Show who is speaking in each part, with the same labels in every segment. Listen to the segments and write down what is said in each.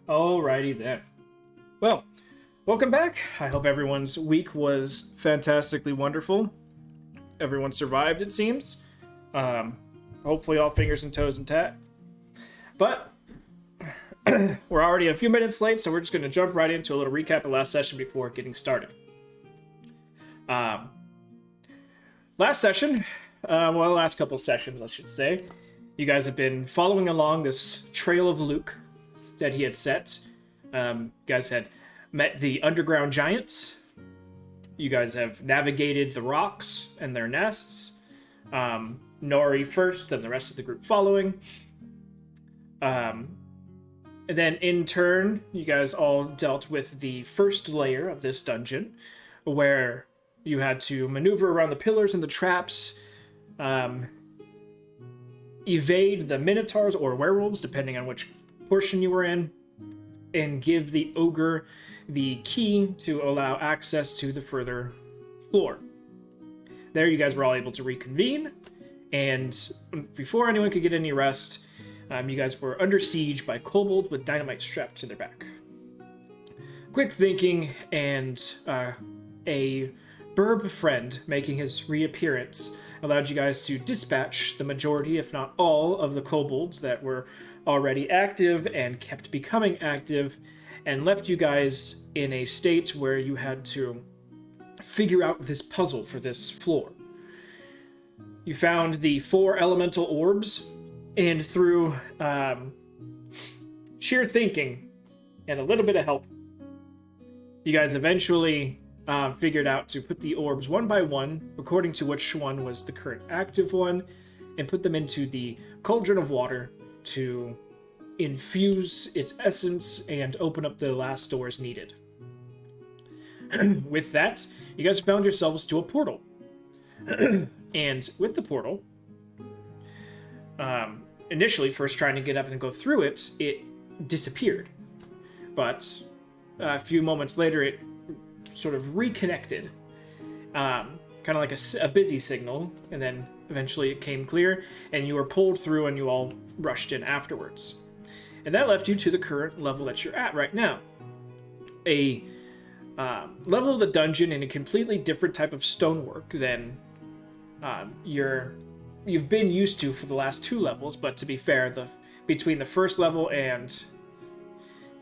Speaker 1: Alrighty then. Well, welcome back. I hope everyone's week was fantastically wonderful. Everyone survived, it seems. Hopefully all fingers and toes intact. But we're already a few minutes late, so we're just going to jump right into a little recap of last session before getting started. Last session, last couple sessions, I should say, you guys have been following along this trail of Luke that he had set. You guys had met the underground giants. You guys have navigated the rocks and their nests. Nori first, then the rest of the group following. And then in turn, you guys all dealt with the first layer of this dungeon, where you had to maneuver around the pillars and the traps, evade the minotaurs or werewolves, depending on which portion you were in, and give the ogre the key to allow access to the further floor. There you guys were all able to reconvene, and before anyone could get any rest, you guys were under siege by kobolds with dynamite strapped to their back. Quick thinking and a burb friend making his reappearance allowed you guys to dispatch the majority, if not all, of the kobolds that were already active and kept becoming active, and left you guys in a state where you had to figure out this puzzle for this floor. You found the 4 elemental orbs, and through sheer thinking and a little bit of help, you guys eventually figured out to put the orbs one by one, according to which one was the current active one, and put them into the cauldron of water to infuse its essence and open up the last doors needed. With that, you guys found yourselves to a portal. And with the portal, initially, first trying to get up and go through it, it disappeared. But a few moments later, it sort of reconnected. Kind of like a busy signal, and then eventually it came clear, and you were pulled through and you all rushed in afterwards. And that left you to the current level that you're at right now. A level of the dungeon in a completely different type of stonework than you've been used to for the last 2 levels, but to be fair, between the first level and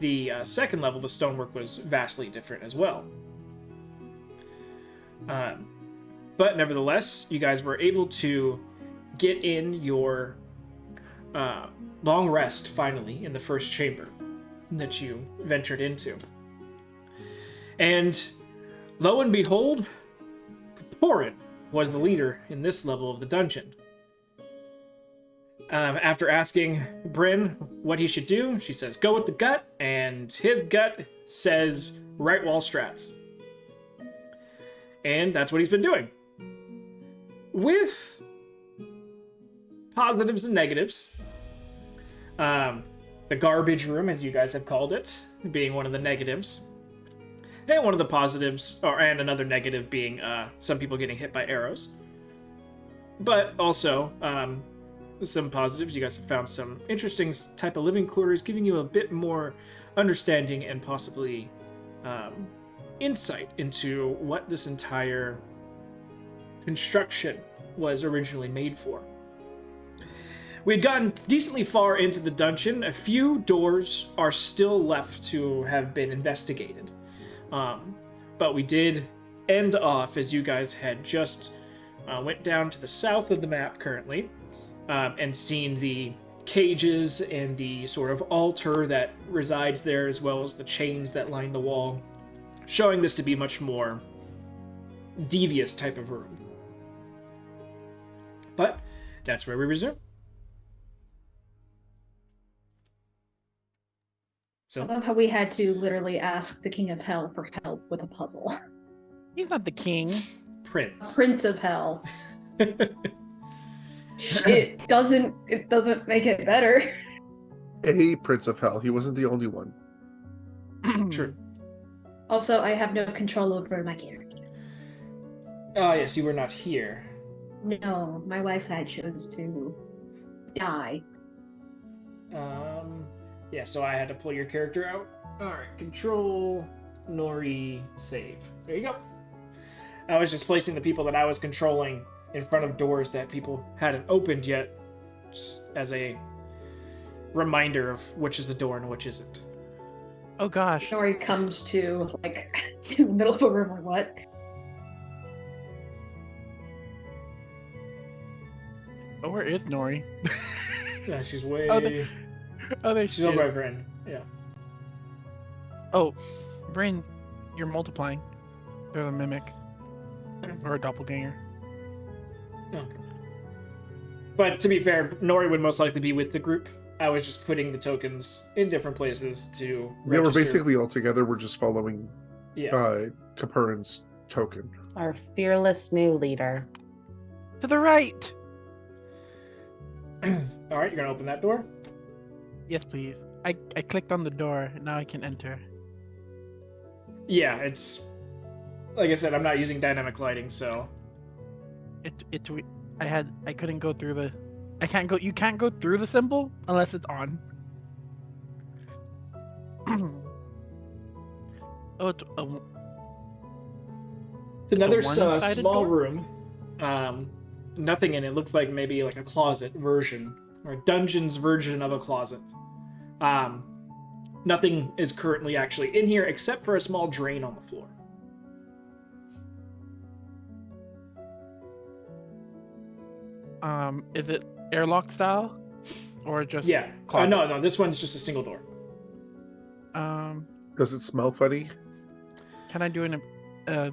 Speaker 1: the second level, the stonework was vastly different as well. But nevertheless, you guys were able to get in your long rest, finally, in the first chamber that you ventured into. And lo and behold, Porin was the leader in this level of the dungeon. After asking Bryn what he should do, she says, go with the gut, and his gut says right wall strats. And that's what he's been doing. With positives and negatives. The garbage room, as you guys have called it, being one of the negatives. And one of the positives, and another negative being some people getting hit by arrows. But also, some positives, you guys have found some interesting type of living quarters, giving you a bit more understanding and possibly insight into what this entire construction was originally made for. We had gotten decently far into the dungeon. A few doors are still left to have been investigated. But we did end off as you guys had just went down to the south of the map currently, and seen the cages and the sort of altar that resides there, as well as the chains that line the wall, showing this to be much more devious type of room. But that's where we resume. So,
Speaker 2: I love how we had to literally ask the King of Hell for help with a puzzle.
Speaker 3: He's not the king.
Speaker 2: Prince of Hell. It doesn't make it better.
Speaker 4: A Prince of Hell. He wasn't the only one.
Speaker 1: True.
Speaker 2: Also, I have no control over my character.
Speaker 1: Ah, yes, you were not here.
Speaker 2: No, my wife had chose to die.
Speaker 1: Yeah, so I had to pull your character out. Alright, control, Nori, save. There you go. I was just placing the people that I was controlling in front of doors that people hadn't opened yet, just as a reminder of which is the door and which isn't.
Speaker 3: Oh gosh.
Speaker 2: Nori comes to, like, in the middle of a room or what?
Speaker 3: Oh, where is Nori?
Speaker 1: Yeah, she's way...
Speaker 3: Oh, there
Speaker 1: she's over by Bryn. Yeah.
Speaker 3: Oh, Bryn, you're multiplying. They're a mimic. Or a doppelganger.
Speaker 1: Okay. But to be fair, Nori would most likely be with the group. I was just putting the tokens in different places to register.
Speaker 4: Yeah, we're basically all together. We're just following Kapurin's token.
Speaker 5: Our fearless new leader.
Speaker 3: To the right!
Speaker 1: Alright, you're gonna open that door?
Speaker 3: Yes, please. I clicked on the door. Now I can enter.
Speaker 1: Yeah, it's... Like I said, I'm not using dynamic lighting, so...
Speaker 3: I couldn't go through the... You can't go through the symbol unless it's on. Oh,
Speaker 1: it's another
Speaker 3: one-sided
Speaker 1: small
Speaker 3: door?
Speaker 1: room. Nothing in it. Looks like maybe like a closet version, or a dungeon's version of a closet. Nothing is currently actually in here except for a small drain on the floor.
Speaker 3: Is it airlock style? Or just
Speaker 1: Yeah. No, this one's just a single door.
Speaker 4: Does it smell funny?
Speaker 3: Can I do a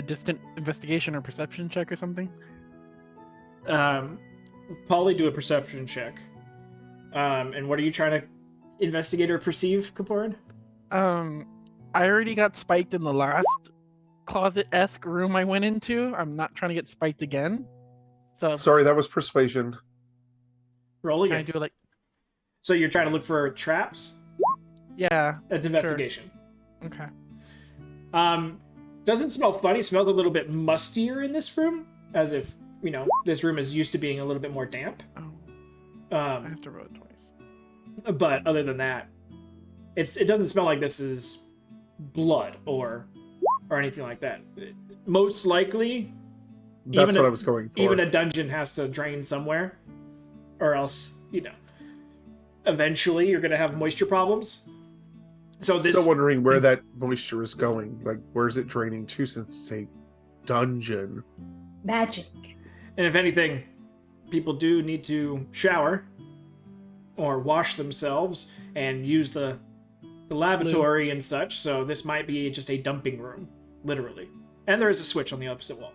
Speaker 3: distant investigation or perception check or something?
Speaker 1: Polly, do a perception check. And what are you trying to investigate or perceive, Kaporin?
Speaker 3: I already got spiked in the last closet-esque room I went into. I'm not trying to get spiked again. So
Speaker 4: Sorry, that was persuasion.
Speaker 1: Roll
Speaker 3: can I
Speaker 1: again.
Speaker 3: do it like?
Speaker 1: So you're trying to look for traps?
Speaker 3: Yeah.
Speaker 1: That's investigation.
Speaker 3: Sure. Okay.
Speaker 1: Doesn't smell funny. Smells a little bit mustier in this room, as if, you know, this room is used to being a little bit more damp.
Speaker 3: Oh, I have to roll it twice.
Speaker 1: But other than that, it doesn't smell like this is blood or anything like that. Most likely,
Speaker 4: That's what I was going for.
Speaker 1: even a dungeon has to drain somewhere, or else, you know, eventually you're gonna have moisture problems. So this.
Speaker 4: Still wondering where that moisture is going. Like, where's it draining to since it's a dungeon?
Speaker 2: Magic.
Speaker 1: And if anything, people do need to shower or wash themselves and use the lavatory and such, so this might be just a dumping room, literally. And there is a switch on the opposite wall.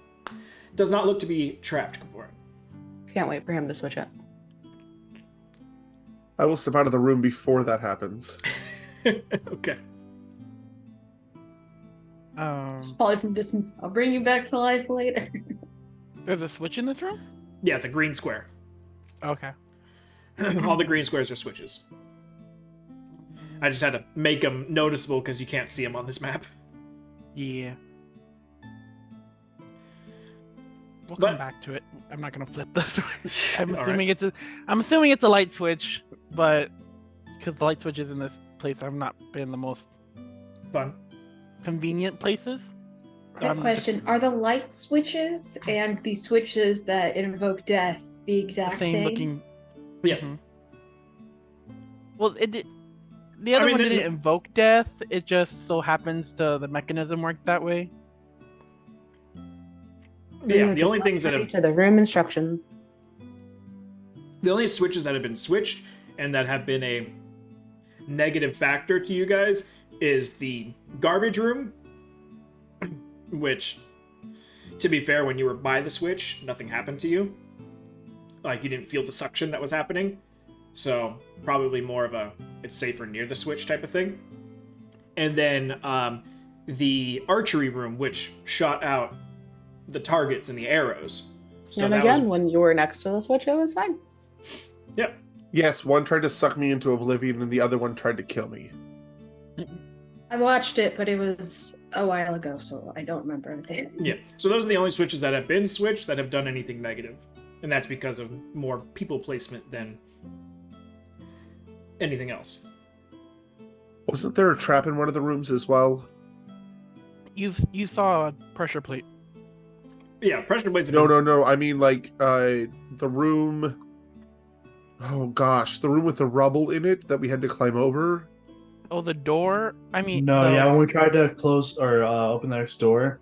Speaker 1: Does not look to be trapped, Kaporin.
Speaker 5: Can't wait for him to switch it.
Speaker 4: I will step out of the room before that happens.
Speaker 1: Okay.
Speaker 2: Spot it from distance. I'll bring you back to life later.
Speaker 3: There's a switch in this room?
Speaker 1: Yeah, the green square.
Speaker 3: Okay.
Speaker 1: All the green squares are switches. I just had to make them noticeable because you can't see them on this map.
Speaker 3: Yeah. We'll
Speaker 1: But-
Speaker 3: come back to it. I'm not gonna flip the switch. I'm
Speaker 1: All
Speaker 3: assuming it's a light switch, but because the light switches in this place have not been the most
Speaker 1: Fun.
Speaker 3: convenient places.
Speaker 2: Quick question. Are the light switches and the switches that invoke death the exact
Speaker 3: Same
Speaker 2: same?
Speaker 3: looking.
Speaker 1: Yeah.
Speaker 3: Mhm. Well, the other
Speaker 1: mean,
Speaker 3: one
Speaker 1: it-
Speaker 3: didn't invoke death. It just so happens the mechanism worked that way.
Speaker 1: Yeah, the only things that
Speaker 5: Ready
Speaker 1: have
Speaker 5: to the room instructions.
Speaker 1: the only switches that have been switched and that have been a negative factor to you guys is the garbage room, which, to be fair, when you were by the switch, nothing happened to you. Like, you didn't feel the suction that was happening. So, probably more of a it's safer near the switch type of thing. And then the archery room, which shot out the targets and the arrows. So
Speaker 5: And
Speaker 1: that
Speaker 5: again,
Speaker 1: was,
Speaker 5: when you were next to the switch, it was fine.
Speaker 1: yep.
Speaker 4: Yes, one tried to suck me into oblivion and the other one tried to kill me.
Speaker 2: I watched it, but it was a while ago, so I don't remember anything.
Speaker 1: Yeah. So those are the only switches that have been switched that have done anything negative. And that's because of more people placement than anything else.
Speaker 4: Wasn't there a trap in one of the rooms as well?
Speaker 3: You saw a pressure plate.
Speaker 1: Yeah, pressure plates.
Speaker 4: No. I mean, like, the room... Oh, gosh. The room with the rubble in it that we had to climb over?
Speaker 3: Oh, the door. I mean,
Speaker 6: No, yeah, when we tried to close or open their door,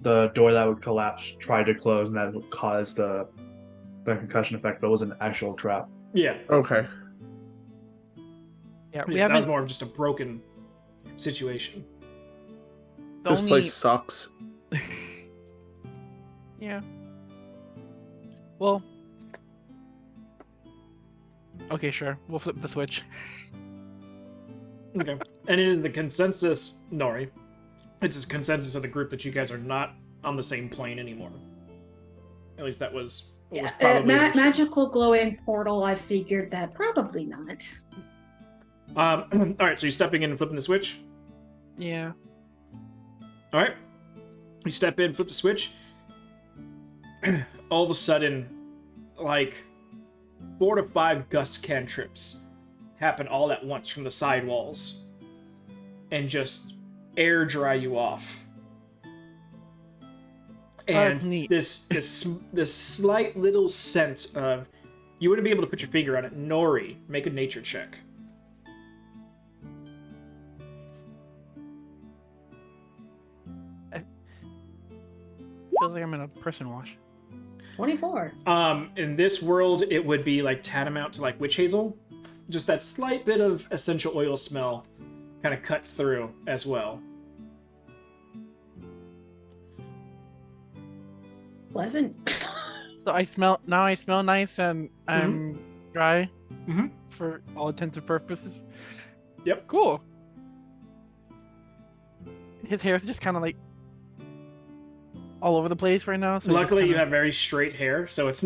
Speaker 6: the door that would collapse tried to close, and that would cause the concussion effect, but it was an actual trap.
Speaker 1: Yeah.
Speaker 4: Okay.
Speaker 3: Yeah, we
Speaker 1: That was
Speaker 3: haven't.
Speaker 1: more of just a broken situation.
Speaker 3: The
Speaker 4: This
Speaker 3: only,
Speaker 4: place sucks.
Speaker 3: Yeah. Well. Okay, sure. We'll flip the switch.
Speaker 1: Okay. And it is the consensus, Nori. It's a consensus of the group that you guys are not on the same plane anymore. At least that was what was
Speaker 2: Yeah,
Speaker 1: probably.
Speaker 2: magical glowing portal, I figured that probably not.
Speaker 1: All right, so you're stepping in and flipping the switch.
Speaker 3: Yeah.
Speaker 1: All right. You step in, flip the switch. All of a sudden, like 4 to 5 gust cantrips happen all at once from the side walls and just air dry you off. And
Speaker 3: that's neat.
Speaker 1: this slight little sense of you wouldn't be able to put your finger on it. Nori, make a nature check.
Speaker 3: Feels like I'm in a person wash.
Speaker 2: 24.
Speaker 1: In this world, it would be like tantamount to like witch hazel. Just that slight bit of essential oil smell kind of cuts through as well.
Speaker 2: Pleasant.
Speaker 3: So I smell nice and I'm dry.
Speaker 1: Mhm.
Speaker 3: for all intents and purposes.
Speaker 1: Yep.
Speaker 3: Cool. His hair is just kind of like all over the place right now. So he just
Speaker 1: Luckily, you
Speaker 3: kinda-
Speaker 1: have very straight hair, so it's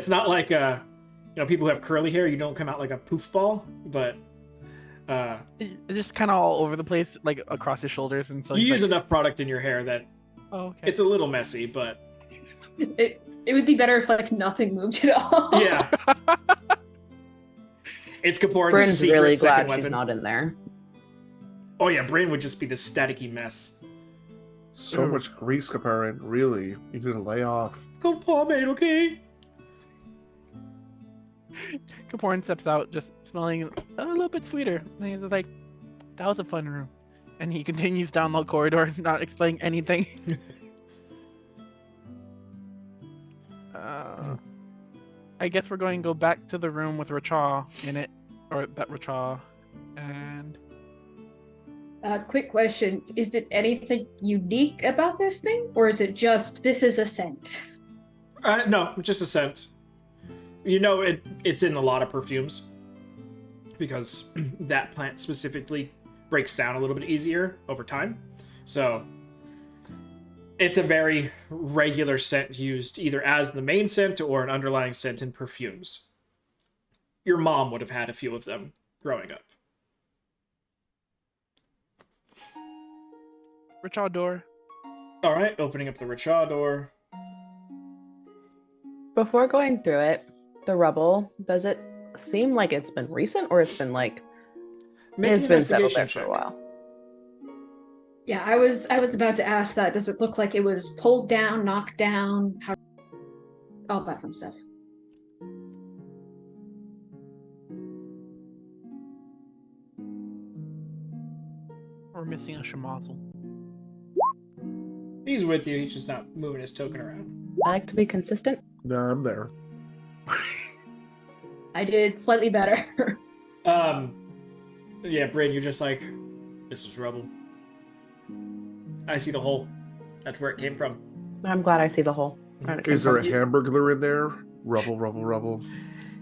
Speaker 1: not like people who have curly hair. You don't come out like a poof ball, but
Speaker 3: it's just kind of all over the place, like across his shoulders, and so
Speaker 1: you
Speaker 3: he's
Speaker 1: use
Speaker 3: like,
Speaker 1: enough product in your hair that
Speaker 3: oh, okay.
Speaker 1: it's a little messy, but
Speaker 2: It would be better if like nothing moved at all.
Speaker 1: yeah. It's Kaporan's
Speaker 5: Bryn's
Speaker 1: secret
Speaker 5: really
Speaker 1: second
Speaker 5: glad she's
Speaker 1: weapon.
Speaker 5: not in there.
Speaker 1: Oh yeah, Bryn would just be this staticky mess.
Speaker 4: So much grease, Kaparin. Really, you need to lay off.
Speaker 1: Good pomade, okay?
Speaker 3: Kaporan steps out, just smelling a little bit sweeter. And he's like, that was a fun room. And he continues down the corridor, not explaining anything. I guess we're going to go back to the room with Racha in it. Or that Racha. And
Speaker 2: Quick question: is it anything unique about this thing, or is it just this is a scent?
Speaker 1: No, just a scent. You know, it's in a lot of perfumes because that plant specifically breaks down a little bit easier over time. So it's a very regular scent used either as the main scent or an underlying scent in perfumes. Your mom would have had a few of them growing up.
Speaker 3: Racha door.
Speaker 1: All right, opening up the Racha door.
Speaker 5: Before going through it, the rubble, does it seem like it's been recent or it's been like
Speaker 1: Make an
Speaker 5: it's been settled there
Speaker 1: investigation
Speaker 5: for a
Speaker 1: check.
Speaker 5: while?
Speaker 2: Yeah, I was about to ask that. Does it look like it was pulled down, knocked down, all that fun stuff?
Speaker 3: We're missing a Shamazel.
Speaker 1: He's with you. He's just not moving his token around.
Speaker 5: I like to be consistent.
Speaker 4: No, I'm there.
Speaker 2: I did slightly better.
Speaker 1: Yeah, Bryn, you're just like, this is rubble. I see the hole. That's where it came from.
Speaker 5: I'm glad I see the hole. Where'd it come
Speaker 4: Is there a
Speaker 5: from?
Speaker 4: hamburglar in there? Rubble, rubble, rubble.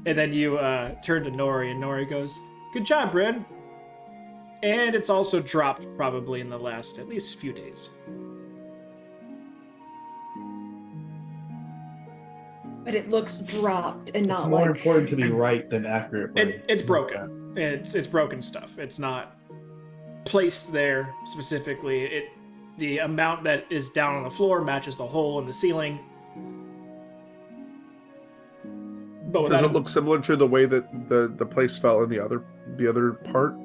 Speaker 1: And then you turn to Nori, and Nori goes, "Good job, Bryn." And it's also dropped probably in the last at least few days.
Speaker 2: But it looks dropped and
Speaker 6: It's
Speaker 2: not
Speaker 6: more
Speaker 2: like
Speaker 6: important to be right than accurate.
Speaker 1: It's broken. It's broken stuff. It's not placed there specifically. The amount that is down on the floor matches the hole in the ceiling. But
Speaker 4: Does
Speaker 1: without
Speaker 4: it look similar to the way that the place fell in the other part?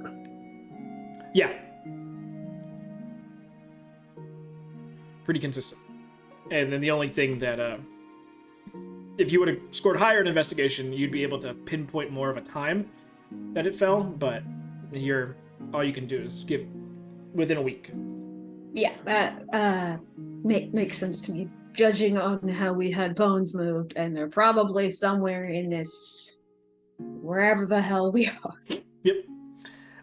Speaker 1: Yeah. Pretty consistent. And then the only thing that, if you would have scored higher in investigation, you'd be able to pinpoint more of a time that it fell, but all you can do is give within a week.
Speaker 2: yeah, that makes sense to me. Judging on how we had bones moved, and they're probably somewhere in this wherever the hell we are.
Speaker 1: Yep.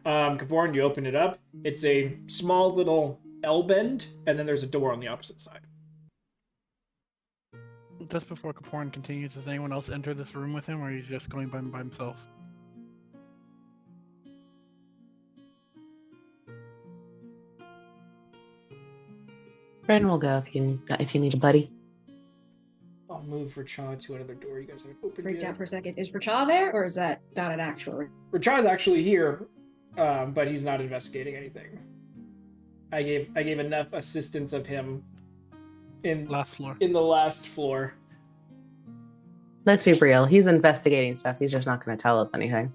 Speaker 1: Kaporan, you open it up. It's a small little L bend, and then there's a door on the opposite side.
Speaker 3: Just before Kaporan continues, does anyone else enter this room with him, or he's just going by himself?
Speaker 5: Bryn will go if you need a buddy.
Speaker 1: I'll move Racha to another door. You guys haven't opened
Speaker 2: Freaked
Speaker 1: yet.
Speaker 2: out for a second. Is Racha there, or is that not an actual?
Speaker 1: Racha's actually here, but he's not investigating anything. I gave enough assistance of him in
Speaker 3: Last floor.
Speaker 1: the last floor.
Speaker 5: Let's be real. He's investigating stuff. He's just not going to tell us anything.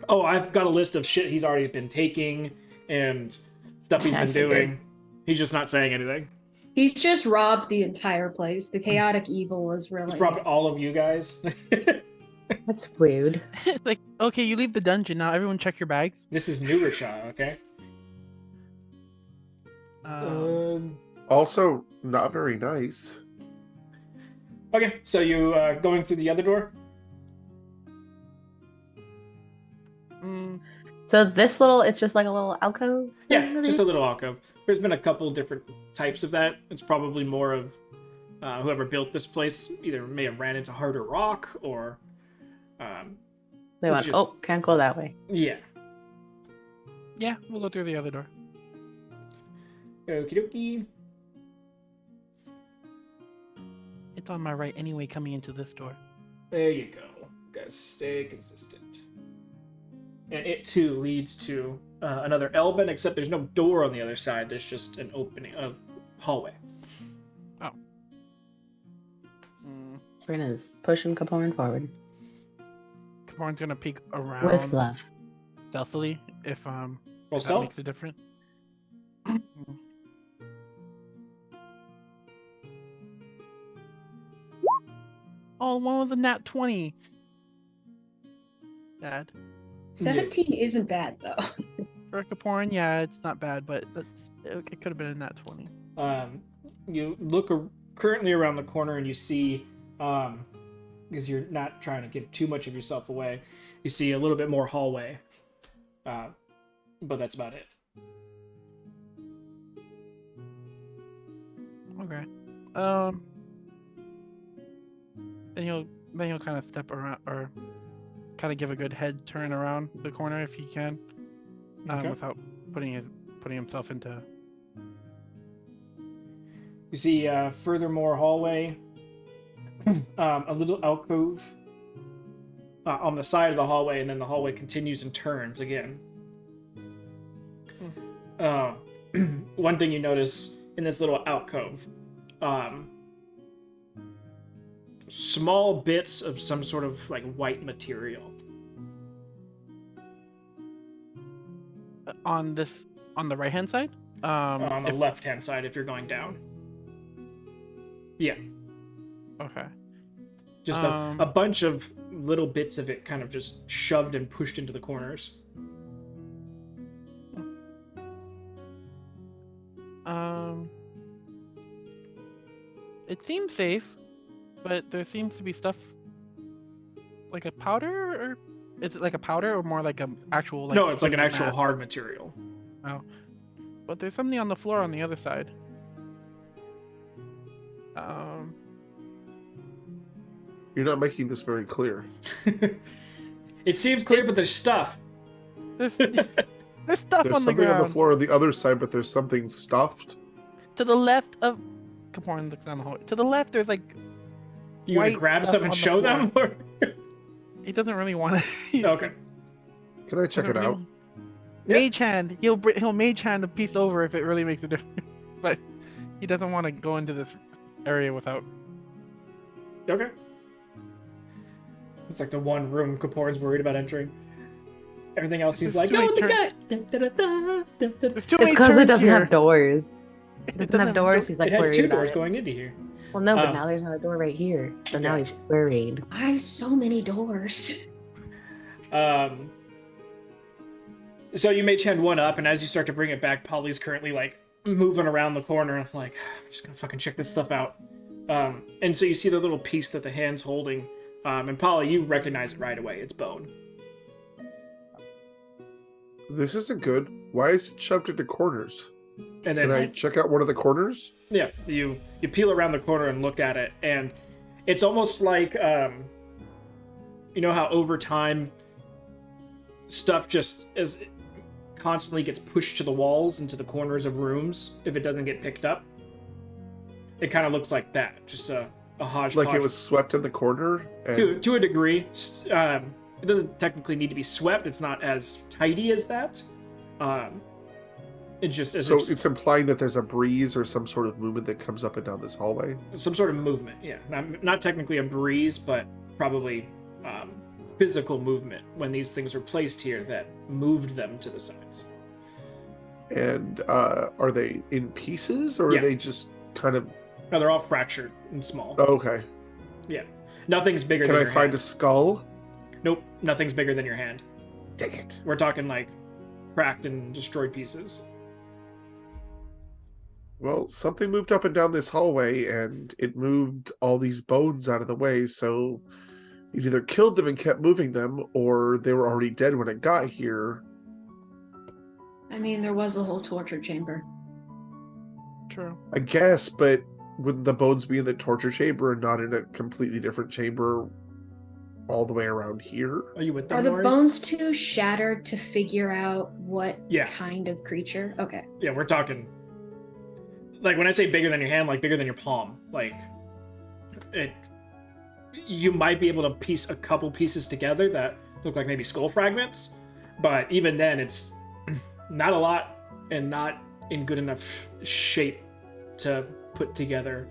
Speaker 1: Oh, I've got a list of shit he's already been taking and stuff he's
Speaker 5: I
Speaker 1: been
Speaker 5: figured.
Speaker 1: doing. He's just not saying anything.
Speaker 2: He's just robbed the entire place. The chaotic evil is really.
Speaker 1: He's robbed all of you guys.
Speaker 5: That's rude.
Speaker 3: It's like, okay, you leave the dungeon now. Everyone, check your bags.
Speaker 1: This is new Racha, okay?
Speaker 4: Also, not very nice.
Speaker 1: Okay, so you going through the other door?
Speaker 5: So this it's just like a little alcove?
Speaker 1: Yeah,
Speaker 5: thing,
Speaker 1: just a
Speaker 5: maybe?
Speaker 1: little alcove. There's been a couple different types of that. It's probably more of whoever built this place either may have ran into harder rock or
Speaker 5: They went,
Speaker 1: Just-
Speaker 5: oh, can't go that way.
Speaker 1: Yeah.
Speaker 3: Yeah, we'll go through the other door.
Speaker 1: Okie dokie.
Speaker 3: It's on my right anyway, coming into this door.
Speaker 1: There you go. Gotta stay consistent. And it too leads to another Elben, except there's no door on the other side. There's just an opening, a hallway.
Speaker 5: Brina's pushing Kaporn forward.
Speaker 3: Kaporn's gonna peek around
Speaker 5: With love.
Speaker 3: stealthily if
Speaker 1: Roll
Speaker 3: that
Speaker 1: stealth.
Speaker 3: makes a difference. Oh, one was a nat 20. Dad.
Speaker 2: 17 isn't bad though.
Speaker 3: For Kaporn, yeah, it's not bad, but it could have been a nat 20.
Speaker 1: You look currently around the corner and you see, because you're not trying to give too much of yourself away, you see a little bit more hallway. But that's about it.
Speaker 3: Okay. Then he'll kind of step around or kind of give a good head turn around the corner if he can,
Speaker 1: Okay.
Speaker 3: without putting himself into.
Speaker 1: You see furthermore hallway, a little alcove on the side of the hallway, and then the hallway continues and turns again. One thing you notice in this little alcove, small bits of some sort of like white material.
Speaker 3: On the right hand side.
Speaker 1: On the left-hand side, if you're going down. Yeah,
Speaker 3: Okay.
Speaker 1: just a bunch of little bits of it kind of just shoved and pushed into the corners.
Speaker 3: It seems safe, but there seems to be stuff like a powder, or is it like a powder or more like an actual? Like,
Speaker 1: No, it's like an
Speaker 3: poison
Speaker 1: actual
Speaker 3: mat?
Speaker 1: hard material.
Speaker 3: But there's something on the floor on the other side.
Speaker 4: You're not making this very clear.
Speaker 1: It seems clear, but there's stuff.
Speaker 3: There's stuff
Speaker 4: There's
Speaker 3: on the
Speaker 4: something
Speaker 3: ground.
Speaker 4: on the floor on the other side, but there's something stuffed.
Speaker 3: To the left of Kaporn looks down the hallway. To the left, there's like
Speaker 1: You want to
Speaker 3: white
Speaker 1: grab
Speaker 3: stuff
Speaker 1: some and
Speaker 3: on the
Speaker 1: show them? Or...
Speaker 3: he doesn't really want to.
Speaker 1: Okay.
Speaker 4: Can I check it out?
Speaker 1: Yeah.
Speaker 3: Mage hand. He'll mage hand a piece over if it really makes a difference, but he doesn't want to go into this area without.
Speaker 1: Okay. It's like the one room Kaporn's worried about entering. Everything else he's
Speaker 3: There's
Speaker 1: like,
Speaker 3: too
Speaker 1: go
Speaker 3: many
Speaker 1: with the
Speaker 3: turn-
Speaker 1: guy. Da-da-da-da,
Speaker 3: There's too
Speaker 5: It's
Speaker 3: many
Speaker 5: because it
Speaker 3: turns
Speaker 5: doesn't
Speaker 3: here.
Speaker 5: have doors.
Speaker 3: It
Speaker 5: It doesn't have doors. He's like
Speaker 1: It had
Speaker 5: worried
Speaker 1: two
Speaker 5: about
Speaker 1: doors
Speaker 5: it.
Speaker 1: going into here.
Speaker 5: Well, no, but
Speaker 1: Um,
Speaker 5: now there's another door right here. So now
Speaker 1: Gotcha.
Speaker 5: he's worried.
Speaker 2: I so many doors.
Speaker 1: So you mage hand one up, and as you start to bring it back, Polly's currently like moving around the corner, like, I'm just gonna fucking check this stuff out. And so you see the little piece that the hand's holding, and Polly, you recognize it right away. It's bone.
Speaker 4: This isn't good. Why is it shoved into corners?
Speaker 1: And
Speaker 4: Can
Speaker 1: then
Speaker 4: I check out one of the corners?
Speaker 1: yeah, you peel around the corner and look at it, and it's almost like you know how over time stuff just constantly gets pushed to the walls into the corners of rooms if it doesn't get picked up. It kind of looks like that, just a hodgepodge.
Speaker 4: Like it was swept in the corner? And
Speaker 1: to a degree. It doesn't technically need to be swept. It's not as tidy as that. It just as
Speaker 4: so
Speaker 1: if
Speaker 4: it's implying that there's a breeze or some sort of movement that comes up and down this hallway?
Speaker 1: some sort of movement. Yeah, not technically a breeze, but probably physical movement when these things were placed here that moved them to the sides.
Speaker 4: And are they in pieces or
Speaker 1: Yeah.
Speaker 4: are they just kind of...
Speaker 1: No, they're all fractured and small.
Speaker 4: Oh, okay.
Speaker 1: Nothing's bigger
Speaker 4: Can
Speaker 1: than
Speaker 4: I
Speaker 1: your
Speaker 4: find
Speaker 1: hand.
Speaker 4: a skull?
Speaker 1: Nope, nothing's bigger than your hand.
Speaker 4: Dang it.
Speaker 1: We're talking like cracked and destroyed pieces.
Speaker 4: Well, something moved up and down this hallway and it moved all these bones out of the way, so it either killed them and kept moving them, or they were already dead when it got here.
Speaker 2: I mean, there was a whole torture chamber.
Speaker 3: True.
Speaker 4: I guess, but wouldn't the bones be in the torture chamber and not in a completely different chamber all the way around here.
Speaker 1: Are you with them,
Speaker 2: Are the
Speaker 1: Nori?
Speaker 2: bones too shattered to figure out what
Speaker 1: Yeah.
Speaker 2: kind of creature? Okay.
Speaker 1: Yeah, we're talking. Like when I say bigger than your hand, like bigger than your palm. Like it. You might be able to piece a couple pieces together that look like maybe skull fragments, but even then, it's not a lot and not in good enough shape to put together.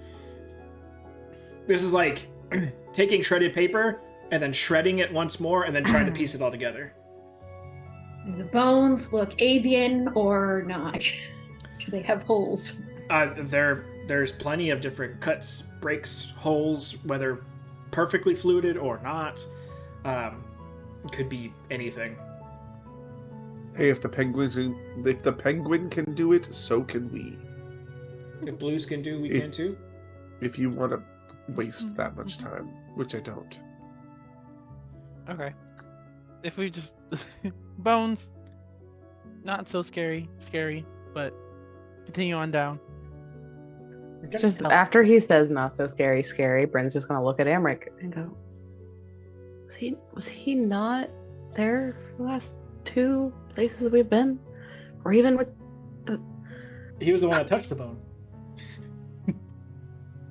Speaker 1: This is like taking shredded paper and then shredding it once more and then trying to piece it all together.
Speaker 2: Do the bones look avian or not? Do they have holes?
Speaker 1: There's plenty of different cuts, breaks, holes, whether perfectly fluted or not. Could be anything.
Speaker 4: Hey, if the penguin can do it, so can we.
Speaker 1: If blues can do, we
Speaker 4: If-
Speaker 1: can too.
Speaker 4: If you want to waste that much time, which I don't.
Speaker 3: Okay. If we just bones, not so scary, but continue on down.
Speaker 1: Okay.
Speaker 5: Just
Speaker 3: Oh.
Speaker 5: after he says not so scary, Bryn's just gonna look at Amric and go, was he not there for the last 2 places we've been? Or even with
Speaker 1: He was the one that touched the bone.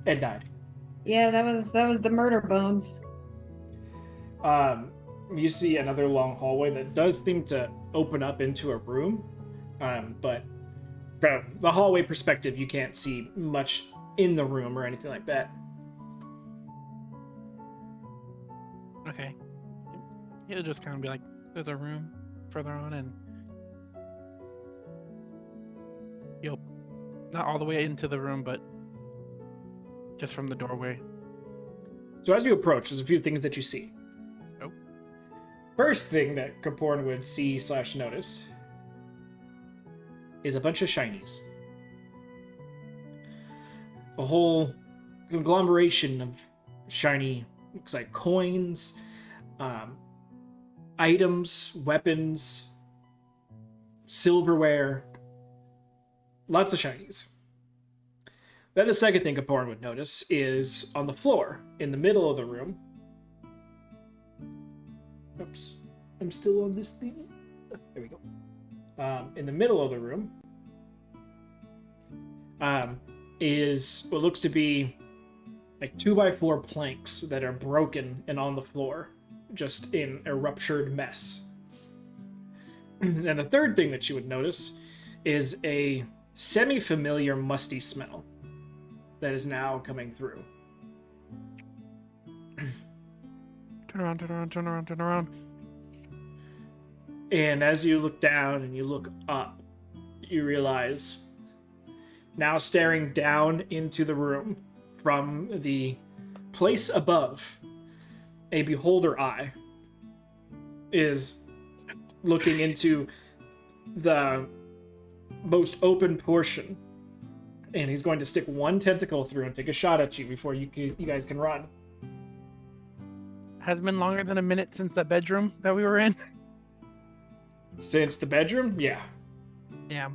Speaker 1: And died.
Speaker 2: Yeah, that was the murder bones.
Speaker 1: You see another long hallway that does seem to open up into a room, but from the hallway perspective, you can't see much in the room or anything like that.
Speaker 3: Okay. He'll just kind of be like, there's a room further on, and you'll not all the way into the room, but just from the doorway.
Speaker 1: So as you approach, there's a few things that you see.
Speaker 3: Oh.
Speaker 1: First thing that Kaporn would see / notice is a bunch of shinies. A whole conglomeration of shiny, looks like coins, items, weapons, silverware, lots of shinies. Then the second thing Kaporn would notice is on the floor, in the middle of the room. Oops, I'm still on this thing. There we go. In the middle of the room is what looks to be like 2x4 planks that are broken and on the floor, just in a ruptured mess. And the third thing that you would notice is a semi-familiar musty smell that is now coming through.
Speaker 3: Turn around.
Speaker 1: And as you look down and you look up, you realize, now staring down into the room from the place above, a beholder eye is looking into the most open portion, and he's going to stick one tentacle through and take a shot at you before you guys can run.
Speaker 3: Has it been longer than a minute since that bedroom that we were in?
Speaker 1: Since the bedroom? Yeah.
Speaker 3: Yeah.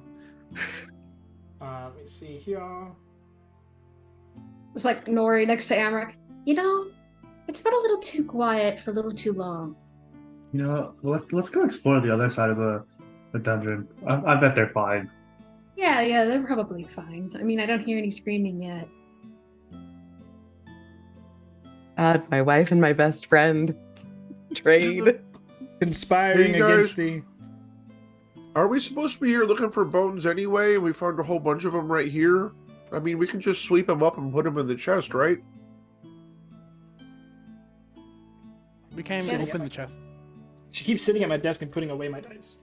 Speaker 1: Let me see here.
Speaker 2: It's like Nori next to Amric. You know, it's been a little too quiet for a little too long.
Speaker 6: You know, let's go explore the other side of the dungeon. I bet they're fine.
Speaker 2: Yeah, they're probably fine. I mean, I don't hear any screaming yet.
Speaker 5: my wife and my best friend trade.
Speaker 1: Conspiring
Speaker 4: Hey, guys.
Speaker 1: against the...
Speaker 4: Are we supposed to be here looking for bones anyway? We found a whole bunch of them right here. I mean, we can just sweep them up and put them in the chest, right?
Speaker 3: We can't even
Speaker 2: Yes.
Speaker 3: open the chest.
Speaker 1: She keeps sitting at my desk and putting away my dice.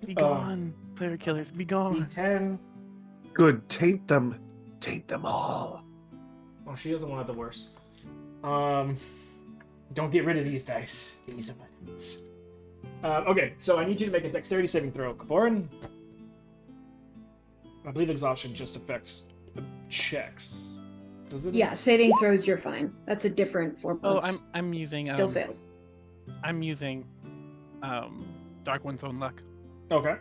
Speaker 3: Be gone, player killers. Be gone.
Speaker 1: D10.
Speaker 4: Good. Taint them. Taint them all.
Speaker 1: Oh, she doesn't want it the worst. Don't get rid of these dice. These are my dice. Okay, so I need you to make a dexterity saving throw, Kaporin. I believe exhaustion just affects the checks. Does it?
Speaker 2: Yeah, saving throws, you're fine. That's a different form.
Speaker 3: Oh,
Speaker 2: of-
Speaker 3: I'm using
Speaker 2: still fails.
Speaker 3: I'm using Dark One's Own Luck.
Speaker 1: Okay.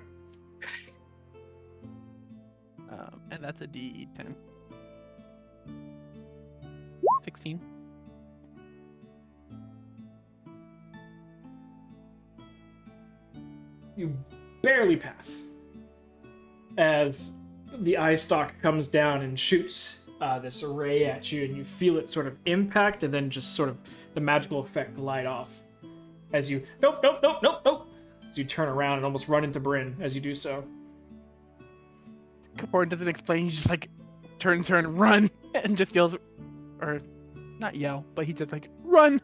Speaker 3: And that's a D10. 16.
Speaker 1: You barely pass as the eye stalk comes down and shoots this array at you, and you feel it sort of impact and then just sort of the magical effect glide off as you nope as you turn around and almost run into Bryn as you do so.
Speaker 3: Kapoor doesn't explain. He just like turn, run, and just yells, or not yell, but he just like run.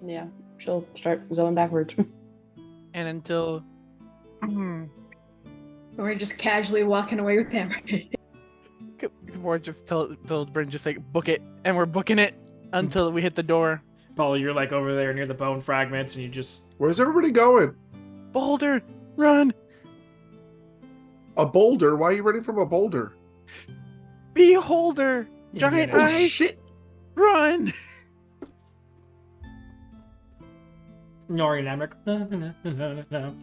Speaker 5: Yeah, she'll start going backwards.
Speaker 3: And until
Speaker 2: We're just casually walking away with him.
Speaker 3: Kapoor just tells Bryn just like book it, and we're booking it until we hit the door.
Speaker 1: Paul, you're like over there near the bone fragments, and you just
Speaker 4: Where's everybody going?
Speaker 3: Boulder, run!
Speaker 4: A boulder? Why are you running from a boulder?
Speaker 3: Beholder, giant
Speaker 1: Indiana.
Speaker 4: Oh
Speaker 3: eyes,
Speaker 4: shit!
Speaker 3: run!
Speaker 1: Nori and Amric. No.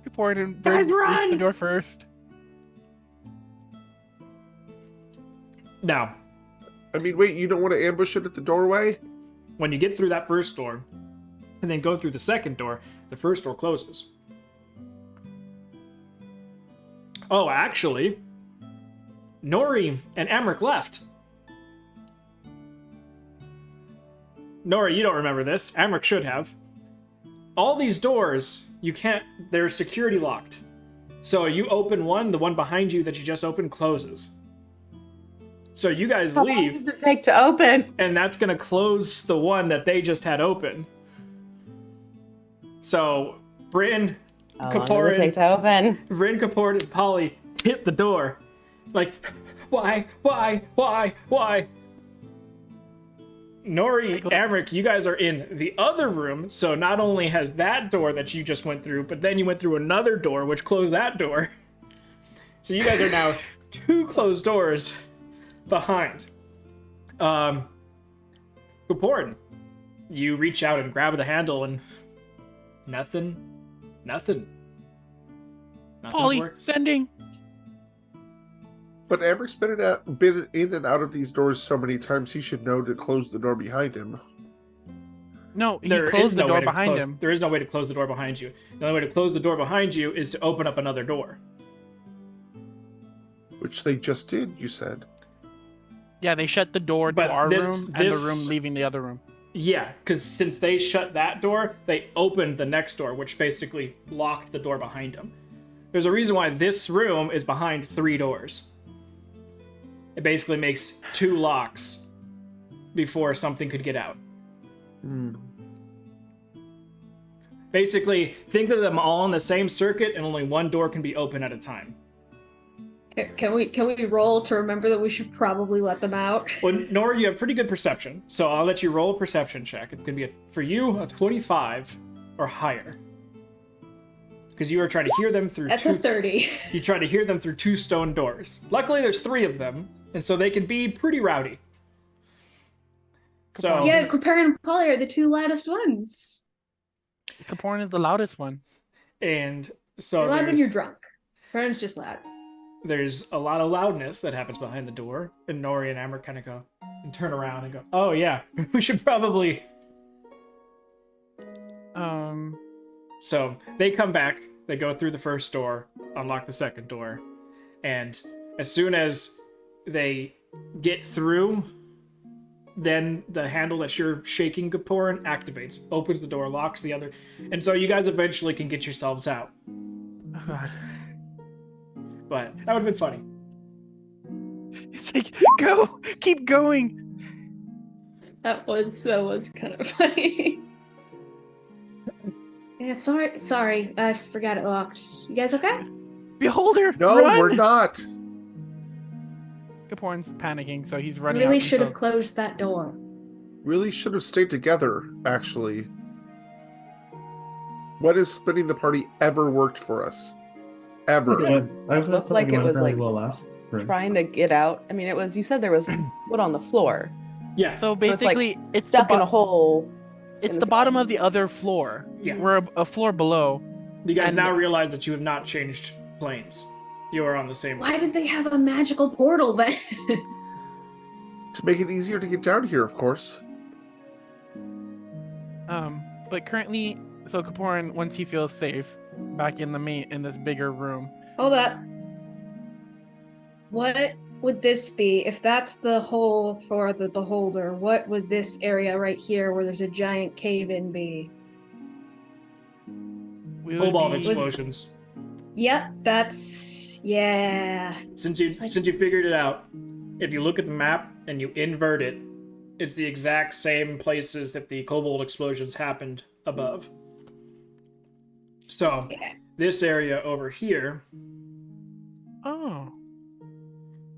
Speaker 3: Kapoor and
Speaker 2: Guys,
Speaker 3: Bryn reach
Speaker 2: run!
Speaker 3: the door first.
Speaker 1: Now,
Speaker 4: I mean, wait, you don't want to ambush it at the doorway?
Speaker 1: when you get through that first door and then go through the second door, the first door closes. Oh, actually, Nori and Amric left. Nori, you don't remember this. Amric should have. All these doors, you can't, they're security locked. So you open one, the one behind you that you just opened closes. So you guys
Speaker 5: How long
Speaker 1: leave,
Speaker 5: does it take to open?
Speaker 1: and that's gonna close the one that they just had open. So Bryn,
Speaker 5: How long does it take to open?
Speaker 1: Bryn, Kapoor, and Polly hit the door. Like, why? Nori, Amric, you guys are in the other room, so not only has that door that you just went through, but then you went through another door, which closed that door. So you guys are now 2 closed doors behind. Kapoor, you reach out and grab the handle, and nothing. Nothing's
Speaker 3: Polly,
Speaker 1: worked.
Speaker 3: sending.
Speaker 4: But Amber's been in and out of these doors so many times, he should know to close the door behind him.
Speaker 3: No, he
Speaker 1: There is
Speaker 3: closed the
Speaker 1: no way
Speaker 3: door
Speaker 1: to
Speaker 3: behind
Speaker 1: close-
Speaker 3: him.
Speaker 1: There is no way to close the door behind you. The only way to close the door behind you is to open up another door.
Speaker 4: Which they just did, you said.
Speaker 3: Yeah, they shut the door
Speaker 1: But
Speaker 3: to our
Speaker 1: this-
Speaker 3: room and the
Speaker 1: this-
Speaker 3: room leaving the other room.
Speaker 1: Yeah, because since they shut that door, they opened the next door, which basically locked the door behind them. There's a reason why this room is behind 3 doors. It basically makes 2 locks before something could get out. Basically, think of them all in the same circuit, and only one door can be open at a time.
Speaker 2: Can we roll to remember that we should probably let them out?
Speaker 1: Well, Nora, you have pretty good perception, so I'll let you roll a perception check. It's going to be, for you, a 25 or higher. Because you are trying to hear them through
Speaker 2: That's a 30.
Speaker 1: You try to hear them through 2 stone doors. Luckily, there's 3 of them, and so they can be pretty rowdy. So
Speaker 2: Yeah, Kapoor and Polly are the 2 loudest ones.
Speaker 3: Kapoor is the loudest one.
Speaker 1: and so
Speaker 2: You're loud when you're
Speaker 1: there's,
Speaker 2: drunk. Brennan's just loud.
Speaker 1: there's a lot of loudness that happens behind the door, and Nori and Amber kind of go and turn around and go, "Oh yeah, we should probably." So they come back, they go through the first door, unlock the second door, and as soon as they get through, then the handle that you're shaking Kapoor activates, opens the door, locks the other, and so you guys eventually can get yourselves out.
Speaker 3: Oh god.
Speaker 1: But that would have been funny.
Speaker 3: It's like, go! Keep going!
Speaker 2: That was kind of funny. Yeah, sorry, I forgot it locked. You guys okay?
Speaker 3: Beholder!
Speaker 4: No,
Speaker 3: run!
Speaker 4: we're not.
Speaker 3: Kapoor's panicking, so he's
Speaker 2: We
Speaker 3: running
Speaker 2: really
Speaker 3: out
Speaker 2: should have
Speaker 3: until-
Speaker 2: closed that door.
Speaker 4: Really should have stayed together, actually. When has splitting the party ever worked for us? Ever.
Speaker 5: Looked like it was, like,
Speaker 6: well last room.
Speaker 5: Trying to get out. I mean, it was. You said there was wood on the floor.
Speaker 1: Yeah.
Speaker 3: So
Speaker 5: So it's, like,
Speaker 3: basically, it's
Speaker 5: Stuck
Speaker 3: the
Speaker 5: in a hole.
Speaker 3: It's
Speaker 5: in
Speaker 3: the
Speaker 5: the
Speaker 3: bottom of the other floor.
Speaker 1: Yeah.
Speaker 3: We're a floor below.
Speaker 1: You guys
Speaker 3: And-
Speaker 1: now realize that you have not changed planes. You are on the same.
Speaker 2: Why did they have a magical portal then?
Speaker 4: To make it easier to get down here, of course.
Speaker 3: But currently, so Kaporan, once he feels safe, back in this bigger room.
Speaker 2: Hold up. What would this be? If that's the hole for the beholder, what would this area right here where there's a giant cave-in be?
Speaker 3: We would
Speaker 1: Cobalt
Speaker 3: be-
Speaker 1: explosions.
Speaker 2: Yep, that's... yeah.
Speaker 1: Since you figured it out, if you look at the map and you invert it, it's the exact same places that the cobalt explosions happened above. So,
Speaker 2: Yeah.
Speaker 1: this area over here
Speaker 3: Oh.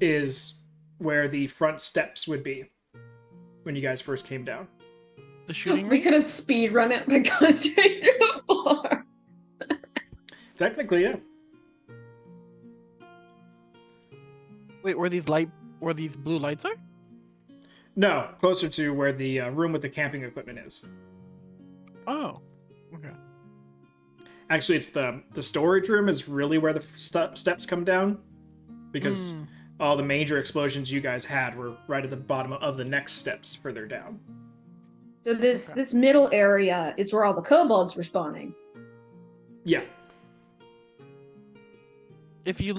Speaker 1: is where the front steps would be when you guys first came down.
Speaker 3: The shooting
Speaker 2: We
Speaker 3: range?
Speaker 2: could have speed run it by going straight through the floor.
Speaker 1: Technically, yeah.
Speaker 3: Wait, where these blue lights are?
Speaker 1: No, closer to where the room with the camping equipment is.
Speaker 3: Oh. Okay.
Speaker 1: Actually, it's the storage room is really where the steps come down, because all the major explosions you guys had were right at the bottom of the next steps further down.
Speaker 2: So this middle area is where all the kobolds were spawning.
Speaker 1: Yeah.
Speaker 3: If we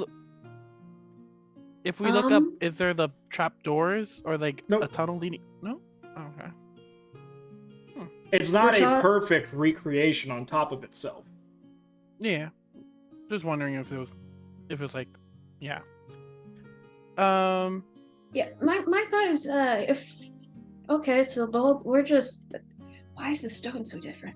Speaker 3: look up, is there the trap doors or like
Speaker 1: Nope.
Speaker 3: a tunnel leading? No. Oh, okay.
Speaker 1: It's not a
Speaker 2: Rashad?
Speaker 1: perfect recreation on top of itself.
Speaker 3: Yeah. Just wondering if it was like, yeah.
Speaker 2: Yeah, my thought is okay, so both we're just why is the stone so different?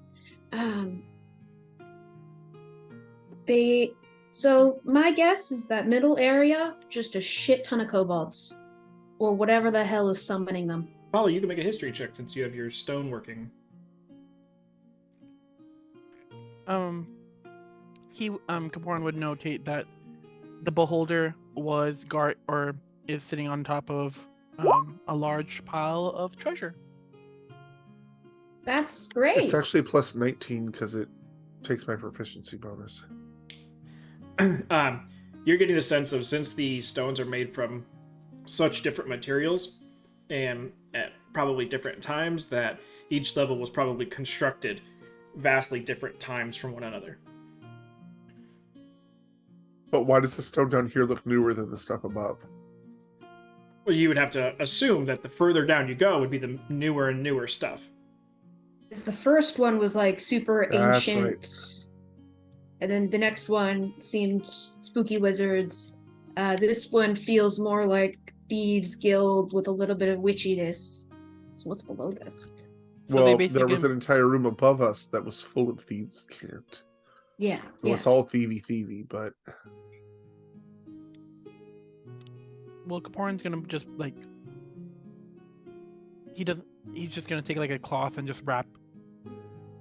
Speaker 2: So my guess is that middle area, just a shit ton of kobolds. Or whatever the hell is summoning them.
Speaker 1: Molly, you can make a history check since you have your stone working.
Speaker 3: Kaporan would notate that the beholder is sitting on top of a large pile of treasure.
Speaker 2: That's great.
Speaker 4: It's actually plus 19 because it takes my proficiency bonus.
Speaker 1: You're getting the sense of, since the stones are made from such different materials and at probably different times, that each level was probably constructed vastly different times from one another.
Speaker 4: But why does the stone down here look newer than the stuff above?
Speaker 1: Well, you would have to assume that the further down you go would be the newer and newer stuff.
Speaker 2: Because the first one was like super
Speaker 4: That's
Speaker 2: ancient.
Speaker 4: right.
Speaker 2: And then the next one seemed spooky wizards. This one feels more like Thieves Guild with a little bit of witchiness. So what's below this?
Speaker 3: So
Speaker 4: Well,
Speaker 3: they
Speaker 4: there was
Speaker 3: basically-
Speaker 4: an entire room above us that was full of thieves' cant.
Speaker 2: Yeah.
Speaker 4: So it's all thievy, but
Speaker 3: Well, Kaporan's gonna just like he's just gonna take like a cloth and just wrap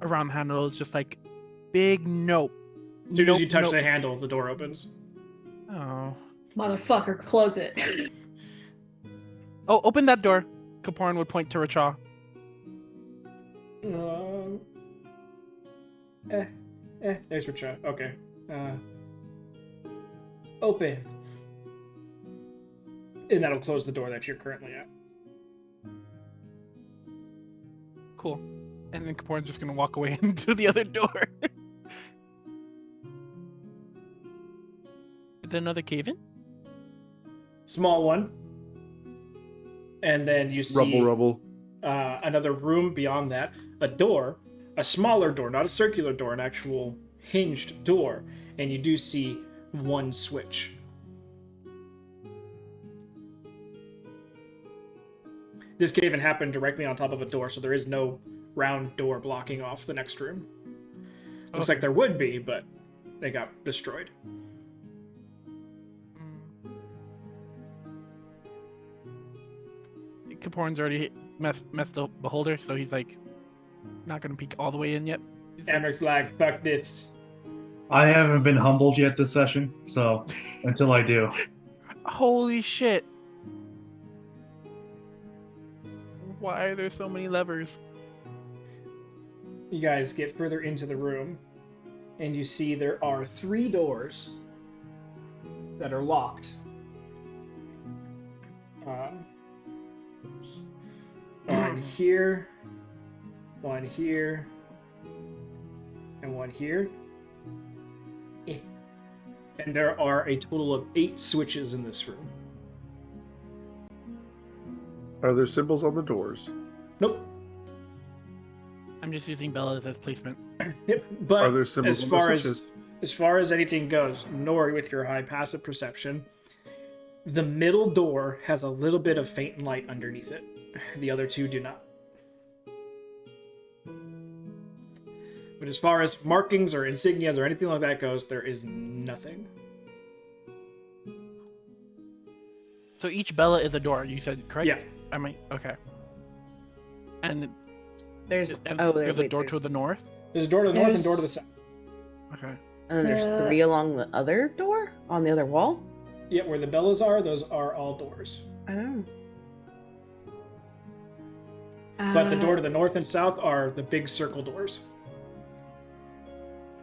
Speaker 3: around the handle. It's just like big nope.
Speaker 1: As soon as you
Speaker 3: Nope,
Speaker 1: touch
Speaker 3: nope.
Speaker 1: the handle, the door opens.
Speaker 3: Oh.
Speaker 2: Motherfucker, close it.
Speaker 3: Oh, open that door. Kaporan would point to Racha.
Speaker 1: There's Richa. Okay. Open. And that'll close the door that you're currently at.
Speaker 3: Cool. And then Kaporan's just gonna walk away into the other door. Is there another cave-in?
Speaker 1: Small one. And then you see
Speaker 4: rubble.
Speaker 1: another room beyond that. A door. A smaller door, not a circular door, an actual hinged door. And you do see one switch. This cave-in happened directly on top of a door, so there is no round door blocking off the next room. Looks like there would be, but they got destroyed.
Speaker 3: Kaporan's already messed the beholder, so he's like not gonna peek all the way in yet. He's like,
Speaker 1: Emmerich like, fuck this.
Speaker 6: I haven't been humbled yet this session, so until I do.
Speaker 3: holy shit! Why are there so many levers?
Speaker 1: You guys get further into the room, and you see there are 3 doors that are locked. One here, one here, and one here. And there are a total of 8 switches in this room.
Speaker 4: Are there symbols on the doors?
Speaker 1: Nope.
Speaker 3: I'm just using Bella's as placement.
Speaker 1: Yep. But
Speaker 4: Are there symbols
Speaker 1: as
Speaker 4: on the
Speaker 1: far
Speaker 4: switches?
Speaker 1: as far as anything goes, Nori, with your high passive perception, the middle door has a little bit of faint light underneath it. The other 2 do not. But as far as markings or insignias or anything like that goes, there is nothing.
Speaker 3: So each Bella is a door, you said, correct?
Speaker 1: Yeah.
Speaker 3: Okay. And
Speaker 5: There's
Speaker 3: there's a door to the north?
Speaker 1: There's a door to the north and
Speaker 2: There's-
Speaker 1: door to the south.
Speaker 3: Okay.
Speaker 5: and then there's 3 along the other door on the other wall.
Speaker 1: Yeah, where the bellas are, those are all doors.
Speaker 5: Oh.
Speaker 1: But the door to the north and south are the big circle doors.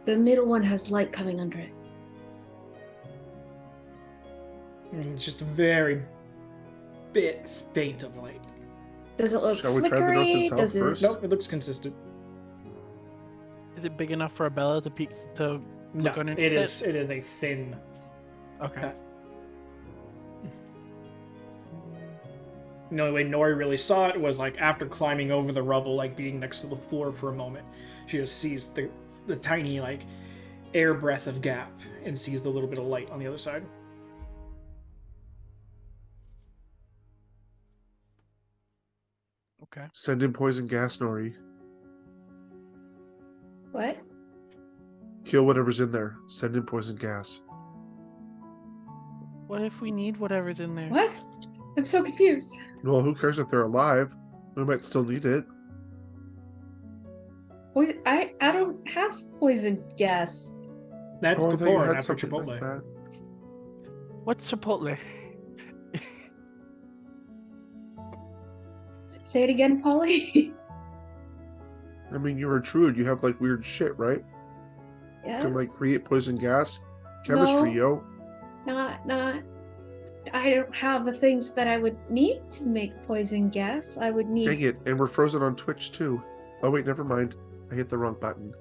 Speaker 2: The middle one has light coming under it.
Speaker 1: It's just a very bit faint of light.
Speaker 2: Does it look
Speaker 4: Shall we try the north and
Speaker 2: flickery?
Speaker 4: south
Speaker 2: Does it?
Speaker 4: first?
Speaker 1: Nope, it looks consistent.
Speaker 3: Is it big enough for a Bella to peek to
Speaker 1: No,
Speaker 3: look underneath
Speaker 1: it is a thin.
Speaker 3: Okay.
Speaker 1: The only way Nori really saw it was like after climbing over the rubble, like being next to the floor for a moment. She just sees the tiny like air breath of gap and sees the little bit of light on the other side.
Speaker 3: Okay.
Speaker 4: Send in poison gas, Nori.
Speaker 2: What?
Speaker 4: Kill whatever's in there. Send in poison gas.
Speaker 3: What if we need whatever's in there?
Speaker 2: What? I'm so confused.
Speaker 4: Well, who cares if they're alive? We might still need it.
Speaker 2: I don't have poison gas.
Speaker 1: That's
Speaker 4: Oh, I thought you
Speaker 1: Kapora
Speaker 4: had
Speaker 1: after
Speaker 4: something
Speaker 1: Chipotle.
Speaker 4: like that.
Speaker 3: What's Chipotle?
Speaker 2: Say it again, Polly.
Speaker 4: I mean, you're a druid. You have like weird shit, right?
Speaker 2: Yes.
Speaker 4: You can like create poison gas. Chemistry,
Speaker 2: No.
Speaker 4: yo.
Speaker 2: Not. I don't have the things that I would need to make poison gas. I would need.
Speaker 4: Dang it. And we're frozen on Twitch too. Oh, wait, never mind. I hit the wrong button.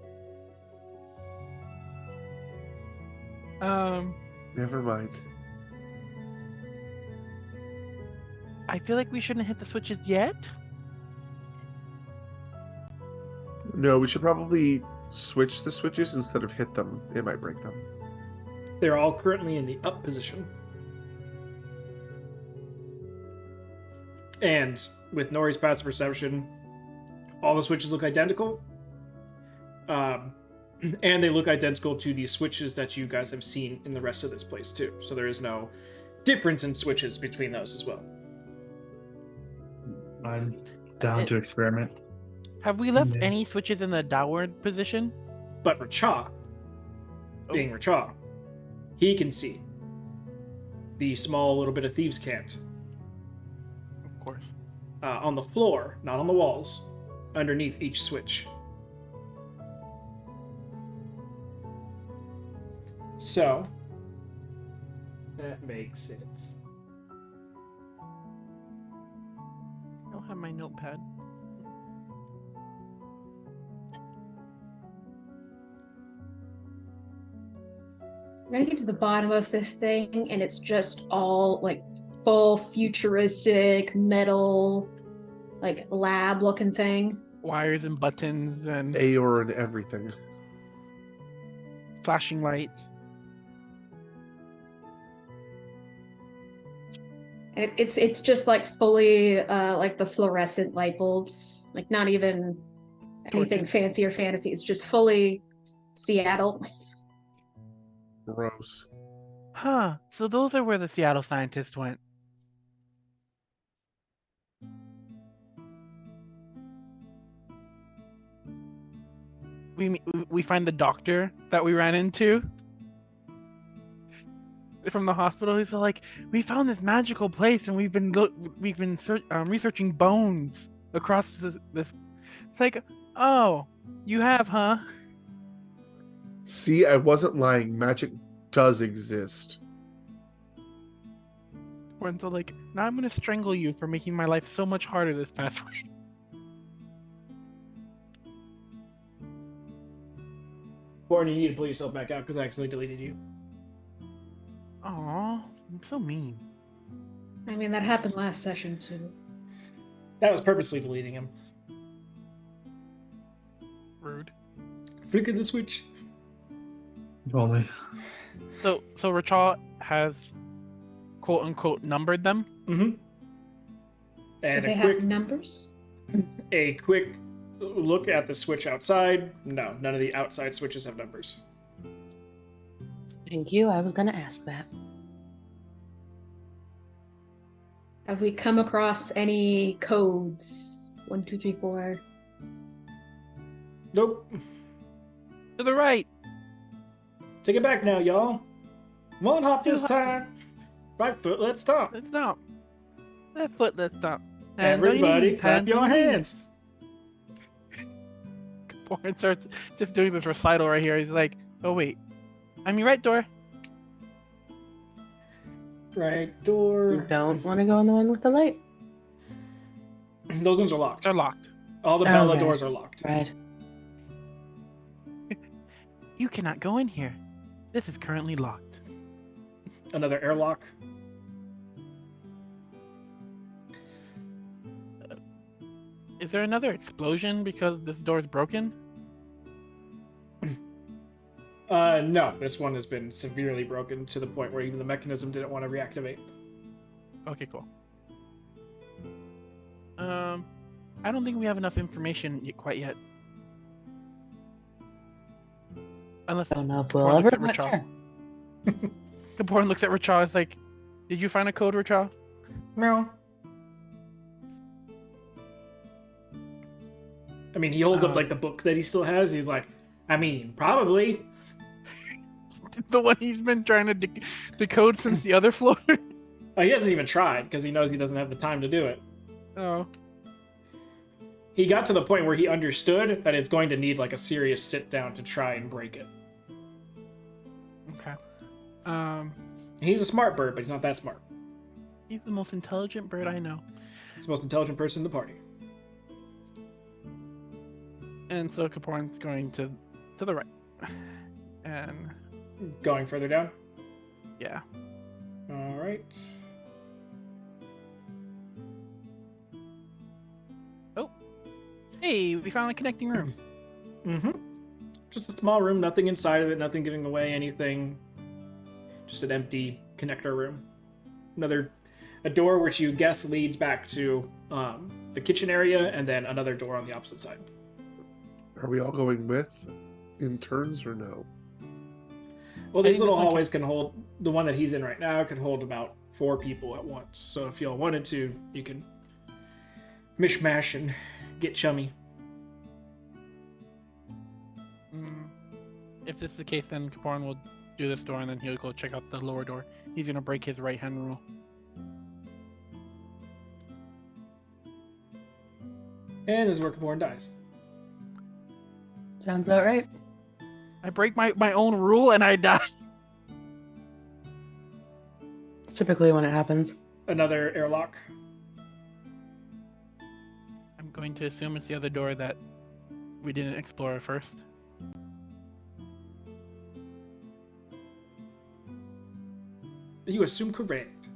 Speaker 4: Never mind.
Speaker 3: I feel like we shouldn't hit the switches yet.
Speaker 4: No, we should probably switch the switches instead of hit them. It might break them.
Speaker 1: They're all currently in the up position. And with Nori's passive perception, all the switches look identical. And they look identical to the switches that you guys have seen in the rest of this place too. So there is no difference in switches between those as well.
Speaker 6: I'm down to experiment.
Speaker 3: Have we left
Speaker 6: Yeah.
Speaker 3: any switches in the downward position?
Speaker 1: But Racha, being Racha, he can see. The small little bit of thieves can't.
Speaker 3: Of course.
Speaker 1: On the floor, not on the walls, underneath each switch. So, that makes sense.
Speaker 3: I don't have my notepad.
Speaker 2: I'm gonna get to the bottom of this thing, and it's just all like full futuristic metal, like lab looking thing.
Speaker 3: Wires and buttons and
Speaker 4: Aor and everything.
Speaker 3: flashing lights.
Speaker 2: It's just like fully like the fluorescent light bulbs, like not even anything
Speaker 3: Torches.
Speaker 2: fancy or fantasy. It's just fully Seattle.
Speaker 4: Gross.
Speaker 3: Huh. So those are where the Seattle scientists went. We find the doctor that we ran into from the hospital. He's like, we found this magical place, and we've been researching bones across this. It's like, oh, you have, huh?
Speaker 4: See, I wasn't lying. Magic does exist.
Speaker 3: And so like, now I'm gonna strangle you for making my life so much harder this past week.
Speaker 1: Born, you need to pull yourself back out because I accidentally deleted you.
Speaker 3: Aw, I'm so mean.
Speaker 2: I mean, that happened last session too.
Speaker 1: That was purposely deleting him.
Speaker 3: Rude.
Speaker 1: Flick of the switch.
Speaker 6: If only.
Speaker 3: So Rachel has quote unquote numbered them.
Speaker 1: Mm-hmm.
Speaker 2: Do
Speaker 1: And
Speaker 2: they have numbers?
Speaker 1: a quick look at the switch outside. No, none of the outside switches have numbers.
Speaker 5: Thank you. I was gonna ask that.
Speaker 2: Have we come across any codes? 1, 2, 3, 4.
Speaker 1: Nope.
Speaker 3: To the right.
Speaker 1: Take it back now, y'all. One hop this time. Right foot, let's stomp.
Speaker 3: Let's stop. Left foot, let's stop. Hands on your
Speaker 1: Everybody,
Speaker 3: knees,
Speaker 1: clap your
Speaker 3: on your knees.
Speaker 1: hands.
Speaker 3: Warren starts just doing this recital right here. He's like, oh wait, I'm your right door.
Speaker 1: Right
Speaker 5: You
Speaker 1: door.
Speaker 5: don't want to go in the one with the light.
Speaker 1: Those ones are locked.
Speaker 3: They're locked.
Speaker 1: All the
Speaker 5: Oh,
Speaker 1: Bella
Speaker 5: right.
Speaker 1: doors are locked.
Speaker 5: Right.
Speaker 3: You cannot go in here. This is currently locked.
Speaker 1: Another airlock.
Speaker 3: Is there another explosion because this door is broken?
Speaker 1: No, this one has been severely broken to the point where even the mechanism didn't want to reactivate.
Speaker 3: Okay, cool. I don't think we have enough information quite yet. Unless
Speaker 5: Don't know if
Speaker 3: Kaporn
Speaker 5: we'll
Speaker 3: looks
Speaker 5: ever
Speaker 3: at
Speaker 5: but
Speaker 3: Rachel.
Speaker 5: sure.
Speaker 3: Kaporn looks at Rachel. Is like, "Did you find a code, Rachel?"
Speaker 1: No. I mean, he holds up like the book that he still has. He's like, I mean, probably.
Speaker 3: The one he's been trying to decode since the other floor.
Speaker 1: Oh, he hasn't even tried because he knows he doesn't have the time to do it.
Speaker 3: Oh.
Speaker 1: He got to the point where he understood that it's going to need like a serious sit down to try and break it.
Speaker 3: Okay.
Speaker 1: He's a smart bird, but he's not that smart.
Speaker 3: He's the most intelligent bird I know.
Speaker 1: He's the most intelligent person in the party.
Speaker 3: And so Kaporn's going to the right. And
Speaker 1: Going further down.
Speaker 3: yeah.
Speaker 1: All right.
Speaker 3: Oh. Hey, we found a connecting room.
Speaker 1: Mm-hmm. Just a small room, nothing inside of it, nothing giving away anything. Just an empty connector room. A door which you guess leads back to the kitchen area, and then another door on the opposite side.
Speaker 4: Are we all going with in turns or no?
Speaker 1: Well,
Speaker 3: I
Speaker 1: these
Speaker 3: think
Speaker 1: little
Speaker 3: this one
Speaker 1: hallways can hold, the one that he's in right now could hold about 4 people at once. So if y'all wanted to, you can mishmash and get chummy.
Speaker 3: If this is the case, then Kaporn will do this door and then he'll go check out the lower door. He's gonna break his right hand rule.
Speaker 1: And this is where Kaporn dies.
Speaker 5: Sounds about right.
Speaker 3: I break my own rule and I die.
Speaker 5: It's typically when it happens.
Speaker 1: Another airlock.
Speaker 3: I'm going to assume it's the other door that we didn't explore at first.
Speaker 1: You assume correct.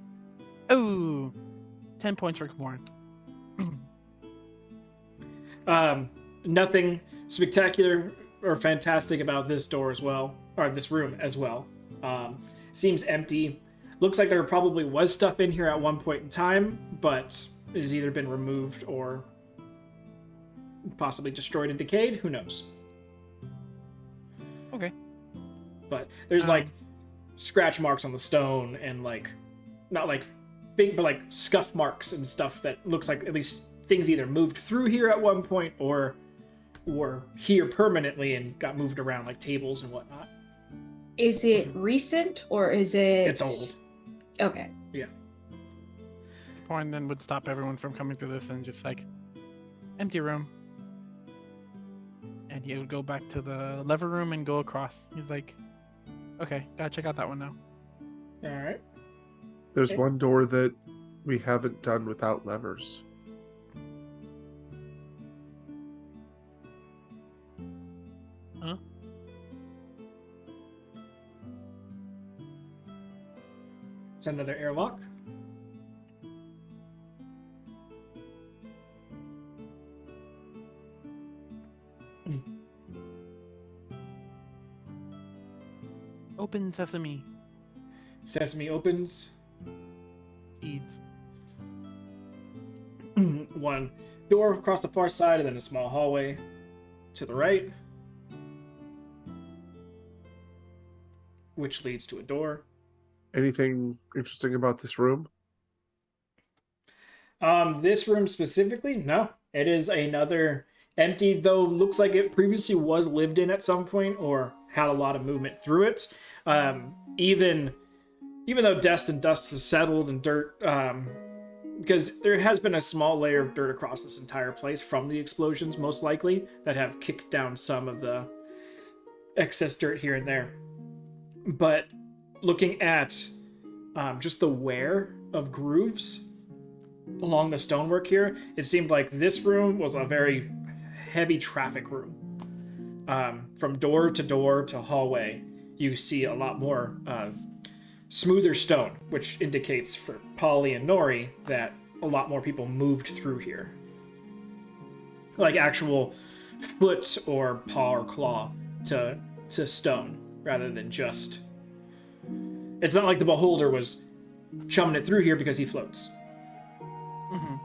Speaker 3: Oh, 10 points for Kaporn.
Speaker 1: Nothing spectacular or fantastic about this door as well, or this room as well. Seems empty. Looks like there probably was stuff in here at one point in time, but it has either been removed or possibly destroyed and decayed. Who knows?
Speaker 3: Okay.
Speaker 1: But there's like scratch marks on the stone and like, not like big, but like scuff marks and stuff that looks like at least things either moved through here at one point or were here permanently and got moved around like tables and whatnot.
Speaker 2: Is it recent or is it?
Speaker 1: It's old.
Speaker 2: Okay.
Speaker 3: Kaporn then would stop everyone from coming through this and just like, empty room. And he would go back to the lever room and go across. He's like, okay, gotta check out that one now.
Speaker 1: All right.
Speaker 4: There's
Speaker 2: Okay.
Speaker 4: one door that we haven't done without levers.
Speaker 3: Huh?
Speaker 1: Is that another airlock?
Speaker 3: Open sesame.
Speaker 1: Sesame opens.
Speaker 3: Seeds.
Speaker 1: One door across the far side, and then a small hallway to the right, which leads to a door.
Speaker 4: Anything interesting about this room?
Speaker 1: This room specifically, no. It is another empty, though looks like it previously was lived in at some point or had a lot of movement through it. Even though dust has settled and dirt, because there has been a small layer of dirt across this entire place from the explosions, most likely, that have kicked down some of the excess dirt here and there. But looking at just the wear of grooves along the stonework here, it seemed like this room was a very heavy traffic room. From door to hallway, you see a lot more smoother stone, which indicates for Polly and Nori that a lot more people moved through here. Like actual foot or paw or claw to stone, rather than just... It's not like the Beholder was chumming it through here because he floats.
Speaker 3: Mm-hmm.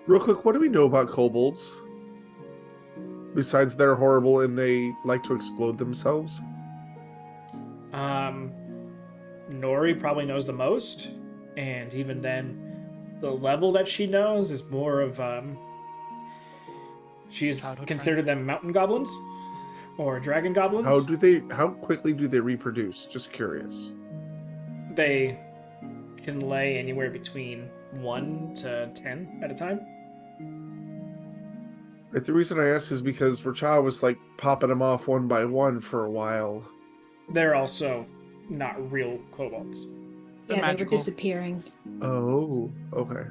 Speaker 4: Real quick, what do we know about kobolds? Besides they're horrible and they like to explode themselves?
Speaker 1: Nori probably knows the most, and even then, the level that she knows is more of she's
Speaker 3: Childhood
Speaker 1: considered them mountain goblins or dragon goblins.
Speaker 4: How quickly do they reproduce? Just curious.
Speaker 1: They can lay anywhere between 1 to 10 at a time.
Speaker 4: Right, the reason I ask is because Rachel was like popping them off one by one for a while.
Speaker 1: They're also not real kobolds.
Speaker 3: They're
Speaker 2: Yeah, they were
Speaker 3: magical.
Speaker 2: disappearing.
Speaker 4: Oh, okay.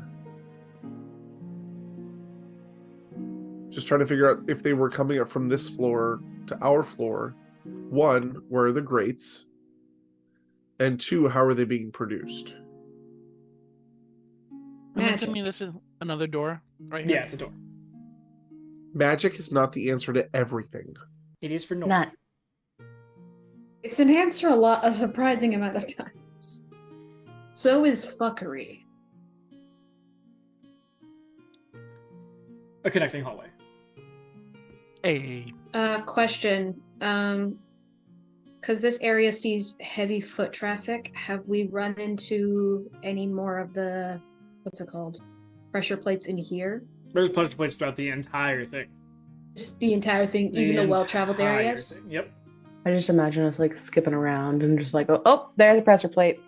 Speaker 4: Just trying to figure out if they were coming up from this floor to our floor. One, where are the grates? And two, how are they being produced?
Speaker 3: I'm
Speaker 2: Magic.
Speaker 3: assuming this is another door right here.
Speaker 1: Yeah, it's a door.
Speaker 4: Magic is not the answer to everything.
Speaker 1: It is for Nori.
Speaker 5: Not.
Speaker 2: It's an answer a surprising amount of times. So is fuckery.
Speaker 1: A connecting hallway.
Speaker 3: Hey.
Speaker 2: Question. Because this area sees heavy foot traffic, have we run into any more of the, what's it called? Pressure plates in here?
Speaker 1: There's pressure plates throughout the entire thing.
Speaker 2: Just the entire thing, even the well-traveled
Speaker 1: entire
Speaker 2: areas?
Speaker 1: thing. Yep.
Speaker 5: I just imagine us like skipping around and just like, oh, there's a pressure plate.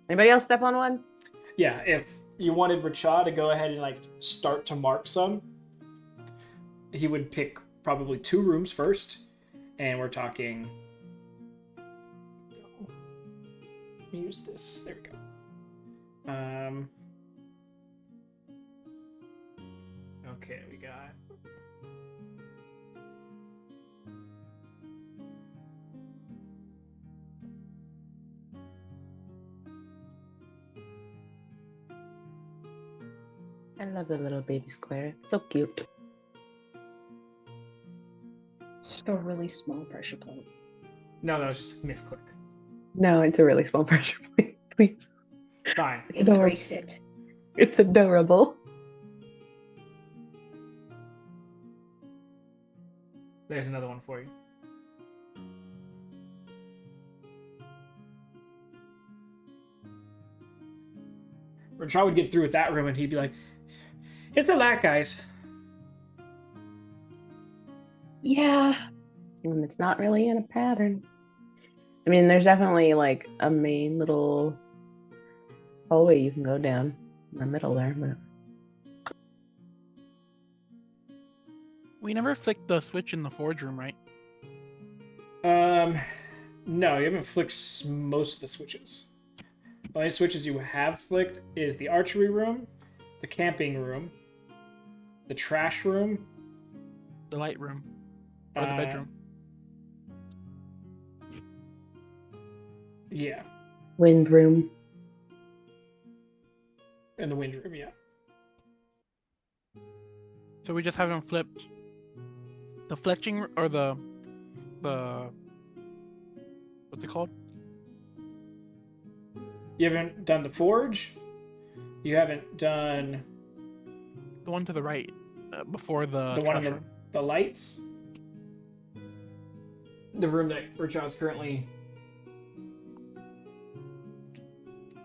Speaker 5: Anybody else step on one?
Speaker 1: Yeah, if you wanted Rachad to go ahead and like start to mark some, he would pick probably 2 rooms first, and we're talking. Let me use this. There we go. Okay, we got.
Speaker 5: I love the little baby square. It's so cute.
Speaker 2: Just a really small pressure plate.
Speaker 1: No, that was just a misclick.
Speaker 5: No, it's a really small pressure plate. Please.
Speaker 1: Fine.
Speaker 5: Adorable.
Speaker 2: Increase it.
Speaker 5: It's adorable.
Speaker 1: There's another one for you. Rachad would get through with that room, and he'd be like, "It's a lot, guys."
Speaker 2: Yeah.
Speaker 5: And it's not really in a pattern. I mean, there's definitely like a main little hallway you can go down in the middle there, but
Speaker 3: We never flicked the switch in the forge room, right?
Speaker 1: No, you haven't flicked most of the switches. The only switches you have flicked is the archery room, the camping room, the trash room,
Speaker 3: The light room. Or the
Speaker 1: Uh,
Speaker 3: bedroom.
Speaker 1: yeah,
Speaker 5: Wind room.
Speaker 1: and the wind room, yeah.
Speaker 3: So we just haven't flipped the fletching or the what's it called?
Speaker 1: You haven't done the forge. You haven't done
Speaker 3: The one to the right, before the
Speaker 1: the one in
Speaker 3: trash room.
Speaker 1: the lights. The room that Richard's currently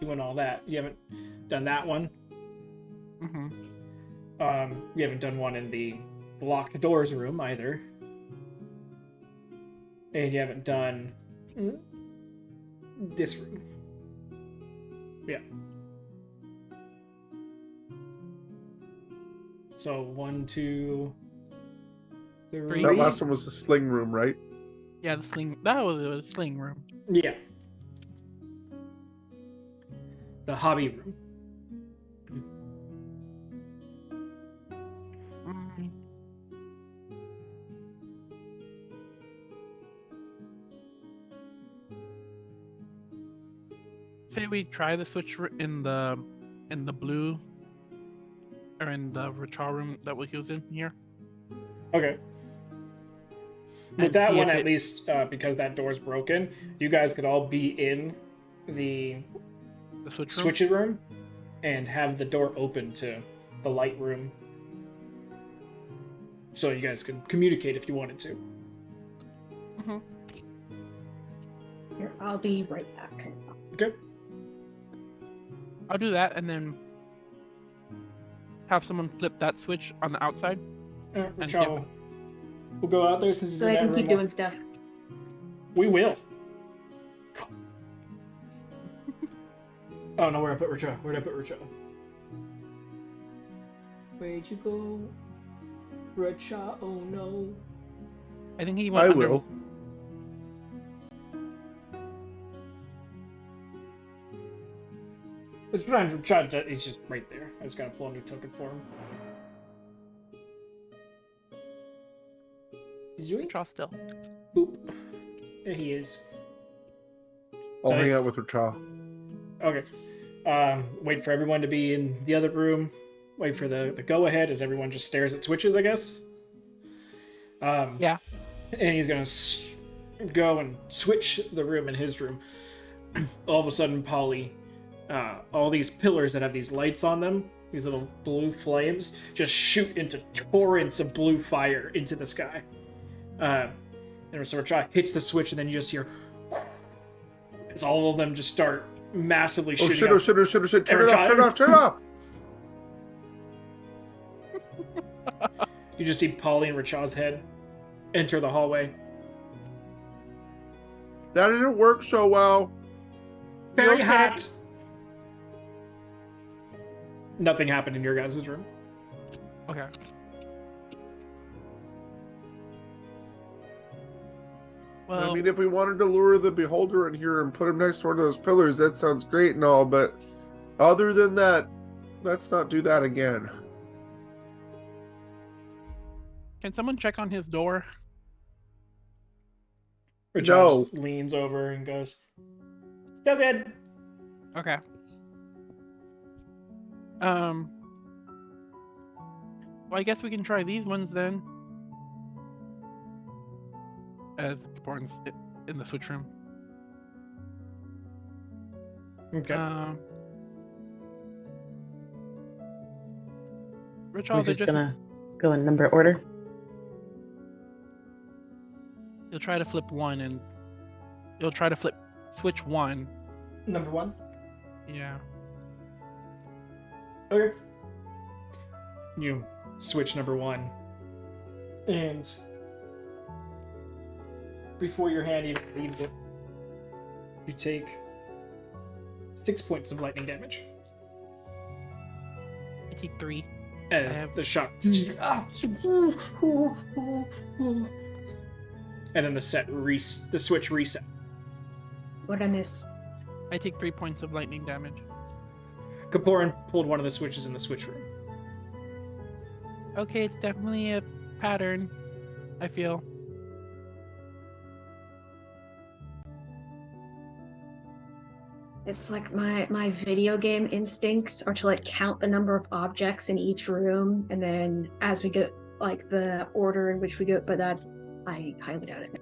Speaker 1: doing all that. You haven't done that one.
Speaker 3: Mm-hmm.
Speaker 1: You haven't done one in the locked doors room either. And you haven't done this room. Yeah. So 1, 2, 3.
Speaker 4: That last one was the sling room, right?
Speaker 3: Yeah, the sling. That was a sling room.
Speaker 1: Yeah. The hobby room.
Speaker 3: Mm. Say we try the switch in the blue or in the Rachar room that was used in here.
Speaker 1: Okay. With
Speaker 3: And
Speaker 1: that
Speaker 3: see
Speaker 1: one,
Speaker 3: if
Speaker 1: at
Speaker 3: it-
Speaker 1: least, because that door's broken, you guys could all be in the
Speaker 3: The switch room.
Speaker 1: switching room and have the door open to the light room. So you guys could communicate if you wanted to.
Speaker 3: Mm-hmm.
Speaker 2: Here, I'll be right back.
Speaker 1: Okay.
Speaker 3: I'll do that and then have someone flip that switch on the outside.
Speaker 1: Which we'll go out there since he's
Speaker 2: So
Speaker 1: in
Speaker 2: I
Speaker 1: that
Speaker 2: can
Speaker 1: room.
Speaker 2: keep doing stuff.
Speaker 1: We will. Oh no, where'd I put Richo? Where'd I put Richo? Where'd you go? Richo, oh no.
Speaker 3: I think he went
Speaker 4: I
Speaker 3: under.
Speaker 4: will.
Speaker 1: It's trying to, he's just right there. I just gotta pull a new token for him. Zoink.
Speaker 3: Draw still.
Speaker 1: Boop. There he is.
Speaker 4: I'll
Speaker 1: Sorry.
Speaker 4: hang out with Racha.
Speaker 1: Okay. Wait for everyone to be in the other room. Wait for the go ahead as everyone just stares at switches, I guess.
Speaker 3: Yeah.
Speaker 1: And he's gonna go and switch the room in his room. All of a sudden, Polly, all these pillars that have these lights on them, these little blue flames, just shoot into torrents of blue fire into the sky. And so Racha hits the switch, and then you just hear as all of them just start massively
Speaker 4: Oh
Speaker 1: shooting
Speaker 4: shit,
Speaker 1: up.
Speaker 4: oh shit, oh shit, oh shit. Turn
Speaker 1: Every
Speaker 4: it off, turn it
Speaker 1: time.
Speaker 4: off, turn it off!
Speaker 1: You just see Polly and Racha's head enter the hallway.
Speaker 4: That didn't work so well.
Speaker 1: Very
Speaker 3: okay?
Speaker 1: hot. Nothing happened in your guys' room.
Speaker 3: Okay. Well,
Speaker 4: I mean, if we wanted to lure the beholder in here and put him next to one of those pillars, that sounds great and all, but other than that, let's not do that again.
Speaker 3: can someone check on his door?
Speaker 1: Racha
Speaker 4: No.
Speaker 1: just leans over and goes, "Still good."
Speaker 3: Okay. Well, I guess we can try these ones then. As Born's in the switch room.
Speaker 1: Okay.
Speaker 3: Richard,
Speaker 5: We're
Speaker 3: they're
Speaker 5: just
Speaker 3: just
Speaker 5: gonna go in number order.
Speaker 3: you'll try to flip one and you'll try to flip switch one.
Speaker 1: Number 1.
Speaker 3: Yeah.
Speaker 1: Okay. You switch number 1. And before your hand even leaves it, you take 6 points of lightning damage.
Speaker 3: I take 3.
Speaker 1: As
Speaker 3: I have-
Speaker 1: the shock. And then the switch resets.
Speaker 2: What'd I miss?
Speaker 3: I take 3 points of lightning damage.
Speaker 1: Kaporin pulled one of the switches in the switch room.
Speaker 3: Okay, it's definitely a pattern, I feel.
Speaker 2: It's like my video game instincts are to like count the number of objects in each room, and then as we get like the order in which we go, but that I highly doubt it.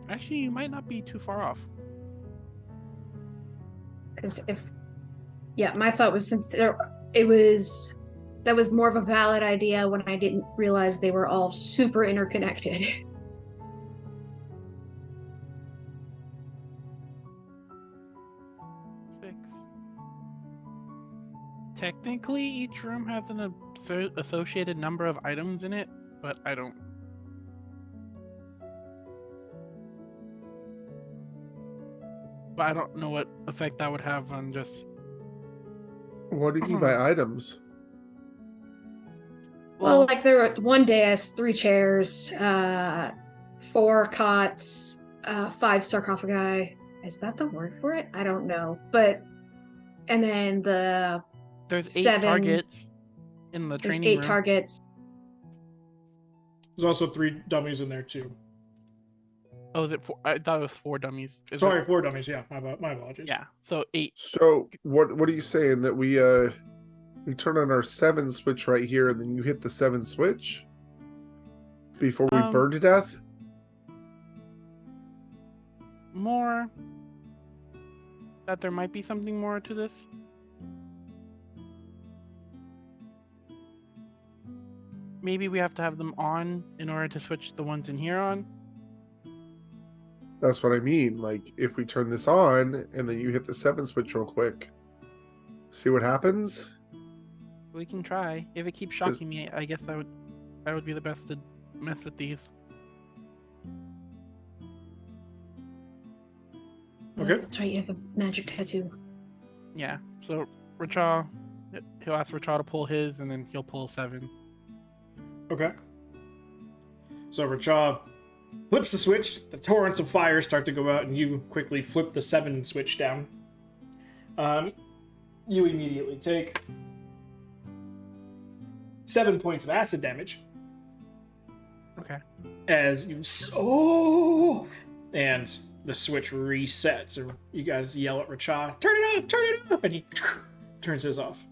Speaker 3: Actually, you might not be too far off.
Speaker 2: Because yeah, my thought was that was more of a valid idea when I didn't realize they were all super interconnected.
Speaker 3: 6. Technically, each room has an associated number of items in it, but I don't. But I don't know what effect that would have on just.
Speaker 4: What do you mean by items?
Speaker 2: Well, like there were one dais, 3 chairs, 4 cots, 5 sarcophagi. Is that the word for it? I don't know. But and then
Speaker 3: there's 8
Speaker 2: 7
Speaker 3: targets in the
Speaker 2: there's
Speaker 3: training
Speaker 2: 8
Speaker 3: room.
Speaker 2: targets.
Speaker 1: There's also 3 dummies in there too.
Speaker 3: Oh, is it 4? I thought it was 4 dummies. Is
Speaker 1: Sorry,
Speaker 3: it?
Speaker 1: 4 dummies. Yeah, my apologies.
Speaker 3: Yeah, so 8.
Speaker 4: So what are you saying, that we turn on our 7 switch right here, and then you hit the 7 switch before we burn to death?
Speaker 3: More that there might be something more to this. Maybe we have to have them on in order to switch the ones in here on.
Speaker 4: That's what I mean. Like, if we turn this on and then you hit the 7 switch real quick, see what happens?
Speaker 3: We can try. If it keeps shocking me, I guess that would be the best to mess with these.
Speaker 1: Okay.
Speaker 2: That's right, you have a magic tattoo.
Speaker 3: Yeah. So Racha, he'll ask Racha to pull his, and then he'll pull 7.
Speaker 1: Okay. So Racha flips the switch, the torrents of fire start to go out, and you quickly flip the 7 switch down. You immediately take 7 points of acid damage.
Speaker 3: Okay.
Speaker 1: As you and the switch resets, or you guys yell at Racha, turn it off, and he turns his off.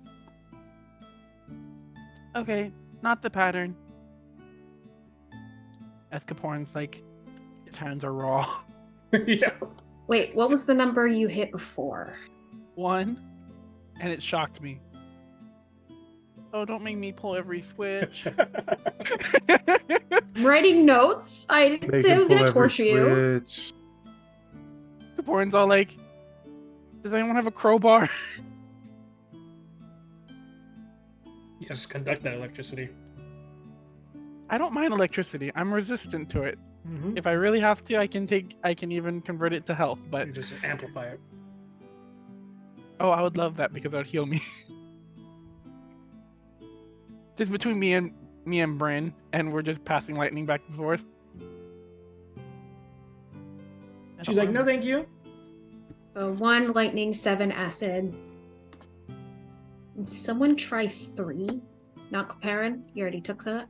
Speaker 3: Okay, not the pattern. As Kaporin's like, his hands are raw.
Speaker 1: Yeah.
Speaker 2: Wait, what was the number you hit before?
Speaker 3: 1, and it shocked me. Oh, don't make me pull every switch.
Speaker 2: I'm writing notes. I didn't
Speaker 4: Make
Speaker 2: say I
Speaker 4: him
Speaker 2: was
Speaker 4: pull
Speaker 2: gonna
Speaker 4: every
Speaker 2: torture you.
Speaker 4: switch.
Speaker 3: Kaporin's all like, does anyone have a crowbar?
Speaker 1: Yes, conduct that electricity.
Speaker 3: I don't mind electricity. I'm resistant to it.
Speaker 1: Mm-hmm.
Speaker 3: If I really have to, I can even convert it to health, but
Speaker 1: You just amplify it.
Speaker 3: oh, I would love that because that would heal me. Just between me and Bryn, and we're just passing lightning back and forth.
Speaker 1: She's like, no, thank you.
Speaker 2: So 1 lightning, 7 acid. Did someone try 3? Not Kaparin? You already took that?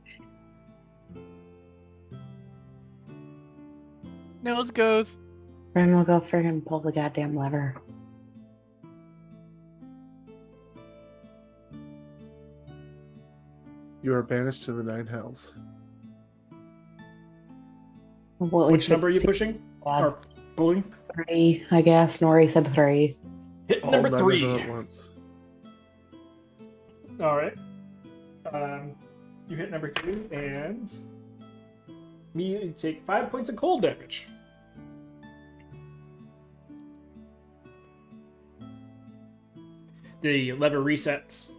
Speaker 3: Nose goes.
Speaker 5: Bryn will go friggin' pull the goddamn lever.
Speaker 4: You are banished to the 9 hells.
Speaker 5: Well,
Speaker 1: Which number are you pushing? Or pulling?
Speaker 5: 3, I guess. Nori said 3.
Speaker 1: Hit
Speaker 4: All
Speaker 1: number
Speaker 4: 9 of
Speaker 1: 3.
Speaker 4: them at once.
Speaker 1: All right. You hit number 3 and immediately take 5 points of cold damage. The lever resets,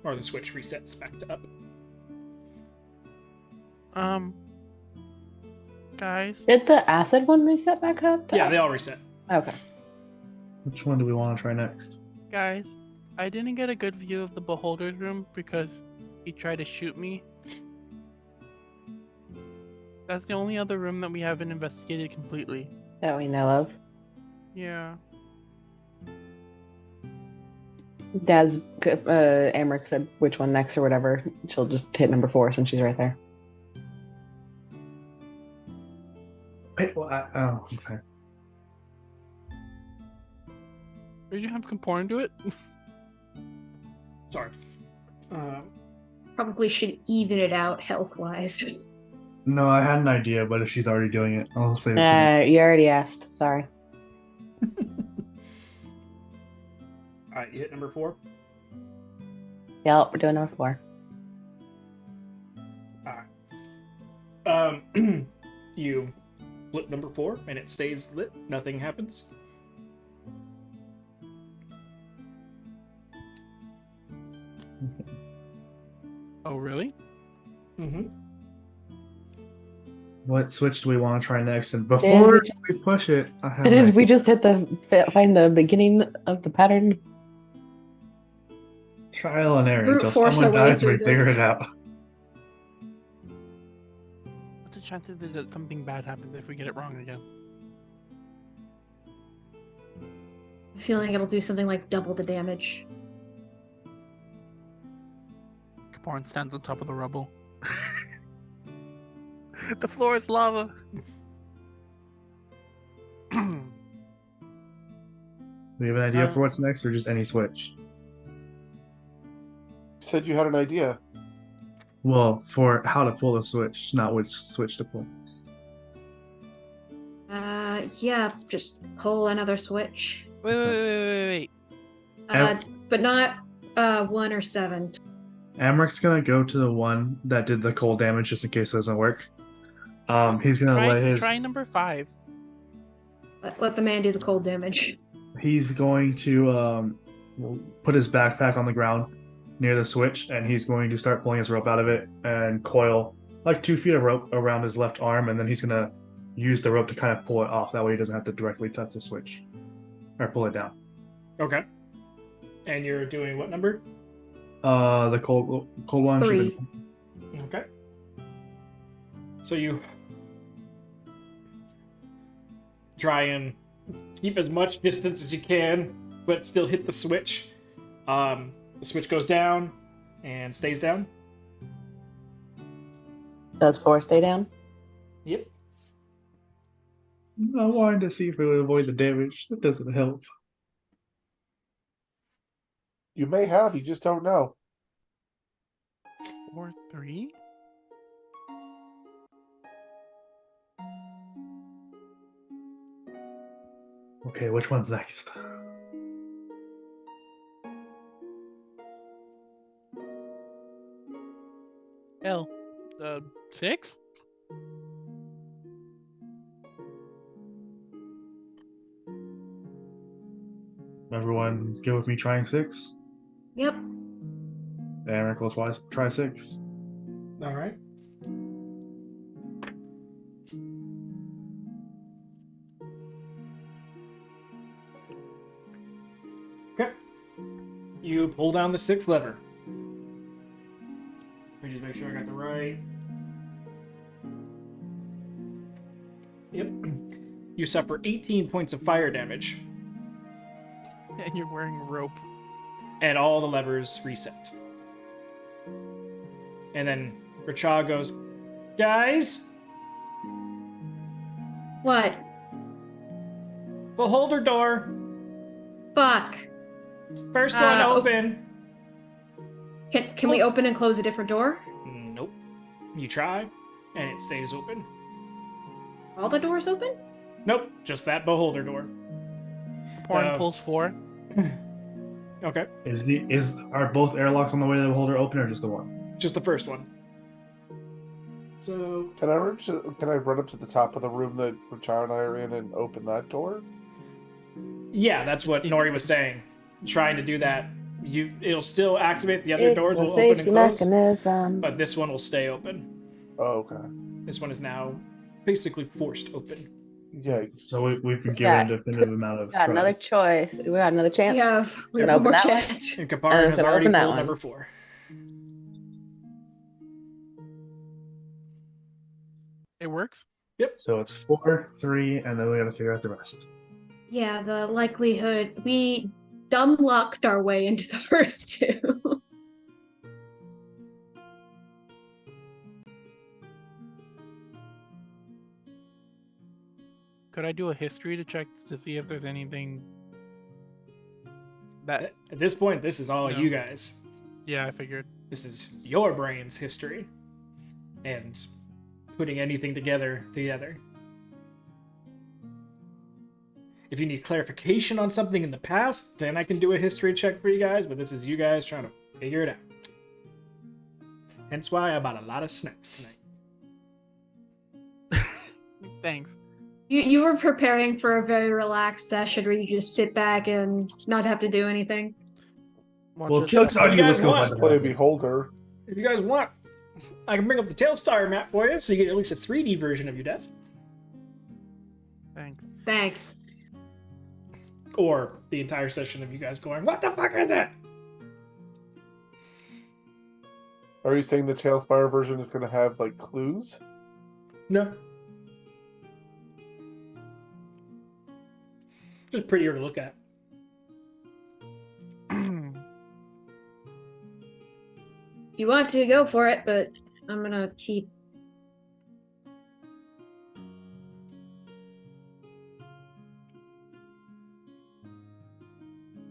Speaker 1: or the switch resets back to up.
Speaker 3: Guys.
Speaker 5: Did the acid one reset back up?
Speaker 1: Yeah, they all reset.
Speaker 5: Okay.
Speaker 6: Which one do we want to try next?
Speaker 3: Guys, I didn't get a good view of the beholder's room because he tried to shoot me. That's the only other room that we haven't investigated completely.
Speaker 5: That we know of.
Speaker 3: Yeah.
Speaker 5: Daz, Amric said which one next or whatever. She'll just hit number 4 since she's right there.
Speaker 6: Wait, well, oh, okay.
Speaker 3: Did you have component to it?
Speaker 1: Sorry.
Speaker 2: Probably should even it out health-wise.
Speaker 6: No, I had an idea, but if she's already doing it, I'll save it.
Speaker 5: You already asked. Sorry.
Speaker 1: All right, you hit number 4.
Speaker 5: Yep, we're doing number 4.
Speaker 1: All right. You flip number 4, and it stays lit. Nothing happens.
Speaker 3: Oh, really?
Speaker 1: Mm-hmm.
Speaker 6: What switch do we want to try next? And before we push it, I have an
Speaker 5: We just hit find the beginning of the pattern.
Speaker 6: trial and error
Speaker 2: Brute
Speaker 6: until
Speaker 2: force
Speaker 6: someone
Speaker 2: our way
Speaker 6: dies and we
Speaker 2: through
Speaker 6: figure
Speaker 2: this.
Speaker 6: it out.
Speaker 3: What's the chances that something bad happens if we get it wrong again?
Speaker 2: I feel like it'll do something like double the damage.
Speaker 3: Kaporn stands on top of the rubble. The floor is lava.
Speaker 6: Do you have an idea for what's next, or just any switch?
Speaker 4: Said you had an idea.
Speaker 6: Well, for how to pull the switch, not which switch to pull.
Speaker 2: Yeah, just pull another switch.
Speaker 3: Wait.
Speaker 2: But not 1 or 7.
Speaker 6: Amric's gonna go to the one that did the cold damage just in case it doesn't work. He's gonna let his.
Speaker 3: Try number 5.
Speaker 2: Let the man do the cold damage.
Speaker 6: He's going to put his backpack on the ground near the switch, and he's going to start pulling his rope out of it and coil like 2 feet of rope around his left arm, and then he's gonna use the rope to kind of pull it off. That way he doesn't have to directly touch the switch or pull it down.
Speaker 1: Okay. And you're doing what number?
Speaker 6: The cold one.
Speaker 2: 3.
Speaker 1: Okay. So you try and keep as much distance as you can, but still hit the switch. The switch goes down and stays down.
Speaker 5: Does 4 stay down?
Speaker 1: Yep.
Speaker 6: I wanted to see if we would avoid the damage. That doesn't help.
Speaker 4: You may have, you just don't know.
Speaker 3: 4, 3.
Speaker 6: Okay, which one's next?
Speaker 3: L. 6?
Speaker 6: Everyone go with me trying 6?
Speaker 2: Yep.
Speaker 6: Amric will try 6.
Speaker 1: All right. Okay. You pull down the 6th lever. Let me just make sure I got the right. Yep. You suffer 18 points of fire damage,
Speaker 3: And you're wearing a rope.
Speaker 1: and all the levers reset. And then Racha goes, guys,
Speaker 2: What?
Speaker 1: beholder door.
Speaker 2: Fuck.
Speaker 1: First one
Speaker 2: Oh.
Speaker 1: open.
Speaker 2: Can we open and close a different door?
Speaker 1: Nope. You try, and it stays open.
Speaker 2: All the doors open?
Speaker 1: Nope, just that beholder door.
Speaker 3: Kaporn pulls 4.
Speaker 1: Okay,
Speaker 6: Are both airlocks on the way to the beholder open, or just the one?
Speaker 1: just the first one. So
Speaker 4: Can I run up to the top of the room that Rachar and I are in and open that door?
Speaker 1: yeah, that's what Nori was saying. Trying to do that. It'll still activate, the other
Speaker 5: It's
Speaker 1: doors
Speaker 5: a
Speaker 1: will open and
Speaker 5: safety
Speaker 1: close,
Speaker 5: mechanism.
Speaker 1: but this one will stay open.
Speaker 4: Oh, okay.
Speaker 1: This one is now basically forced open.
Speaker 4: Yikes.
Speaker 6: So we've been given
Speaker 5: Yeah.
Speaker 6: a definitive amount of
Speaker 5: We got another
Speaker 6: try.
Speaker 5: choice. We got another chance.
Speaker 2: We have
Speaker 5: Gonna
Speaker 2: one more
Speaker 5: open that one?
Speaker 2: chance.
Speaker 1: And
Speaker 5: And
Speaker 1: Kaparin
Speaker 5: it's
Speaker 1: has
Speaker 5: gonna
Speaker 1: already
Speaker 5: open that
Speaker 1: pulled
Speaker 5: one.
Speaker 1: number 4.
Speaker 3: It works.
Speaker 6: So it's 4, 3, and then we got to figure out the rest.
Speaker 2: Yeah, the likelihood we dumb lucked our way into the first 2.
Speaker 3: Could I do a history to check to see if there's anything that?
Speaker 1: At this point, this is all
Speaker 3: No.
Speaker 1: you guys.
Speaker 3: Yeah, I figured.
Speaker 1: This is your brain's history. And putting anything together. If you need clarification on something in the past, then I can do a history check for you guys, but this is you guys trying to figure it out. Hence why I bought a lot of snacks tonight.
Speaker 3: Thanks.
Speaker 2: You were preparing for a very relaxed session where you just sit back and not have to do anything.
Speaker 6: Well,
Speaker 3: just-
Speaker 6: joke's on
Speaker 1: You
Speaker 6: you.
Speaker 1: guys
Speaker 6: Let's go
Speaker 1: want-
Speaker 6: find
Speaker 4: Play a
Speaker 6: the
Speaker 4: beholder.
Speaker 1: If you guys want, I can bring up the Tailstar map for you, so you get at least a 3D version of your death.
Speaker 3: Thanks.
Speaker 2: Thanks.
Speaker 1: Or the entire session of you guys going, what the fuck is that?
Speaker 4: Are you saying the Tailspire version is going to have like clues?
Speaker 1: No. Just prettier to look at.
Speaker 2: If you want to, go for it, but I'm gonna keep.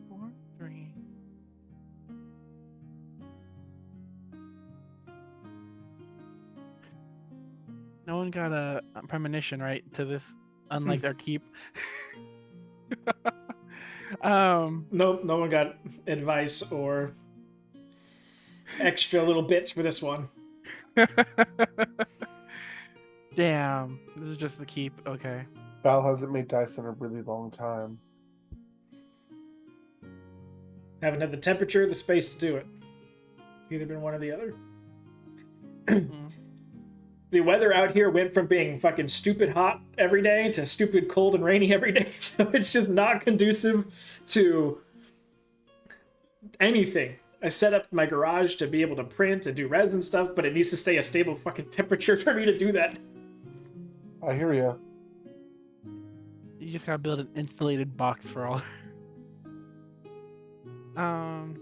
Speaker 3: Four, 3. No one got a premonition, right, to this, unlike our keep.
Speaker 1: No one got advice or extra little bits for this one.
Speaker 3: Damn, this is just the keep. Okay.
Speaker 4: Val hasn't made dice in a really long time.
Speaker 1: Haven't had the temperature or the space to do it. It's either been one or the other.
Speaker 3: Mm.
Speaker 1: The weather out here went from being fucking stupid hot every day to stupid cold and rainy every day, so it's just not conducive to anything. I set up my garage to be able to print and do resin stuff, but it needs to stay a stable fucking temperature for me to do that.
Speaker 4: I hear ya.
Speaker 3: You just gotta build an insulated box for all. Hmm.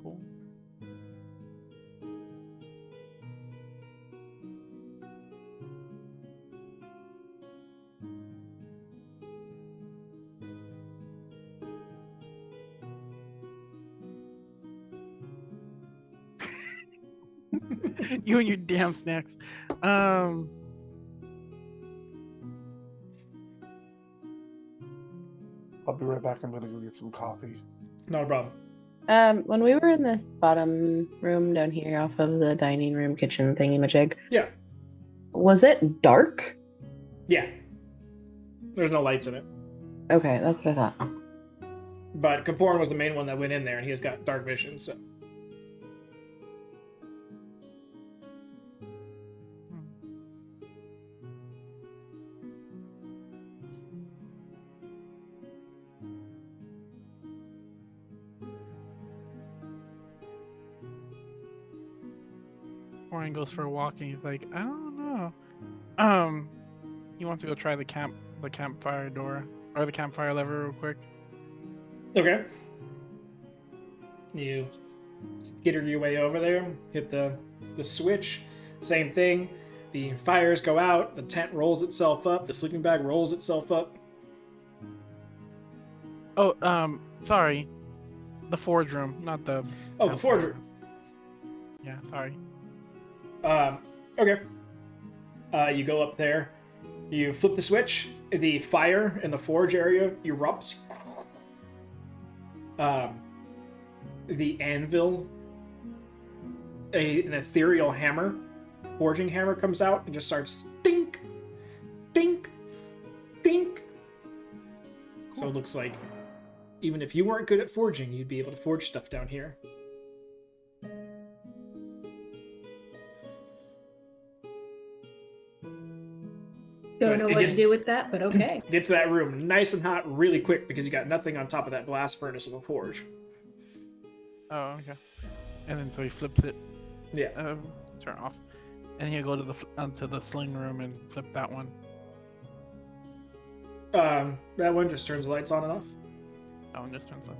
Speaker 3: Cool. You and your damn snacks.
Speaker 4: I'll be right back. I'm gonna go get some coffee.
Speaker 1: Not a problem.
Speaker 5: When we were in this bottom room down here off of the dining room kitchen thingy-majig,
Speaker 1: Yeah.
Speaker 5: was it dark?
Speaker 1: Yeah. There's no lights in it.
Speaker 5: Okay, that's what I thought.
Speaker 1: But Kaporan was the main one that went in there, and he has got dark vision, so.
Speaker 3: Warren goes for a walk and he's like, I don't know. He wants to go try the campfire door or the campfire lever real quick.
Speaker 1: Okay. You skitter your way over there, hit the switch. Same thing. The fires go out, the tent rolls itself up, the sleeping bag rolls itself up.
Speaker 3: Oh, sorry. The forge room, not the.
Speaker 1: Oh, the forge room.
Speaker 3: Yeah, sorry.
Speaker 1: Okay. You go up there, you flip the switch, the fire in the forge area erupts. The anvil, an ethereal hammer, forging hammer comes out and just starts dink, dink, dink. So it looks like even if you weren't good at forging, you'd be able to forge stuff down here.
Speaker 2: Don't
Speaker 1: But
Speaker 2: know
Speaker 1: it
Speaker 2: what
Speaker 1: gets-
Speaker 2: to do with that, but okay.
Speaker 1: Get to that room nice and hot really quick because you got nothing on top of that blast furnace of a forge.
Speaker 3: Oh, okay. And then so he flips it,
Speaker 1: Yeah.
Speaker 3: turn off, and he'll go to onto the sling room and flip that one.
Speaker 1: That one just turns the lights on and off.
Speaker 3: That one just turns off.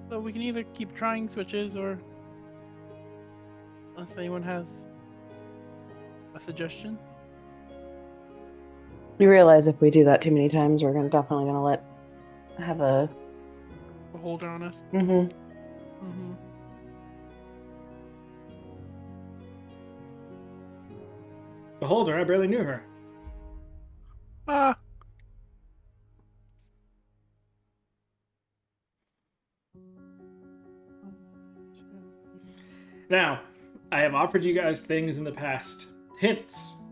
Speaker 3: So we can either keep trying switches or unless anyone has a suggestion.
Speaker 5: You realize if we do that too many times, we're definitely gonna have a.
Speaker 3: A holder on us.
Speaker 5: Mm-hmm.
Speaker 3: Mm-hmm.
Speaker 1: Beholder, I barely knew her.
Speaker 3: Ah.
Speaker 1: Now, I have offered you guys things in the past, hints,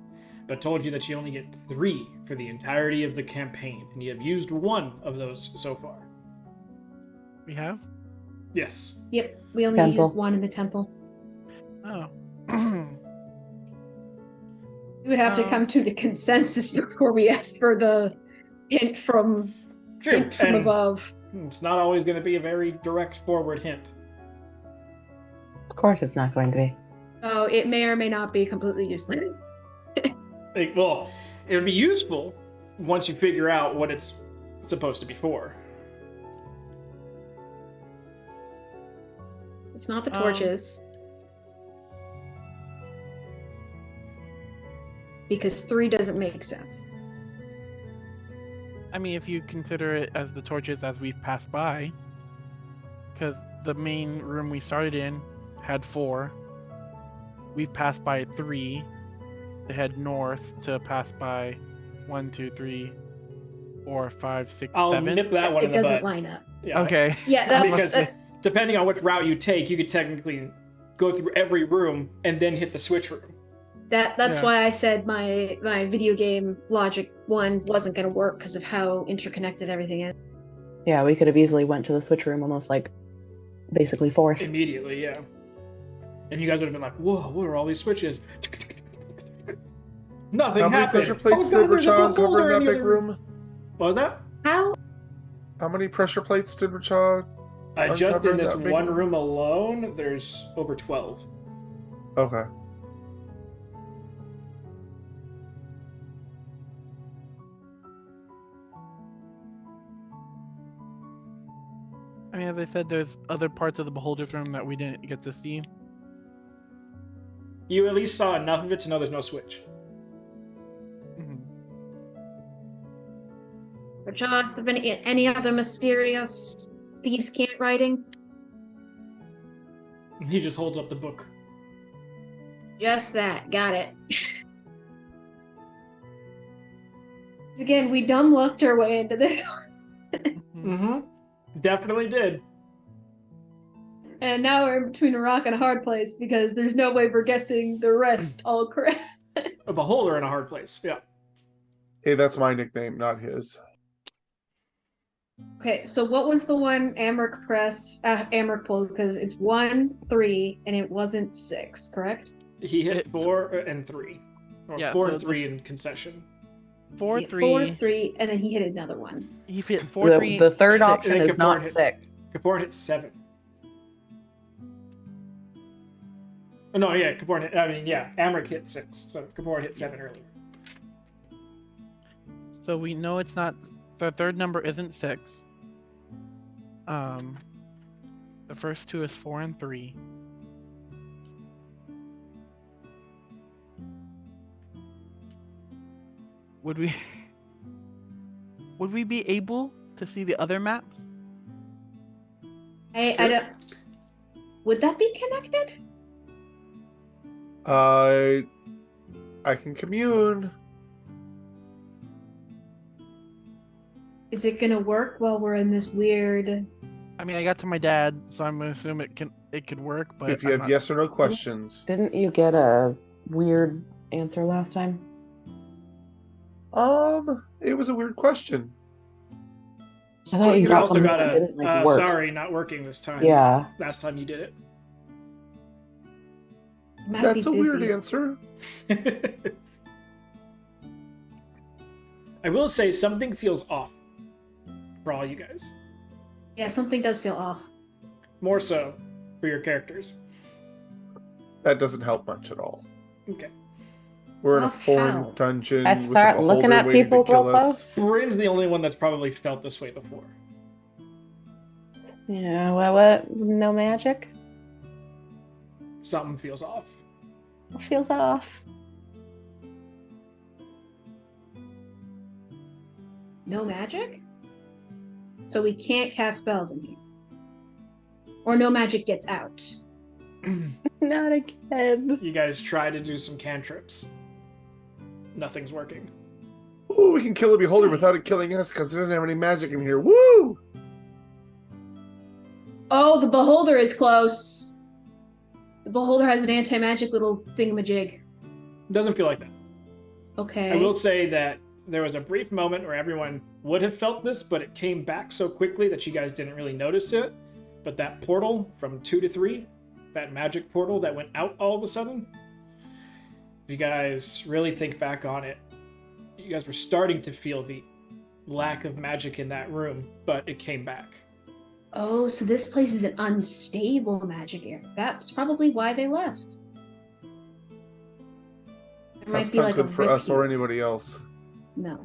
Speaker 1: but told you that you only get 3 for the entirety of the campaign, and you have used 1 of those so far.
Speaker 3: We have?
Speaker 1: Yes.
Speaker 2: Yep, we only
Speaker 5: Temple.
Speaker 2: used 1 in the temple.
Speaker 3: Oh.
Speaker 2: We would have to come to the consensus before we asked for the hint from
Speaker 1: True. And
Speaker 2: above.
Speaker 1: it's not always going to be a very direct forward hint.
Speaker 5: Of course, it's not going to be.
Speaker 2: So it may or may not be completely useless.
Speaker 1: Well, it would be useful once you figure out what it's supposed to be for.
Speaker 2: It's not the torches. Because 3 doesn't make sense.
Speaker 3: I mean, if you consider it as the torches as we've passed by, because the main room we started in had 4. We've passed by 3 to head north to pass by 1, 2, 3, 4, 5, 6,
Speaker 1: I'll
Speaker 3: 7.
Speaker 1: nip that one
Speaker 2: It
Speaker 1: in the
Speaker 2: doesn't
Speaker 1: bud.
Speaker 2: line up.
Speaker 1: Yeah.
Speaker 3: Okay.
Speaker 2: Yeah, that's
Speaker 1: Because depending on which route you take, you could technically go through every room and then hit the switch room.
Speaker 2: that's
Speaker 3: Yeah.
Speaker 2: why I said my video game logic one wasn't going to work because of how interconnected everything is.
Speaker 5: Yeah, we could have easily went to the switch room almost like basically fourth.
Speaker 1: Immediately, yeah. And you guys would have been like, whoa, what are all these switches? Nothing
Speaker 4: How many
Speaker 1: happened.
Speaker 4: pressure plates
Speaker 1: Oh,
Speaker 4: did
Speaker 1: God, there's a
Speaker 4: Rachon cover
Speaker 1: beholder
Speaker 4: in that
Speaker 1: in the
Speaker 4: big
Speaker 1: other
Speaker 4: room?
Speaker 1: What was that?
Speaker 2: How?
Speaker 4: How many pressure plates did Rachon?
Speaker 1: Just
Speaker 4: Uncover
Speaker 1: in this
Speaker 4: that big
Speaker 1: one
Speaker 4: room?
Speaker 1: room alone, there's over 12.
Speaker 4: Okay.
Speaker 3: I mean, as I said, there's other parts of the beholder's room that we didn't get to see.
Speaker 1: You at least saw enough of it to know there's no switch.
Speaker 3: Mhm.
Speaker 2: Perchance have been any other mysterious thieves' cant writing?
Speaker 1: He just holds up the book.
Speaker 2: Just that. Got it. Again, we dumb lucked our way into this one.
Speaker 1: Mm-hmm. Definitely did.
Speaker 2: And now we're in between a rock and a hard place because there's no way we're guessing the rest all correct.
Speaker 1: A beholder in a hard place. Yeah.
Speaker 4: Hey, that's my nickname, not his.
Speaker 2: Okay, so what was the one Amric pulled? Because it's 1, 3, and it wasn't 6, correct?
Speaker 1: He hit
Speaker 3: It's-
Speaker 1: 4 and 3. Or
Speaker 3: Yeah,
Speaker 1: 4
Speaker 3: so
Speaker 1: and 3 in concession.
Speaker 3: 4,
Speaker 2: He hit
Speaker 3: 3.
Speaker 2: 4, 3, and then he hit another one.
Speaker 3: He fit 4,
Speaker 5: The,
Speaker 3: 3.
Speaker 5: the third
Speaker 3: 6.
Speaker 5: option
Speaker 1: And then
Speaker 5: is not
Speaker 1: Kaporn hit-
Speaker 5: 6.
Speaker 1: Kaporn hit 7. Oh, no, yeah, Kaporn hit, Amric hit 6. So Kaporn hit 7 earlier.
Speaker 3: So we know it's not. The third number isn't 6. The first 2 is 4 and 3. Would we be able to see the other maps?
Speaker 2: I don't. Would that be connected?
Speaker 4: I can commune.
Speaker 2: Is it gonna work while we're in this weird
Speaker 3: I mean, I got to my dad, so I'm gonna assume it could work. But
Speaker 4: If you have yes or no questions,
Speaker 5: Didn't you get a weird answer last time?
Speaker 4: it was a weird question.
Speaker 5: I thought you
Speaker 1: You
Speaker 5: got
Speaker 1: also
Speaker 5: something
Speaker 1: got
Speaker 5: that
Speaker 1: a
Speaker 5: didn't like work.
Speaker 1: sorry, not working this time.
Speaker 5: Yeah.
Speaker 1: Last time you did it.
Speaker 2: Might
Speaker 4: That's a
Speaker 2: be
Speaker 4: weird
Speaker 2: busy.
Speaker 4: answer.
Speaker 1: I will say something feels off for all you guys.
Speaker 2: Yeah, something does feel off.
Speaker 1: More so for your characters.
Speaker 4: That doesn't help much at all.
Speaker 1: Okay.
Speaker 4: We're in a
Speaker 2: Off
Speaker 4: foreign
Speaker 2: how?
Speaker 4: dungeon
Speaker 5: I
Speaker 4: with a
Speaker 5: start looking
Speaker 4: beholder
Speaker 5: at
Speaker 4: waiting
Speaker 5: people
Speaker 4: to kill
Speaker 5: real
Speaker 4: us.
Speaker 5: close.
Speaker 1: Bryn's the only one that's probably felt this way before.
Speaker 5: Yeah, what? No magic?
Speaker 1: Something feels off.
Speaker 5: What feels off?
Speaker 2: No magic? So we can't cast spells in here. Or no magic gets out.
Speaker 5: Not again.
Speaker 1: You guys try to do some cantrips. Nothing's working.
Speaker 4: Ooh, we can kill a beholder without it killing us because there doesn't have any magic in here. Woo!
Speaker 2: Oh, the beholder is close. The beholder has an anti-magic little thingamajig.
Speaker 1: Doesn't feel like that.
Speaker 2: Okay.
Speaker 1: I will say that there was a brief moment where everyone would have felt this, but it came back so quickly that you guys didn't really notice it. But that portal from 2 to 3, that magic portal that went out all of a sudden, if you guys really think back on it, you guys were starting to feel the lack of magic in that room, but it came back.
Speaker 2: Oh, so this place is an unstable magic area. That's probably why they left. There
Speaker 4: That's not good for
Speaker 2: rift
Speaker 4: us or
Speaker 2: here.
Speaker 4: anybody else.
Speaker 2: No.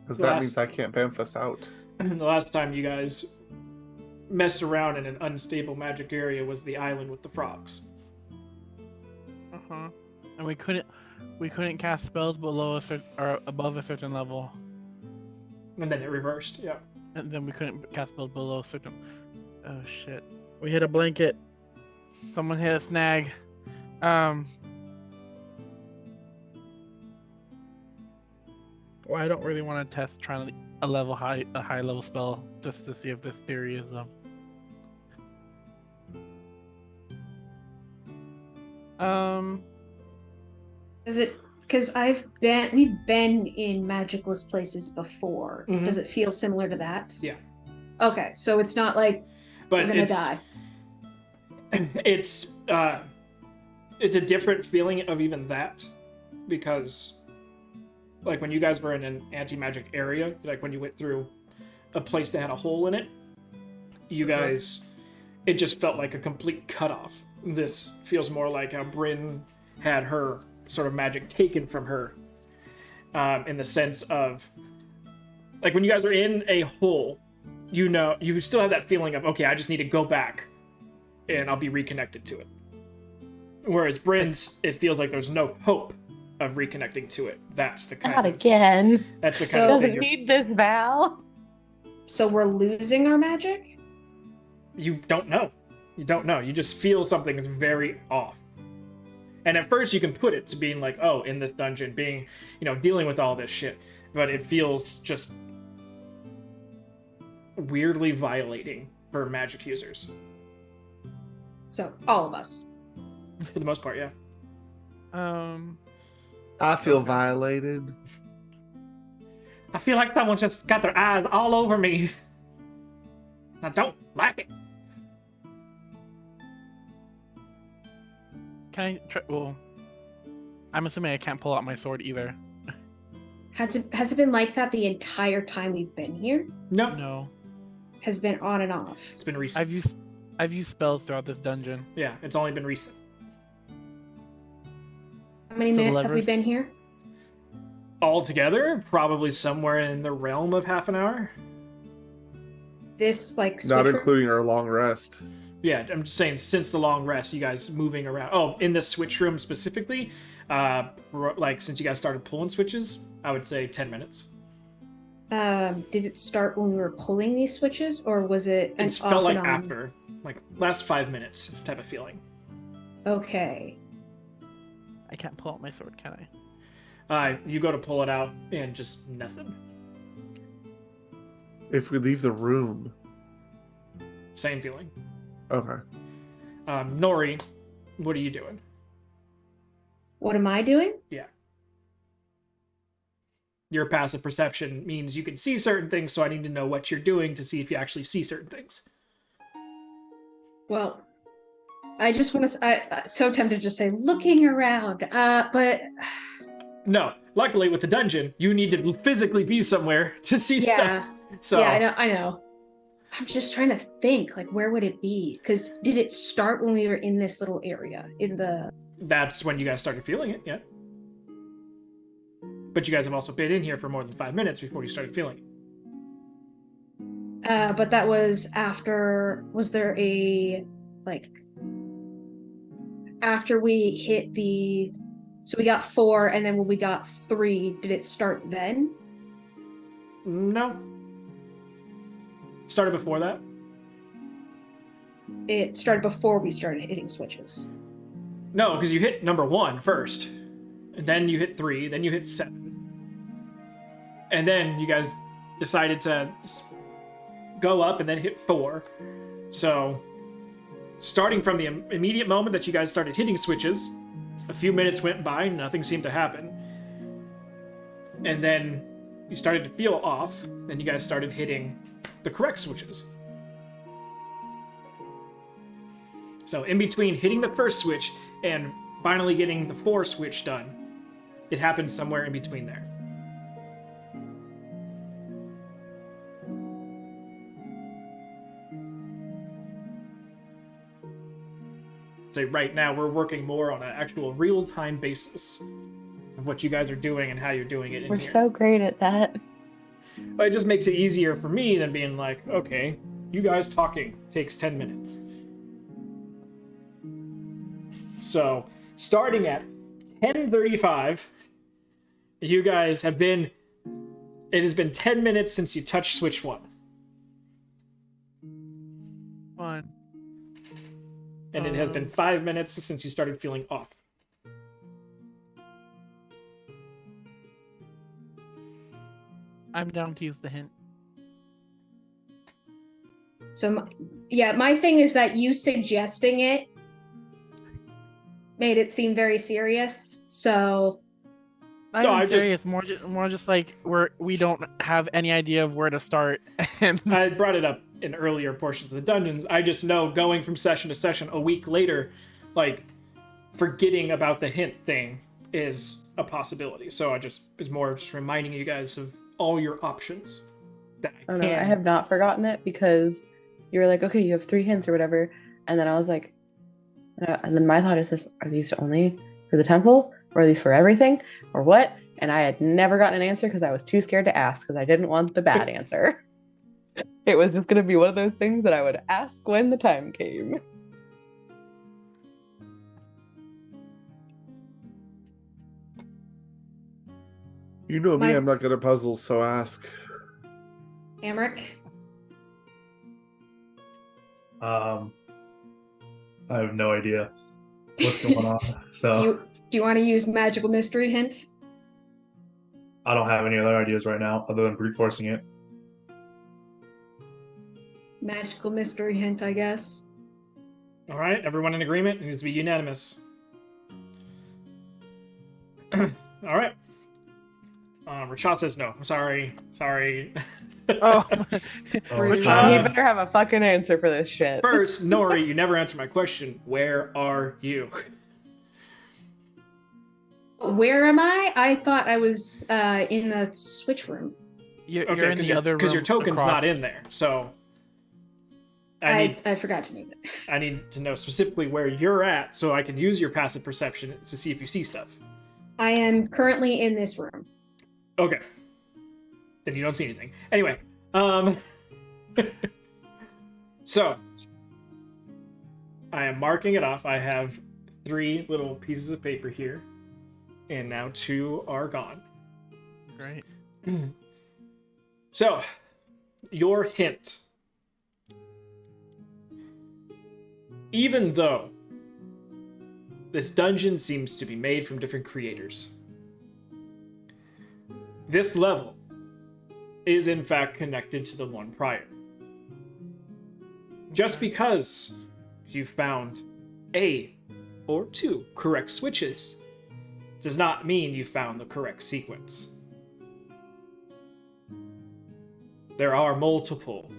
Speaker 4: Because that means I can't bamf us out.
Speaker 1: The last time you guys messed around in an unstable magic area was the island with the frogs.
Speaker 3: And we couldn't cast spells below a certain or above a certain level,
Speaker 1: And then it reversed, yeah.
Speaker 3: and then we couldn't cast spells below a certain. Oh shit! We hit a blanket. Someone hit a snag. Well, I don't really want to test trying a high level spell just to see if this theory is
Speaker 2: Is it because we've been in magicless places before.
Speaker 1: Mhm.
Speaker 2: Does it feel similar to that?
Speaker 1: Yeah.
Speaker 2: Okay, so it's not like
Speaker 1: But
Speaker 2: we're gonna die.
Speaker 1: it's a different feeling of even that, because like when you guys were in an anti-magic area, like when you went through a place that had a hole in it, you guys, it just felt like a complete cutoff. This feels more like how Bryn had her sort of magic taken from her, in the sense of like when you guys are in a hole, you know, you still have that feeling of, okay, I just need to go back and I'll be reconnected to it. Whereas Bryn's, it feels like there's no hope of reconnecting to it. That's the kind
Speaker 5: Not
Speaker 1: of
Speaker 5: again.
Speaker 1: that's the
Speaker 2: So-
Speaker 1: kind of
Speaker 5: Doesn't
Speaker 1: thing
Speaker 5: need this, Val.
Speaker 2: So we're losing our magic?
Speaker 1: you don't know. You don't know. You just feel something is very off. And at first you can put it to being like, oh, in this dungeon, being, you know, dealing with all this shit. But it feels just weirdly violating for magic users.
Speaker 2: So all of us.
Speaker 1: For the most part, yeah.
Speaker 4: I feel violated.
Speaker 1: I feel like someone's just got their eyes all over me. I don't like it.
Speaker 3: Can I try? Well, I'm assuming I can't pull out my sword either.
Speaker 2: Has it been like that the entire time we've been here?
Speaker 1: No,
Speaker 3: No,
Speaker 2: Has been on and off.
Speaker 1: it's been recent.
Speaker 3: I've used spells throughout this dungeon.
Speaker 1: Yeah, it's only been recent.
Speaker 2: How many
Speaker 3: So the
Speaker 2: minutes have we
Speaker 3: levers-
Speaker 2: been here?
Speaker 1: Altogether, probably somewhere in the realm of half an hour.
Speaker 2: This like
Speaker 4: Not
Speaker 2: switch room?
Speaker 4: including our long rest.
Speaker 1: Yeah, I'm just saying, since the long rest, you guys moving around. Oh, in the switch room specifically, like since you guys started pulling switches, I would say 10 minutes.
Speaker 2: Did it start when we were pulling these switches, or was it an
Speaker 1: It
Speaker 2: off
Speaker 1: felt like
Speaker 2: and on?
Speaker 1: after, like last 5 minutes type of feeling.
Speaker 2: Okay.
Speaker 3: I can't pull out my sword, can I?
Speaker 1: You go to pull it out and just nothing.
Speaker 4: If we leave the room.
Speaker 1: Same feeling.
Speaker 4: Okay.
Speaker 1: Nori, what are you doing?
Speaker 2: What am I doing?
Speaker 1: Yeah. Your passive perception means you can see certain things, so I need to know what you're doing to see if you actually see certain things.
Speaker 2: Well, I just want to. I'm so tempted to just say looking around, but
Speaker 1: No. Luckily, with the dungeon, you need to physically be somewhere to see stuff.
Speaker 2: yeah,
Speaker 1: So
Speaker 2: yeah, I know. I'm just trying to think, like, where would it be? Because did it start when we were in this little area in the?
Speaker 1: that's when you guys started feeling it, yeah. But you guys have also been in here for more than 5 minutes before you started feeling it.
Speaker 2: But that was after. Was there a like? After we hit the, so we got 4, and then when we got 3, did it start then?
Speaker 1: No. Started before that.
Speaker 2: It started before we started hitting switches.
Speaker 1: No, because you hit number 1 first. And then you hit 3, then you hit 7. And then you guys decided to go up and then hit 4. So, starting from the immediate moment that you guys started hitting switches, a few minutes went by, nothing seemed to happen. And then you started to feel off, then you guys started hitting the correct switches. So in between hitting the first switch and finally getting the 4 switch done, it happened somewhere in between there. Say right now we're working more on an actual real-time basis of what you guys are doing and how you're doing it in
Speaker 5: We're
Speaker 1: here.
Speaker 5: so great at that.
Speaker 1: But it just makes it easier for me than being like, okay, you guys talking takes 10 minutes. So, starting at 10:35, you guys have been... It has been 10 minutes since you touched switch 1.
Speaker 3: One.
Speaker 1: And it has been 5 minutes since you started feeling off.
Speaker 3: I'm down to use the hint.
Speaker 2: So, my thing is that you suggesting it made it seem very serious. So,
Speaker 3: I'm
Speaker 1: No, I just-
Speaker 3: serious. More just like we don't have any idea of where to start. And
Speaker 1: I brought it up in earlier portions of the dungeons. I just know going from session to session a week later, like, forgetting about the hint thing is a possibility. So it's more just reminding you guys of all your options that I
Speaker 5: Oh
Speaker 1: can.
Speaker 5: no, I have not forgotten it because you were like, okay, you have 3 hints or whatever, and then I was like, and then my thought is just, are these only for the temple, or are these for everything, or what? And I had never gotten an answer because I was too scared to ask because I didn't want the bad answer. It was just gonna be one of those things that I would ask when the time came.
Speaker 4: You know me,
Speaker 2: My-
Speaker 4: I'm not good at puzzles, so ask.
Speaker 2: Amric,
Speaker 6: I have no idea what's going on. So
Speaker 2: do you want to use magical mystery hint?
Speaker 6: I don't have any other ideas right now other than brute forcing it.
Speaker 2: Magical mystery hint, I guess.
Speaker 1: All right, everyone in agreement? It needs to be unanimous. All right. Rashad says no. I'm sorry.
Speaker 3: oh,
Speaker 5: He
Speaker 3: which
Speaker 5: better have a fucking answer for this shit.
Speaker 1: First, Nori, you never answered my question. Where are you?
Speaker 2: Where am I? I thought I was in the switch room.
Speaker 3: you're
Speaker 1: Okay,
Speaker 3: in the other room
Speaker 1: because your token's
Speaker 3: across.
Speaker 1: not in there. So I
Speaker 2: I forgot to move it.
Speaker 1: need to know specifically where you're at so I can use your passive perception to see if you see stuff.
Speaker 2: I am currently in this room.
Speaker 1: Okay. Then you don't see anything. Anyway, so I am marking it off. I have 3 little pieces of paper here, and now 2 are gone.
Speaker 3: Great.
Speaker 1: So, your hint. Even though this dungeon seems to be made from different creators, this level is in fact connected to the one prior. Just because you found a or two correct switches does not mean you found the correct sequence. There are multiple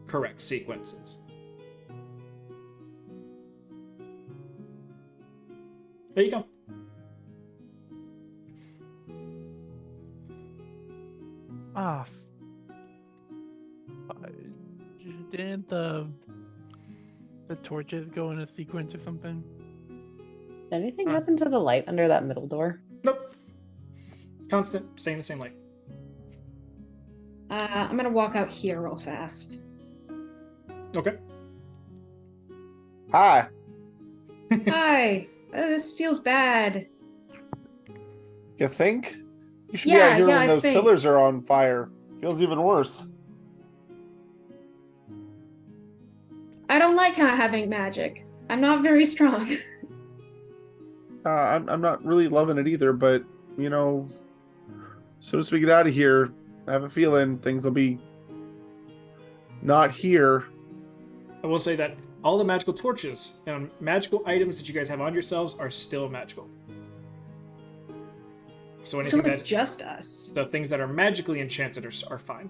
Speaker 1: correct sequences. There you go.
Speaker 3: Ah, didn't the torches go in a sequence or something?
Speaker 5: Anything happen to the light under that middle door?
Speaker 1: Nope. Constant, staying the same light.
Speaker 2: I'm gonna walk out here real fast.
Speaker 1: Okay.
Speaker 4: Hi.
Speaker 2: Hi. This feels bad.
Speaker 4: You think? You should be
Speaker 2: Yeah,
Speaker 4: out here
Speaker 2: yeah,
Speaker 4: when
Speaker 2: I
Speaker 4: those
Speaker 2: think.
Speaker 4: pillars are on fire. Feels even worse.
Speaker 2: I don't like not having magic. I'm not very strong.
Speaker 4: I'm not really loving it either, but you know, as soon as we get out of here, I have a feeling things will be not here.
Speaker 1: I will say that all the magical torches and magical items that you guys have on yourselves are still magical. So
Speaker 2: So
Speaker 1: anything
Speaker 2: it's
Speaker 1: that
Speaker 2: just us.
Speaker 1: the things that are magically enchanted are fine.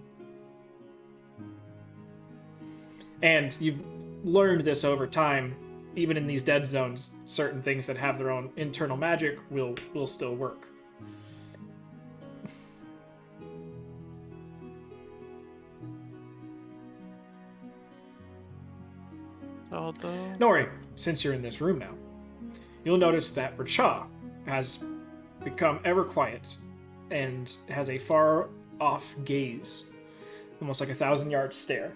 Speaker 1: And you've learned this over time. Even in these dead zones, certain things that have their own internal magic will still work.
Speaker 3: Although
Speaker 1: Nori, since you're in this room now, you'll notice that Racha has become ever quiet and has a far off gaze, almost like a 1,000-yard stare.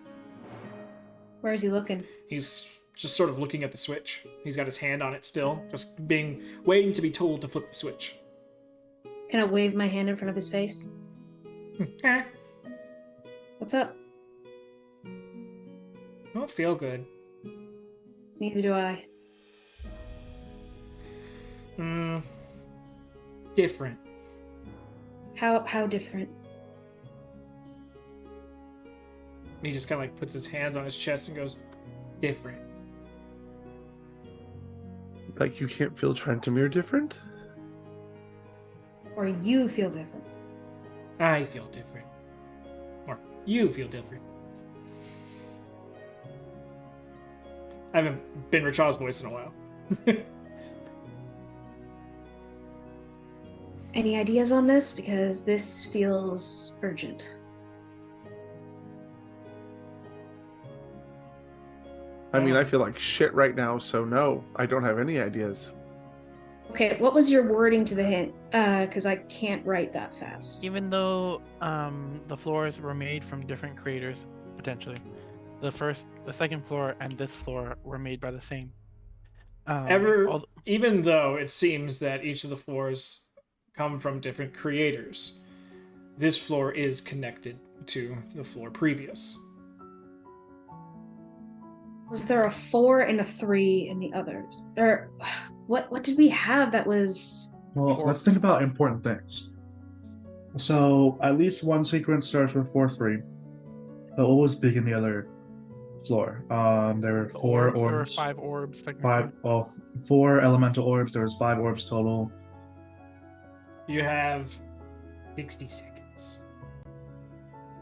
Speaker 2: Where is he looking?
Speaker 1: He's just sort of looking at the switch. He's got his hand on it still, just waiting to be told to flip the switch.
Speaker 2: Can I wave my hand in front of his face?
Speaker 1: Eh,
Speaker 2: What's up?
Speaker 1: don't feel good.
Speaker 2: Neither do I.
Speaker 1: Different.
Speaker 2: How different?
Speaker 1: He just kind of like puts his hands on his chest and goes, different.
Speaker 4: Like you can't feel Trentamere different?
Speaker 2: Or you feel different?
Speaker 1: I feel different. Or you feel different. I haven't been Racha's voice in a while.
Speaker 2: Any ideas on this? Because this feels urgent.
Speaker 4: I mean, I feel like shit right now, so no, I don't have any ideas.
Speaker 2: Okay, what was your wording to the hint? Because I can't write that fast.
Speaker 3: even though the floors were made from different creators, potentially, the second floor and this floor were made by the same.
Speaker 1: Even though it seems that each of the floors come from different creators, this floor is connected to the floor previous.
Speaker 2: Was there a 4 and a 3 in the others? Or what did we have that was?
Speaker 6: Well, let's think about important things. So at least one sequence starts with 4-3. But what was big in the other floor? There were
Speaker 3: The
Speaker 6: 4
Speaker 3: There were
Speaker 6: orbs.
Speaker 3: 5 orbs, technically.
Speaker 6: 4 elemental orbs. There was 5 orbs total.
Speaker 1: You have 60 seconds.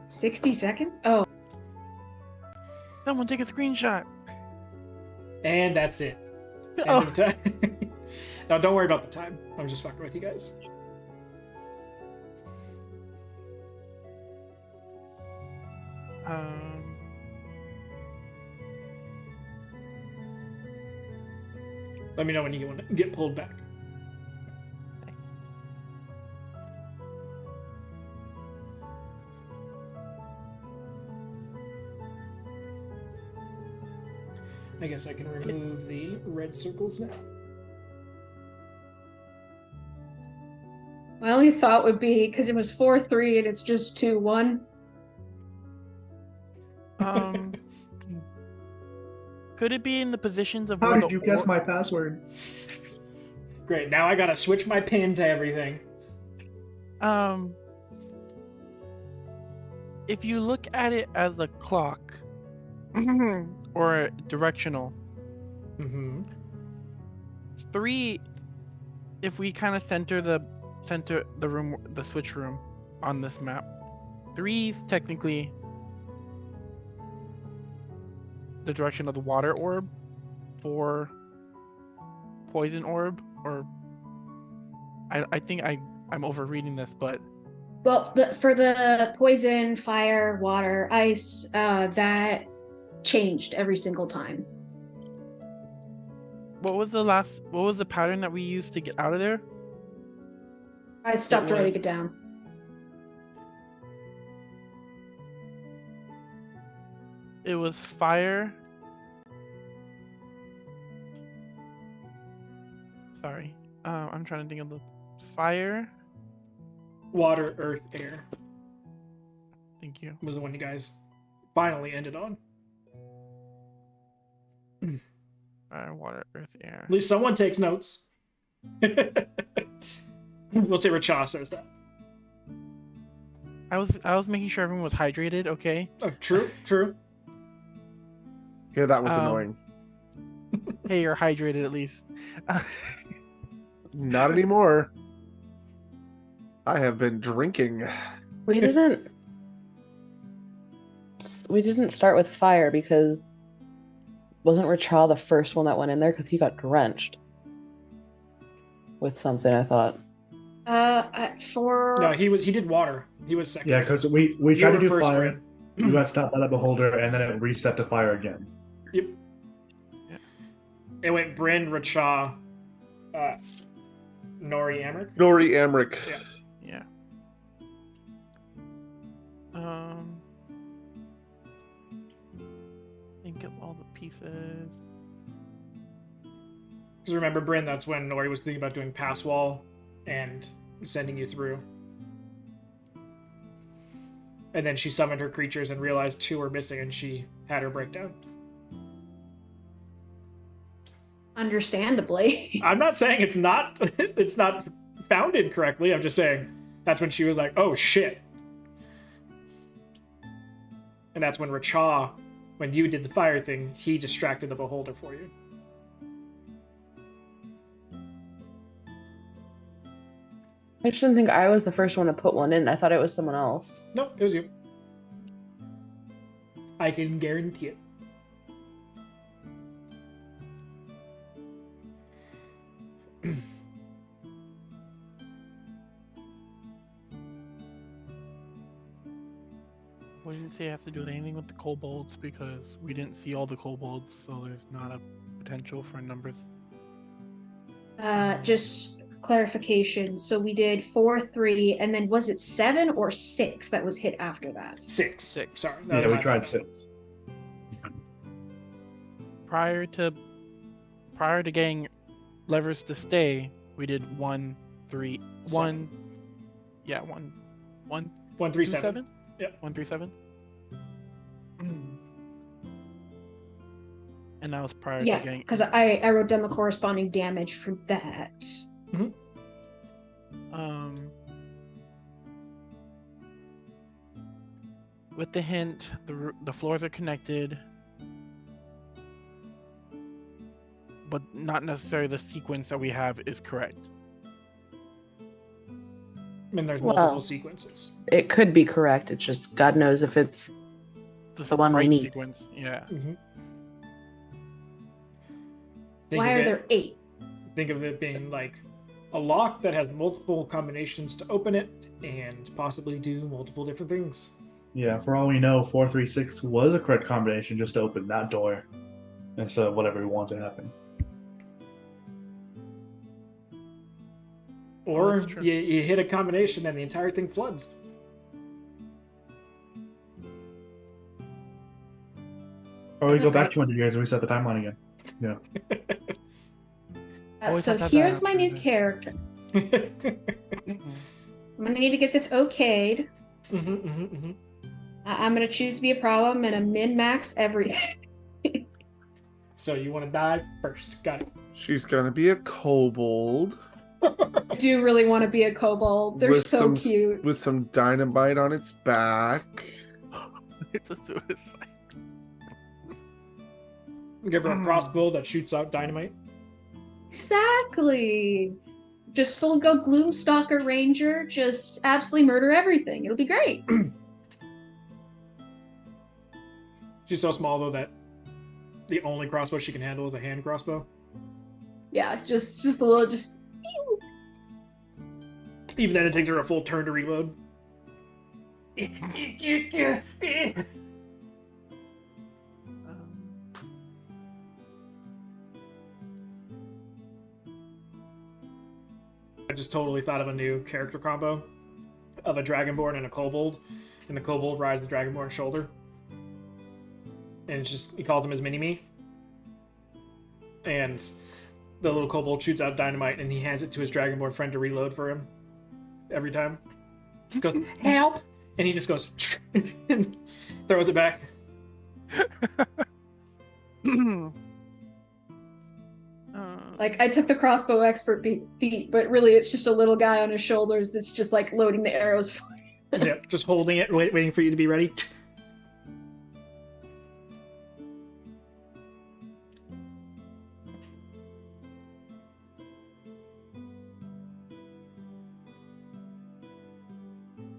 Speaker 2: 60 seconds? Oh,
Speaker 3: Someone take a screenshot.
Speaker 1: And that's it. End
Speaker 3: Oh.
Speaker 1: of time. No, don't worry about the time. I'm just fucking with you guys. Let me know when you want to get pulled back. I guess I can remove the red circles now.
Speaker 2: my only thought would be because it was 4-3 and it's just 2-1.
Speaker 3: Could it be in the positions of
Speaker 6: How
Speaker 3: where
Speaker 6: did
Speaker 3: the
Speaker 6: you guess my password?
Speaker 1: Great, now I gotta switch my pin to everything.
Speaker 3: if you look at it as a clock or directional,
Speaker 1: Mm-hmm.
Speaker 3: 3, if we kind of center the room, the switch room on this map, 3 is technically the direction of the water orb, 4 poison orb, or I think I'm overreading this, but
Speaker 2: Well, for the poison, fire, water, ice, that changed every single time.
Speaker 3: what was the pattern that we used to get out of there?
Speaker 2: I stopped
Speaker 3: was-
Speaker 2: writing it down.
Speaker 3: It was fire. Sorry. I'm trying to think of the fire.
Speaker 1: Water, earth, air
Speaker 3: Thank you.
Speaker 1: was the one you guys finally ended on.
Speaker 3: Fire, water, earth, air.
Speaker 1: At least someone takes notes. We'll say Racha says that.
Speaker 3: I was making sure everyone was hydrated. Okay.
Speaker 1: Oh, true, true.
Speaker 4: Yeah, that was
Speaker 3: Um,
Speaker 4: annoying.
Speaker 3: Hey, you're hydrated at least.
Speaker 4: Not anymore. I have been drinking.
Speaker 5: We didn't start with fire because wasn't Rachel the first one that went in there because he got drenched with something, I thought.
Speaker 2: For
Speaker 1: No, he did water. He was second.
Speaker 6: Yeah, because we
Speaker 1: You
Speaker 6: tried
Speaker 1: were
Speaker 6: to do
Speaker 1: first,
Speaker 6: fire.
Speaker 1: Brent.
Speaker 6: You got stopped by the beholder, and then it reset to fire again.
Speaker 1: Yep. It went Bryn, Racha, Nori, Amric.
Speaker 4: Nori Amric.
Speaker 1: Yeah.
Speaker 3: Yeah. Think of all the pieces.
Speaker 1: Because remember, Bryn, that's when Nori was thinking about doing pass wall and sending you through. And then she summoned her creatures and realized 2 were missing, and she had her breakdown.
Speaker 2: understandably.
Speaker 1: I'm not saying it's not founded correctly. I'm just saying that's when she was like, "Oh shit," and that's when Racha, when you did the fire thing, he distracted the beholder for you.
Speaker 5: I just didn't think I was the first one to put one in. I thought it was someone else.
Speaker 1: No, it was you. I can guarantee it.
Speaker 3: We didn't say it has to do with anything with the kobolds because we didn't see all the kobolds, so there's not a potential for numbers.
Speaker 2: Just clarification. So we did 4, 3, and then was it 7 or 6 that was hit after that?
Speaker 1: 6.
Speaker 3: Six.
Speaker 1: Sorry.
Speaker 6: Yeah,
Speaker 1: was
Speaker 6: we
Speaker 1: my
Speaker 6: tried
Speaker 1: bad.
Speaker 6: 6.
Speaker 3: Prior to getting levers to stay, we did 1, 3, 1. Yeah, 1, 1,
Speaker 1: 137. Yep.
Speaker 3: 137. And that was prior to
Speaker 2: Yeah,
Speaker 3: getting.
Speaker 2: because I wrote down the corresponding damage for that.
Speaker 3: With the hint, the floors are connected, but not necessarily the sequence that we have is correct.
Speaker 1: I mean, there's
Speaker 5: Well-
Speaker 1: multiple sequences.
Speaker 5: It could be correct. It's just God knows if it's The one we
Speaker 3: right
Speaker 5: need.
Speaker 3: sequence, yeah.
Speaker 1: Think
Speaker 2: Why
Speaker 1: of
Speaker 2: are
Speaker 1: it-
Speaker 2: there 8?
Speaker 1: Think of it being like a lock that has multiple combinations to open it and possibly do multiple different things.
Speaker 6: Yeah, for all we know, 436 was a correct combination just to open that door instead of whatever we want to happen.
Speaker 1: Or
Speaker 3: that's true.
Speaker 1: you hit a combination and the entire thing floods.
Speaker 6: Or we go back 200 years and reset the timeline again. Yeah.
Speaker 3: Always
Speaker 2: So
Speaker 3: have to have that
Speaker 2: here's my new
Speaker 3: option.
Speaker 2: character. I'm gonna need to get this okayed. I'm gonna choose to be a problem and a min-max everything.
Speaker 1: So you want to die first. Got it.
Speaker 4: She's gonna be a kobold
Speaker 2: I do really want to be a kobold. They're
Speaker 4: With
Speaker 2: so
Speaker 4: some-
Speaker 2: cute.
Speaker 4: with some dynamite on its back.
Speaker 3: It's a suicide.
Speaker 1: Give her a crossbow that shoots out dynamite.
Speaker 2: Exactly. Just full go Gloomstalker Ranger, just absolutely murder everything. It'll be great.
Speaker 1: She's so small though that the only crossbow she can handle is a hand crossbow.
Speaker 2: Yeah, just a little, just.
Speaker 1: Even then, it takes her a full turn to reload. I just totally thought of a new character combo of a Dragonborn and a Kobold, and the Kobold rides the Dragonborn's shoulder. And it's just, he calls him his mini-me. And the little Kobold shoots out dynamite, and he hands it to his Dragonborn friend to reload for him. Every time. He goes, help! And he just goes, and throws it back.
Speaker 2: Like, I took the crossbow expert feat, but really it's just a little guy on his shoulders that's just, like, loading the arrows for you.
Speaker 1: Yeah, just holding it, waiting for you to be ready.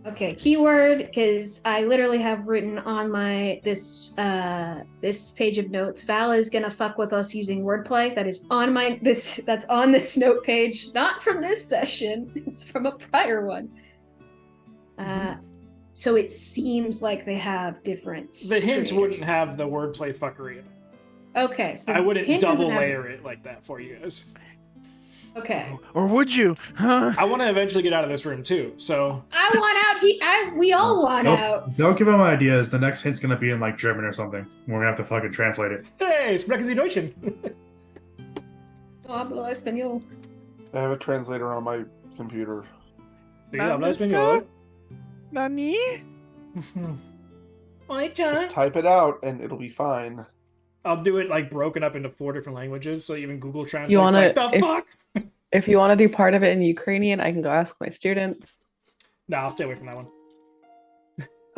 Speaker 2: Okay, keyword, because I literally have written on my this page of notes. Val is gonna fuck with us using wordplay. That is on that's on this note page, not from this session. It's from a prior one. So it seems like they have different.
Speaker 1: The hint
Speaker 2: creators.
Speaker 1: wouldn't have the wordplay fuckery in it.
Speaker 2: Okay, so
Speaker 1: I wouldn't
Speaker 2: hint
Speaker 1: double
Speaker 2: doesn't have-
Speaker 1: layer it like that for you guys.
Speaker 2: Okay,
Speaker 3: Or would you? Huh?
Speaker 1: I want to eventually get out of this room too, so
Speaker 2: I want out. We all want out.
Speaker 6: Don't give him ideas. The next hint's gonna be in like German or something. We're gonna have to fucking translate it.
Speaker 1: hey, sprechen Sie Deutschen.
Speaker 2: Hablo español.
Speaker 4: I have a translator on my computer.
Speaker 1: Sí, habla español.
Speaker 3: Nani?
Speaker 4: Just type it out and it'll be fine.
Speaker 1: I'll do it like broken up into 4 different languages, so even Google Translate's
Speaker 5: You wanna-
Speaker 1: like, the
Speaker 5: if-
Speaker 1: fuck?
Speaker 5: If you want to do part of it in Ukrainian, I can go ask my students.
Speaker 1: Nah, I'll stay away from that one.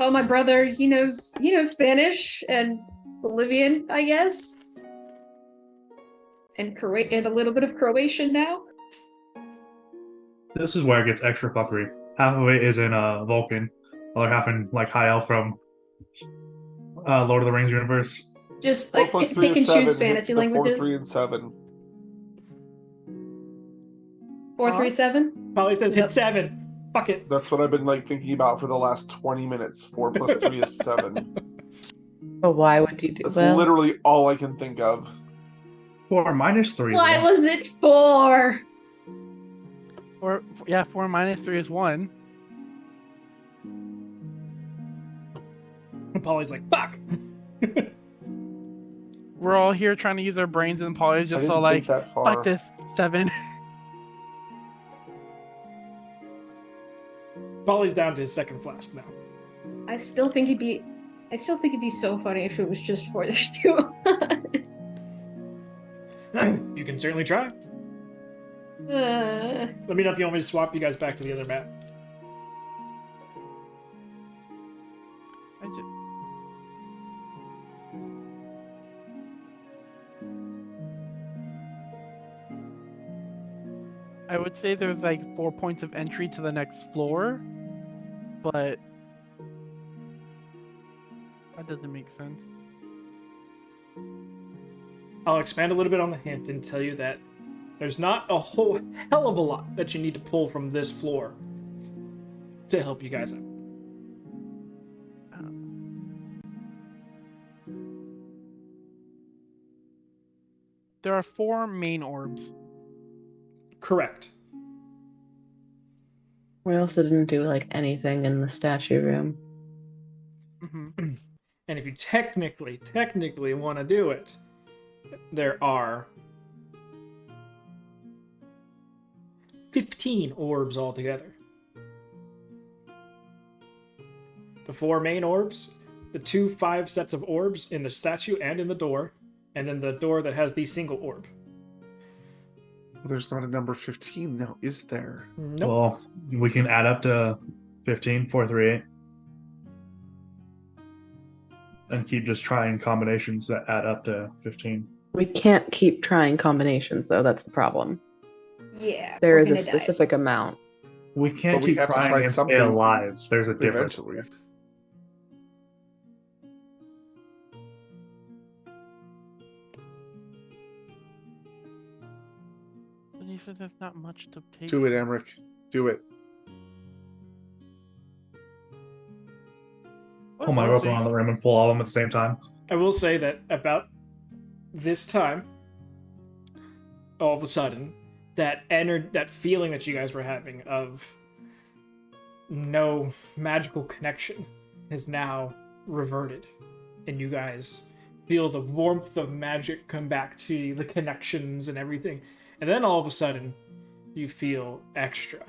Speaker 2: Oh, my brother, he knows Spanish and Bolivian, I guess, and and a little bit of Croatian now.
Speaker 6: This is where it gets extra fuckery. Half of it is in Vulcan, other half in like High Elf from Lord of the Rings universe.
Speaker 2: Just
Speaker 4: 4
Speaker 2: like
Speaker 4: plus 3
Speaker 2: pick
Speaker 4: is
Speaker 2: and
Speaker 4: 7.
Speaker 2: choose
Speaker 4: Hit
Speaker 2: fantasy
Speaker 4: the 4,
Speaker 2: languages.
Speaker 4: 3, and 7.
Speaker 2: 437.
Speaker 1: Polly says hit
Speaker 2: Yep.
Speaker 1: 7. Fuck it.
Speaker 4: That's what I've been like thinking about for the last 20 minutes. 4 plus 3 is 7.
Speaker 5: But why would you do
Speaker 4: That's
Speaker 5: well?
Speaker 4: literally all I can think of.
Speaker 6: 4 minus 3.
Speaker 2: Why was it 4?
Speaker 3: 4 minus 3 is 1.
Speaker 1: Polly's like, fuck.
Speaker 3: We're all here trying to use our brains, and Polly's
Speaker 4: I
Speaker 3: just
Speaker 4: didn't
Speaker 3: so
Speaker 4: think
Speaker 3: like,
Speaker 4: that far.
Speaker 3: fuck this, 7.
Speaker 1: Polly's down to his second flask now.
Speaker 2: I still think it'd be so funny if it was just for this two.
Speaker 1: You can certainly try. Let me know if you want me to swap you guys back to the other map.
Speaker 3: I would say there's like 4 points of entry to the next floor, but that doesn't make sense.
Speaker 1: I'll expand a little bit on the hint and tell you that there's not a whole hell of a lot that you need to pull from this floor to help you guys out.
Speaker 3: There are 4 main orbs.
Speaker 1: Correct.
Speaker 5: We also didn't do like anything in the statue room.
Speaker 3: Mm-hmm.
Speaker 1: And if you technically want to do it, there are 15 orbs altogether. The 4 main orbs, the 2 5 sets of orbs in the statue and in the door, and then the door that has the single orb.
Speaker 4: Well, there's not a number 15 now, is there?
Speaker 1: Nope.
Speaker 6: Well, we can add up to 15, 4, 3, 8. and keep just trying combinations that add up to 15.
Speaker 5: We can't keep trying combinations, though. That's the problem.
Speaker 2: Yeah.
Speaker 5: There
Speaker 2: we're
Speaker 5: is a
Speaker 2: gonna die.
Speaker 5: specific amount.
Speaker 6: We can't
Speaker 4: But we
Speaker 6: keep
Speaker 4: have to
Speaker 6: trying
Speaker 4: try
Speaker 6: and stay
Speaker 4: something
Speaker 6: alive. There's a difference.
Speaker 4: Eventually.
Speaker 3: But you said there's not much to take.
Speaker 4: Do it, Emmerich. Do it.
Speaker 3: What
Speaker 6: Pull my
Speaker 3: was
Speaker 6: rope
Speaker 3: it?
Speaker 6: around the room and pull all of them at the same time.
Speaker 1: I will say that about this time, all of a sudden, that feeling that you guys were having of no magical connection is now reverted, and you guys feel the warmth of magic come back to you, the connections and everything, and then all of a sudden, you feel extra,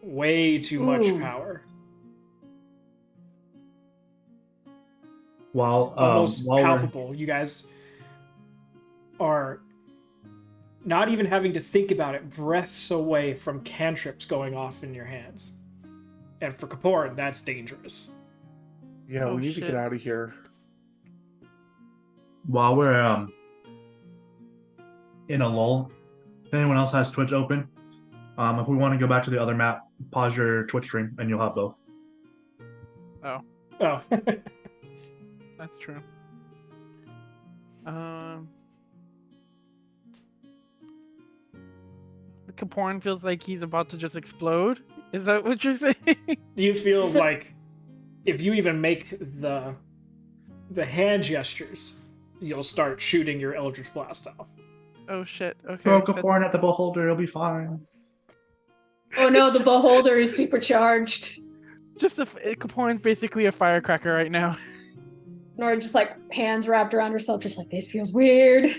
Speaker 1: way too much
Speaker 2: Ooh.
Speaker 1: power,
Speaker 6: While
Speaker 1: almost
Speaker 6: while we're
Speaker 1: palpable. You guys are not even having to think about it, breaths away from cantrips going off in your hands. And for Kaporan, that's dangerous.
Speaker 4: Yeah,
Speaker 3: Oh,
Speaker 4: we need to
Speaker 3: shit.
Speaker 4: get out of here.
Speaker 6: while we're in a lull, if anyone else has Twitch open, if we want to go back to the other map, pause your Twitch stream and you'll have both.
Speaker 3: Oh,
Speaker 1: Oh.
Speaker 3: that's true. The Kaporn feels like he's about to just explode. Is that what you're saying?
Speaker 1: You feel
Speaker 2: So-
Speaker 1: like if you even make the hand gestures, you'll start shooting your Eldritch Blast off.
Speaker 3: Oh shit. Okay.
Speaker 6: Throw
Speaker 3: that's-
Speaker 6: Kaporn at the beholder, it'll be fine.
Speaker 2: Oh no, the beholder is supercharged.
Speaker 3: Just Kaporn's basically a firecracker right now.
Speaker 2: Nora just like hands wrapped around herself, just like this feels weird.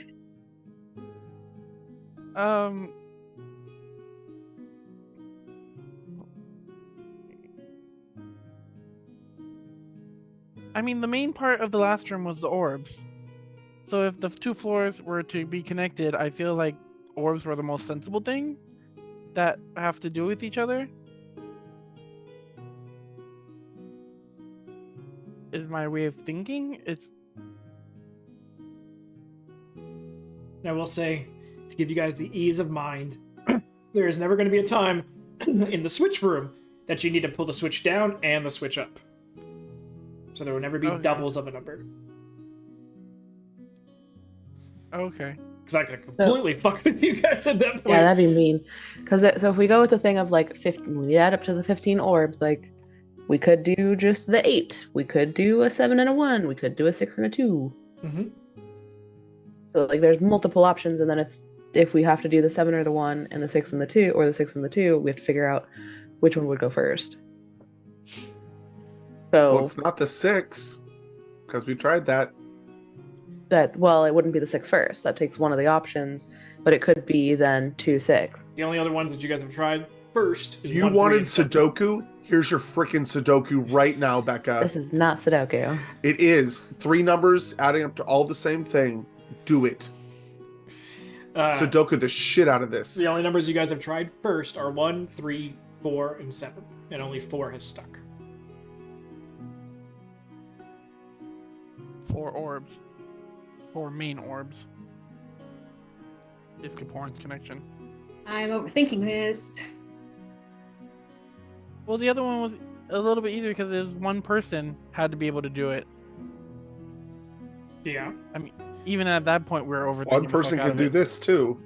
Speaker 3: I mean, the main part of the last room was the orbs. So if the two floors were to be connected, I feel like orbs were the most sensible thing that have to do with each other. Is my way of thinking. It's
Speaker 1: And I will say, to give you guys the ease of mind, there is never going to be a time in the switch room that you need to pull the switch down and the switch up. So there will never be
Speaker 3: Okay.
Speaker 1: doubles of a number.
Speaker 3: okay.
Speaker 1: Because I could completely fuck with you guys at that point.
Speaker 5: Yeah, that'd be mean. Because so if we go with the thing of like 15, we add up to the 15 orbs, like we could do just the 8. We could do a 7 and a 1. We could do a 6 and a 2.
Speaker 1: Mhm.
Speaker 5: So like there's multiple options, and then it's if we have to do the 7 or the 1 and the 6 and the 2, or the 6 and the 2, we have to figure out which one would go first. So
Speaker 4: Well, it's not the 6, because we tried that.
Speaker 5: it wouldn't be the 6 first. That takes one of the options, but it could be then 2, 6.
Speaker 1: The only other ones that you guys have tried first is
Speaker 4: You
Speaker 1: 1, 3,
Speaker 4: wanted
Speaker 1: and 7.
Speaker 4: Sudoku? Here's your freaking Sudoku right now, Becca.
Speaker 5: This is not Sudoku.
Speaker 4: It is 3 numbers adding up to all the same thing. Do it. Sudoku the shit out of this.
Speaker 1: The only numbers you guys have tried first are 1, 3, 4, and 7. And only 4 has stuck.
Speaker 3: 4 orbs. 4 main orbs. Is Kaporn's connection.
Speaker 2: I'm overthinking this.
Speaker 3: Well, the other one was a little bit easier because there's one person had to be able to do it.
Speaker 1: Yeah.
Speaker 3: Even at that point, we were overthinking.
Speaker 4: One
Speaker 3: the
Speaker 4: person
Speaker 3: fuck out
Speaker 4: can
Speaker 3: of
Speaker 4: do
Speaker 3: it.
Speaker 4: this too.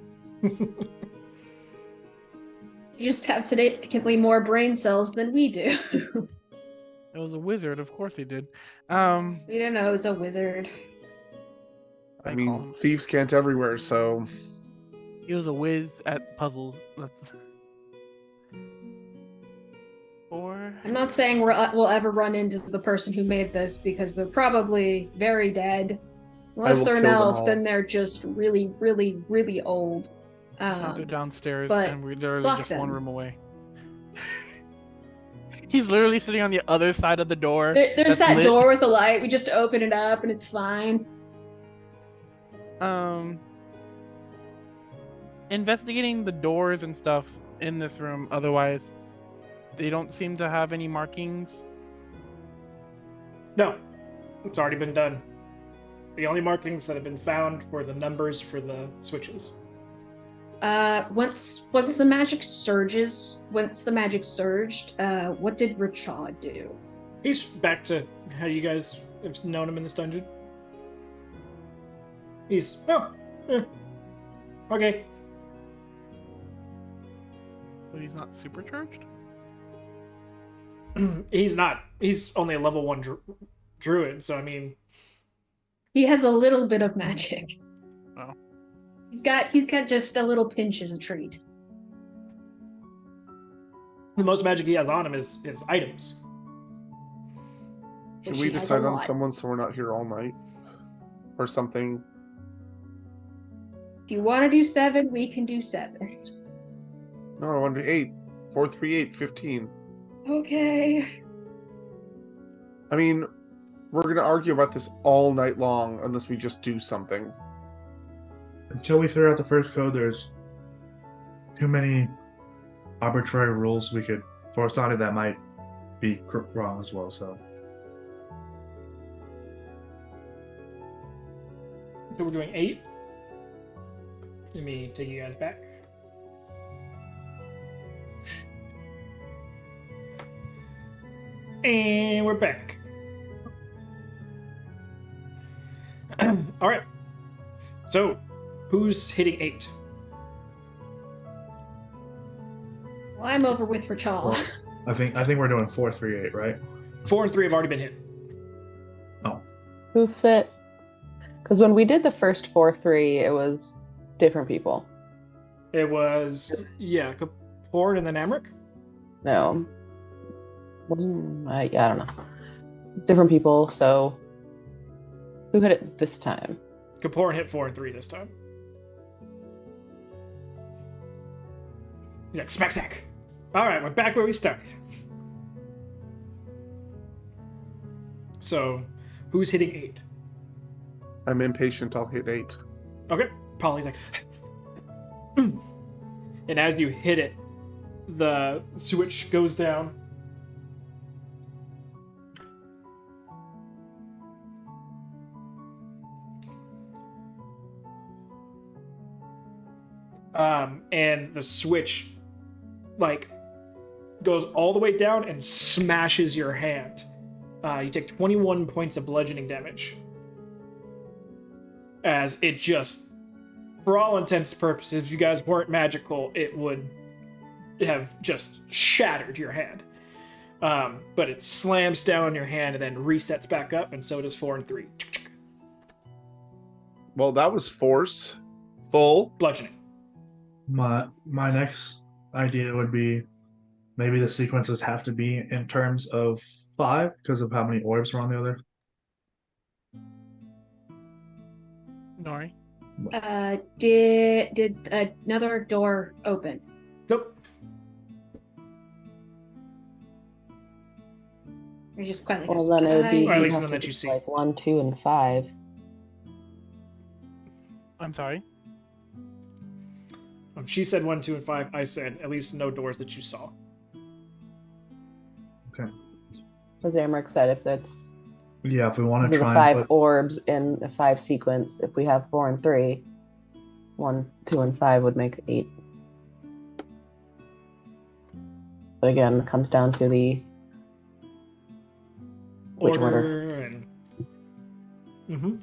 Speaker 2: You just have significantly more brain cells than we do.
Speaker 3: It was a wizard, of course he did.
Speaker 2: We didn't know it was a wizard.
Speaker 4: I
Speaker 3: I call
Speaker 4: mean,
Speaker 3: him.
Speaker 4: thieves can't everywhere, so
Speaker 3: He was a whiz at puzzles. That's... Or
Speaker 2: I'm not saying we'll ever run into the person who made this because they're probably very dead. Unless
Speaker 4: will
Speaker 2: they're an
Speaker 4: kill them
Speaker 2: elf,
Speaker 4: all.
Speaker 2: then they're just really, really, really old.
Speaker 3: they're downstairs,
Speaker 2: but
Speaker 3: and we're literally
Speaker 2: fuck
Speaker 3: just one
Speaker 2: them.
Speaker 3: room away. He's literally sitting on the other side of the door.
Speaker 2: There's
Speaker 3: that's
Speaker 2: that
Speaker 3: lit.
Speaker 2: door with the light. We just open it up and it's fine.
Speaker 3: Investigating the doors and stuff in this room. Otherwise, they don't seem to have any markings.
Speaker 1: No. It's already been done. The only markings that have been found were the numbers for the switches.
Speaker 2: Once the magic surged, what did Rachad do?
Speaker 1: He's back to how you guys have known him in this dungeon. He's okay.
Speaker 3: But he's not supercharged?
Speaker 1: He's not. He's only a level 1 druid, so I mean,
Speaker 2: He has a little bit of magic.
Speaker 3: Oh.
Speaker 2: He's got just a little pinch as a treat.
Speaker 1: the most magic he has on him is his items.
Speaker 4: Should
Speaker 2: Which
Speaker 4: we
Speaker 2: he has
Speaker 4: decide
Speaker 2: a
Speaker 4: on
Speaker 2: lot.
Speaker 4: someone so we're not here all night? Or something?
Speaker 2: If you want to do 7, we can do 7.
Speaker 4: No, I want to do 8. 4, 3, 8, 15.
Speaker 2: Okay.
Speaker 4: I mean, we're going to argue about this all night long unless we just do something.
Speaker 6: Until we figure out the first code, there's too many arbitrary rules we could force on it that might be wrong as well. So
Speaker 1: So we're doing 8. Let me take you guys back. And we're back. All right. So, who's hitting 8?
Speaker 2: Well, I'm over with Rachal.
Speaker 6: Well, I think we're doing 4, 3, 8, right?
Speaker 1: 4 and 3 have already been hit.
Speaker 5: Who fit? Because when we did the first 4-3, it was different people.
Speaker 1: It was, yeah, Kapoor and then Amric.
Speaker 5: No. I don't know. Different people, so who hit it this time?
Speaker 1: Kapoor hit 4 and 3 this time. He's like, smack attack. All right, we're back where we started. So, who's hitting 8?
Speaker 4: I'm impatient, I'll hit 8.
Speaker 1: Okay. Polly's like, and as you hit it, the switch goes down. And the switch, like, goes all the way down and smashes your hand. You take 21 points of bludgeoning damage. As it just, for all intents and purposes, if you guys weren't magical, it would have just shattered your hand. But it slams down on your hand and then resets back up, and so does 4 and 3.
Speaker 4: Well, that was force. Full.
Speaker 1: Bludgeoning.
Speaker 6: My next idea would be maybe the sequences have to be in terms of 5 because of how many orbs are on the other.
Speaker 3: Nori?
Speaker 2: Did another door open?
Speaker 1: Nope.
Speaker 2: Or just quietly
Speaker 5: Well,
Speaker 2: goes,
Speaker 5: then it would be
Speaker 1: Or at
Speaker 5: he
Speaker 1: least
Speaker 5: has
Speaker 1: none
Speaker 5: to
Speaker 1: that you
Speaker 5: do,
Speaker 1: see.
Speaker 5: like 1, 2, and 5.
Speaker 3: I'm sorry?
Speaker 1: She said 1, 2, and 5. I said at least no doors that you saw.
Speaker 6: Okay.
Speaker 5: As Amric said, if that's
Speaker 6: Yeah, if we want
Speaker 5: these
Speaker 6: to
Speaker 5: are the
Speaker 6: try
Speaker 5: 5
Speaker 6: and put,
Speaker 5: orbs in a 5 sequence, if we have 4 and 3, 1, 2, and 5 would make 8. But again, it comes down to the which order.
Speaker 1: And... Mm-hmm.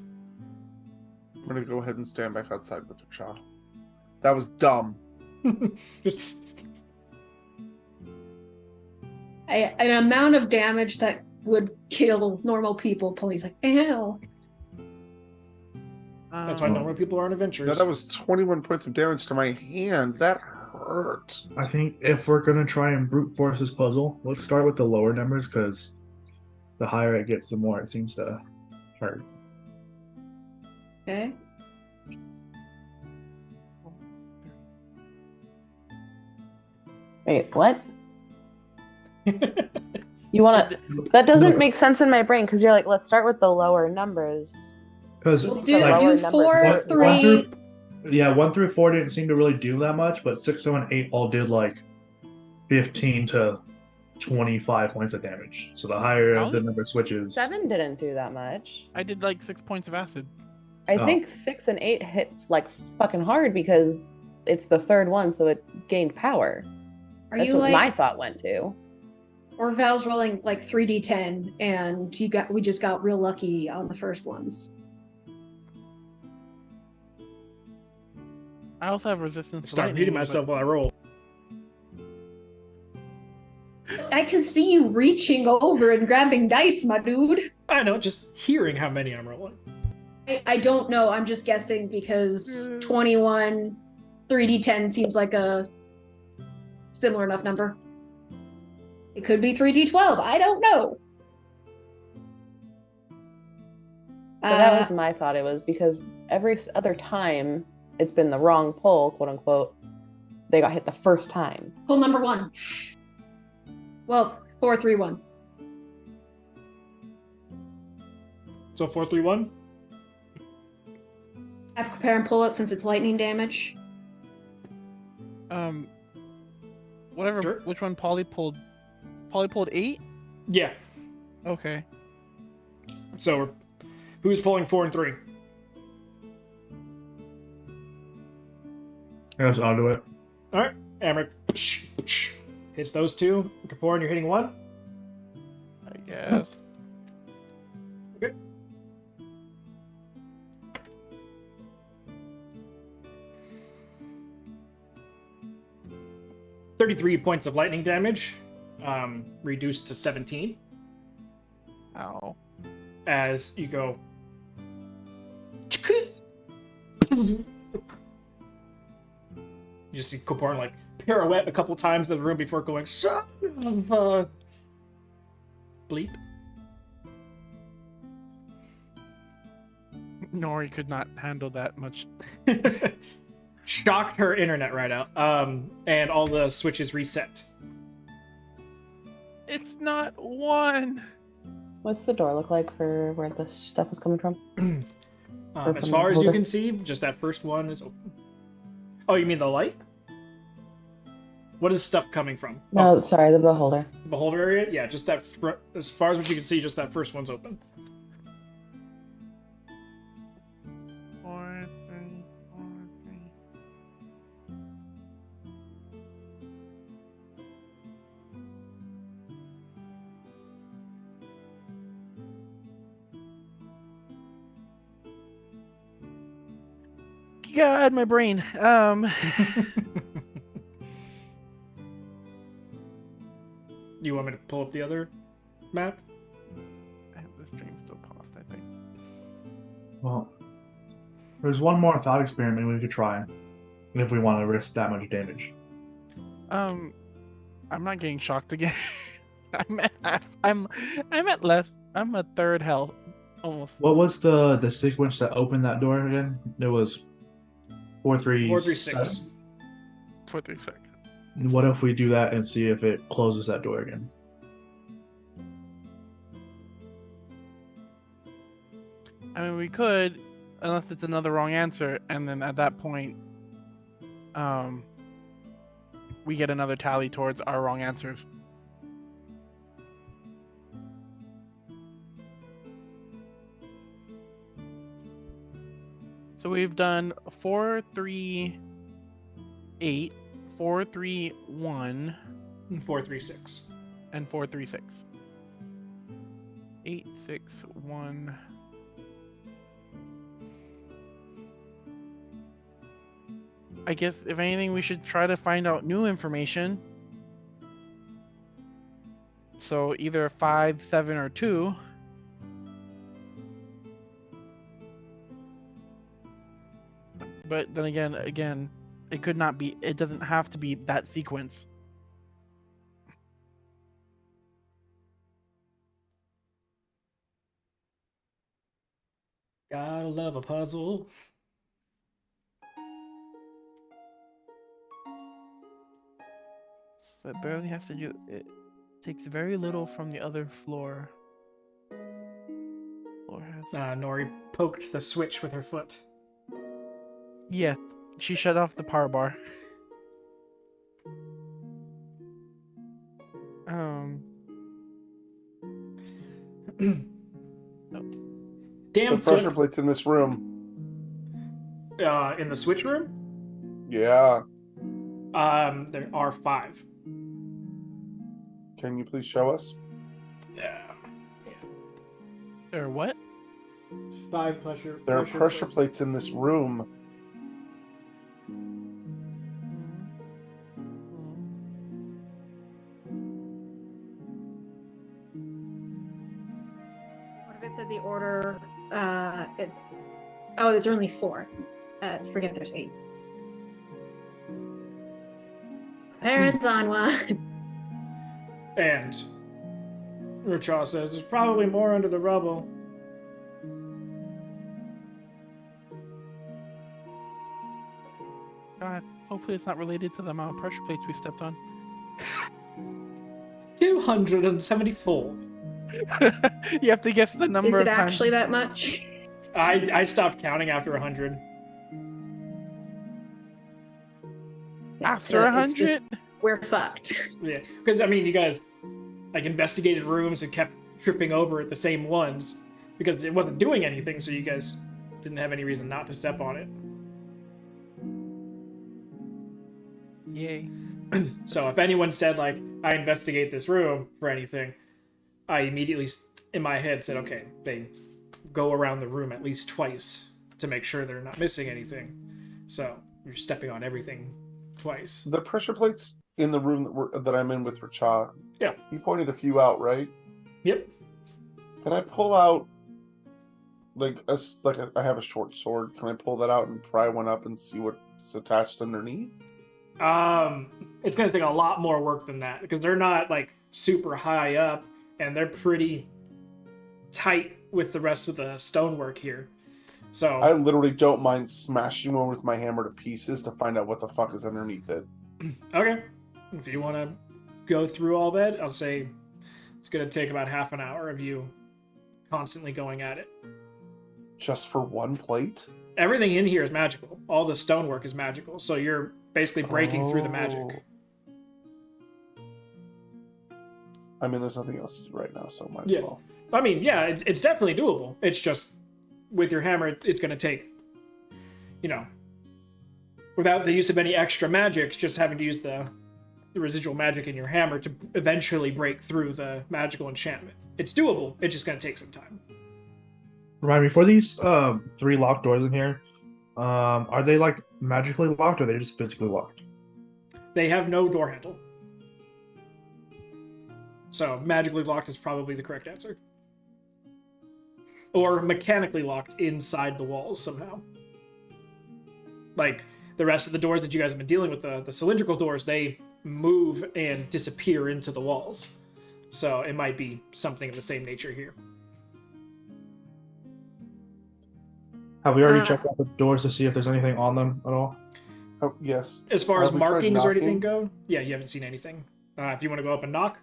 Speaker 4: I'm going to go ahead and stand back outside with the child. That was dumb.
Speaker 1: Just
Speaker 2: an amount of damage that would kill normal people. Police like, ew.
Speaker 1: that's why normal people aren't adventurers.
Speaker 4: No, that was 21 points of damage to my hand. That hurt.
Speaker 6: I think if we're gonna try and brute force this puzzle, let's start with the lower numbers because the higher it gets, the more it seems to hurt.
Speaker 2: Okay.
Speaker 5: Wait, what? You want to? That doesn't make sense in my brain because you're like, let's start with the lower numbers.
Speaker 6: Because
Speaker 2: We'll do
Speaker 5: Like, lower
Speaker 2: 4,
Speaker 5: numbers.
Speaker 2: 3.
Speaker 6: 1 through 4 didn't seem to really do that much, but 6, 7, 8 all did like 15 to 25 points of damage. So the higher the
Speaker 3: Really?
Speaker 6: number of switches.
Speaker 5: 7 didn't do that much.
Speaker 3: I did like 6 points of acid.
Speaker 5: I
Speaker 6: Oh.
Speaker 5: think 6 and 8 hit like fucking hard because it's the third one, so it gained power.
Speaker 2: Are
Speaker 5: That's
Speaker 2: you
Speaker 5: what
Speaker 2: like,
Speaker 5: my thought went to.
Speaker 2: or Val's rolling like 3d10 and we just got real lucky on the first ones?
Speaker 3: I also have resistance to
Speaker 1: Start
Speaker 3: lightning.
Speaker 1: muting
Speaker 3: but-
Speaker 1: myself while I roll.
Speaker 2: I can see you reaching over and grabbing dice, my dude.
Speaker 1: I know, just hearing how many I'm rolling.
Speaker 2: I don't know. I'm just guessing because 21, 3d10 seems like a similar enough number. It could be 3d12. I don't know.
Speaker 5: So that was my thought. It was because every other time it's been the wrong pull, quote unquote, they got hit the first time.
Speaker 2: Pull number 1. Well, 4, 3, 1.
Speaker 1: So 4, 3, 1.
Speaker 2: Have compare and pull it since it's lightning damage.
Speaker 3: Whatever.
Speaker 1: Sure.
Speaker 3: Which one Polly pulled? Polly pulled 8?
Speaker 1: Yeah.
Speaker 3: Okay.
Speaker 1: So who's pulling 4 and 3?
Speaker 6: Yes, I'll do it.
Speaker 1: All right, Amric hits those two. Kapoor, you're hitting 1.
Speaker 3: I guess.
Speaker 1: Okay. $33 points of lightning damage, reduced to 17
Speaker 3: Ow.
Speaker 1: as you go. You just see Kapoor like pirouette a couple times in the room before going, son of a bleep.
Speaker 3: Nori could not handle that much.
Speaker 1: Shocked her internet right out. And all the switches reset.
Speaker 3: It's not 1.
Speaker 5: What's the door look like for where this stuff is coming from?
Speaker 1: As far as you can see, just that first one is open. Oh, you mean the light? What is stuff coming from?
Speaker 5: No, sorry, the beholder.
Speaker 1: The beholder area? Yeah, just that. As far as what you can see, just that first one's open.
Speaker 3: 4, 3, 4, 3. God, my brain.
Speaker 1: You want me to pull up the other map?
Speaker 3: I have the stream still paused, I think.
Speaker 6: Well, there's one more thought experiment we could try if we want to risk that much damage.
Speaker 3: I'm not getting shocked again. I'm at half. I'm at less. I'm a third health, almost.
Speaker 6: What was the sequence that opened that door again? It was 4, 3,
Speaker 1: 4, 3, 6.
Speaker 3: 4, 3 seconds.
Speaker 6: What if we do that and see if it closes that door again?
Speaker 3: I mean, we could, unless it's another wrong answer, and then at that point, we get another tally towards our wrong answers. So we've done 4, 3, 8, 4, 3, 1,
Speaker 1: 4, 3, 6.
Speaker 3: and 4, 3, 6. 8, 6, 1. I guess if anything, we should try to find out new information. So either 5, 7, or 2. But then again, it could not be. It doesn't have to be that sequence.
Speaker 1: Gotta love a puzzle.
Speaker 3: But barely has to do. It takes very little from the other floor. Floor has.
Speaker 1: Nori poked the switch with her foot.
Speaker 3: Yes, she shut off the power bar.
Speaker 1: Damn
Speaker 4: The pressure
Speaker 1: flip.
Speaker 4: plates in this room.
Speaker 1: In the switch room,
Speaker 4: Yeah.
Speaker 1: there are 5.
Speaker 4: Can you please show us?
Speaker 1: Yeah.
Speaker 3: Or what?
Speaker 1: 5 pressure.
Speaker 4: There are pressure plates in this room.
Speaker 2: What if it said the order? Oh, there's only 4. Forget there's 8. Parents on one.
Speaker 1: And Rachaw says there's probably more under the rubble.
Speaker 3: God, hopefully it's not related to the amount of pressure plates we stepped on.
Speaker 1: 274.
Speaker 3: You have to guess the number
Speaker 2: Is
Speaker 3: of
Speaker 2: it
Speaker 3: times.
Speaker 2: actually that much?
Speaker 1: I stopped counting after 100.
Speaker 3: After
Speaker 2: it's just-
Speaker 3: 100?
Speaker 2: We're fucked.
Speaker 1: Yeah, because I mean, you guys like investigated rooms and kept tripping over at the same ones because it wasn't doing anything, so you guys didn't have any reason not to step on it.
Speaker 3: Yay.
Speaker 1: So if anyone said like I investigate this room for anything, I immediately in my head said, okay, they go around the room at least twice to make sure they're not missing anything. So you're stepping on everything twice.
Speaker 4: The pressure plates in the room that I'm in with Racha.
Speaker 1: Yeah.
Speaker 4: You pointed a few out, right?
Speaker 1: Yep.
Speaker 4: Can I pull out I have a short sword? Can I pull that out and pry one up and see what's attached underneath?
Speaker 1: It's gonna take a lot more work than that because they're not like super high up and they're pretty tight with the rest of the stonework here. So
Speaker 4: I literally don't mind smashing one with my hammer to pieces to find out what the fuck is underneath it.
Speaker 1: okay, if you want to go through all that, I'll say it's gonna take about half an hour of you constantly going at it.
Speaker 4: Just for one plate?
Speaker 1: Everything in here is magical. All the stonework is magical, so you're basically breaking through the magic.
Speaker 4: I mean, there's nothing else to do right now, so might
Speaker 1: Yeah.
Speaker 4: as well.
Speaker 1: I mean, yeah, it's definitely doable. It's just with your hammer, it's going to take, without the use of any extra magic, just having to use the residual magic in your hammer to eventually break through the magical enchantment. It's doable. It's just going to take some time.
Speaker 6: Ryan, before these 3 locked doors in here, are they like magically locked or are they just physically locked?
Speaker 1: They have no door handle. So magically locked is probably the correct answer. Or mechanically locked inside the walls somehow. Like the rest of the doors that you guys have been dealing with, the cylindrical doors, they move and disappear into the walls. So it might be something of the same nature here.
Speaker 6: Have we already checked out the doors to see if there's anything on them at all?
Speaker 4: Oh, yes.
Speaker 1: As far as
Speaker 4: Have we tried
Speaker 1: markings or anything
Speaker 4: knocking?
Speaker 1: go, yeah, you haven't seen anything. If you want to go up and knock,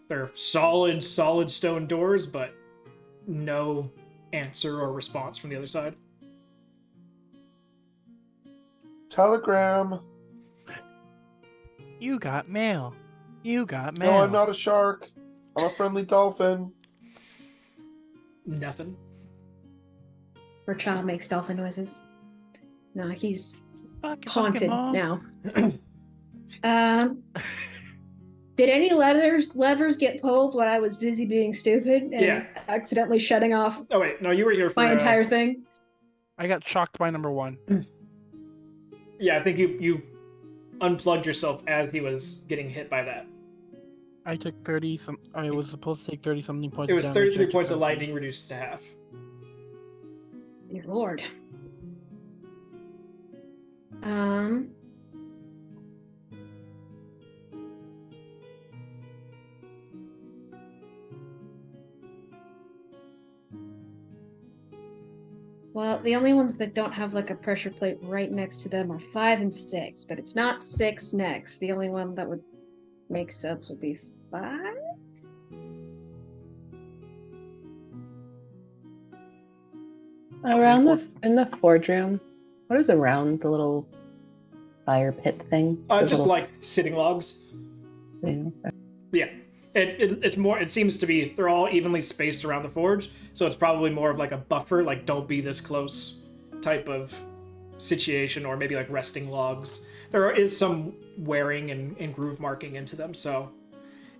Speaker 1: they're solid stone doors, but no answer or response from the other side.
Speaker 4: Telegram.
Speaker 3: You got mail. You got mail.
Speaker 4: No, I'm not a shark. I'm a friendly dolphin.
Speaker 1: Nothing.
Speaker 2: Child makes dolphin noises. No, he's
Speaker 3: Fuck your
Speaker 2: haunted
Speaker 3: fucking mom.
Speaker 2: now. Did any levers get pulled when I was busy being stupid and
Speaker 1: Yeah.
Speaker 2: accidentally shutting off
Speaker 1: Oh wait, no, you were here for
Speaker 2: my entire thing?
Speaker 3: I got shocked by number 1.
Speaker 1: Yeah, I think you unplugged yourself as he was getting hit by that.
Speaker 3: I took 30 some. I was supposed to take 30 something points.
Speaker 1: It was
Speaker 3: of damage.
Speaker 1: 33
Speaker 3: I took
Speaker 1: points of
Speaker 3: 13.
Speaker 1: lightning reduced to half.
Speaker 2: Dear Lord. Well, the only ones that don't have like a pressure plate right next to them are 5 and 6, but it's not 6 next. The only one that would make sense would be 5.
Speaker 5: Around in the forge room, what is around the little fire pit thing? The
Speaker 1: Just
Speaker 5: little
Speaker 1: like sitting logs.
Speaker 5: thing?
Speaker 1: Yeah. It's more. It seems to be they're all evenly spaced around the forge, so it's probably more of like a buffer, like don't be this close type of situation, or maybe like resting logs. There is some wearing and groove marking into them, so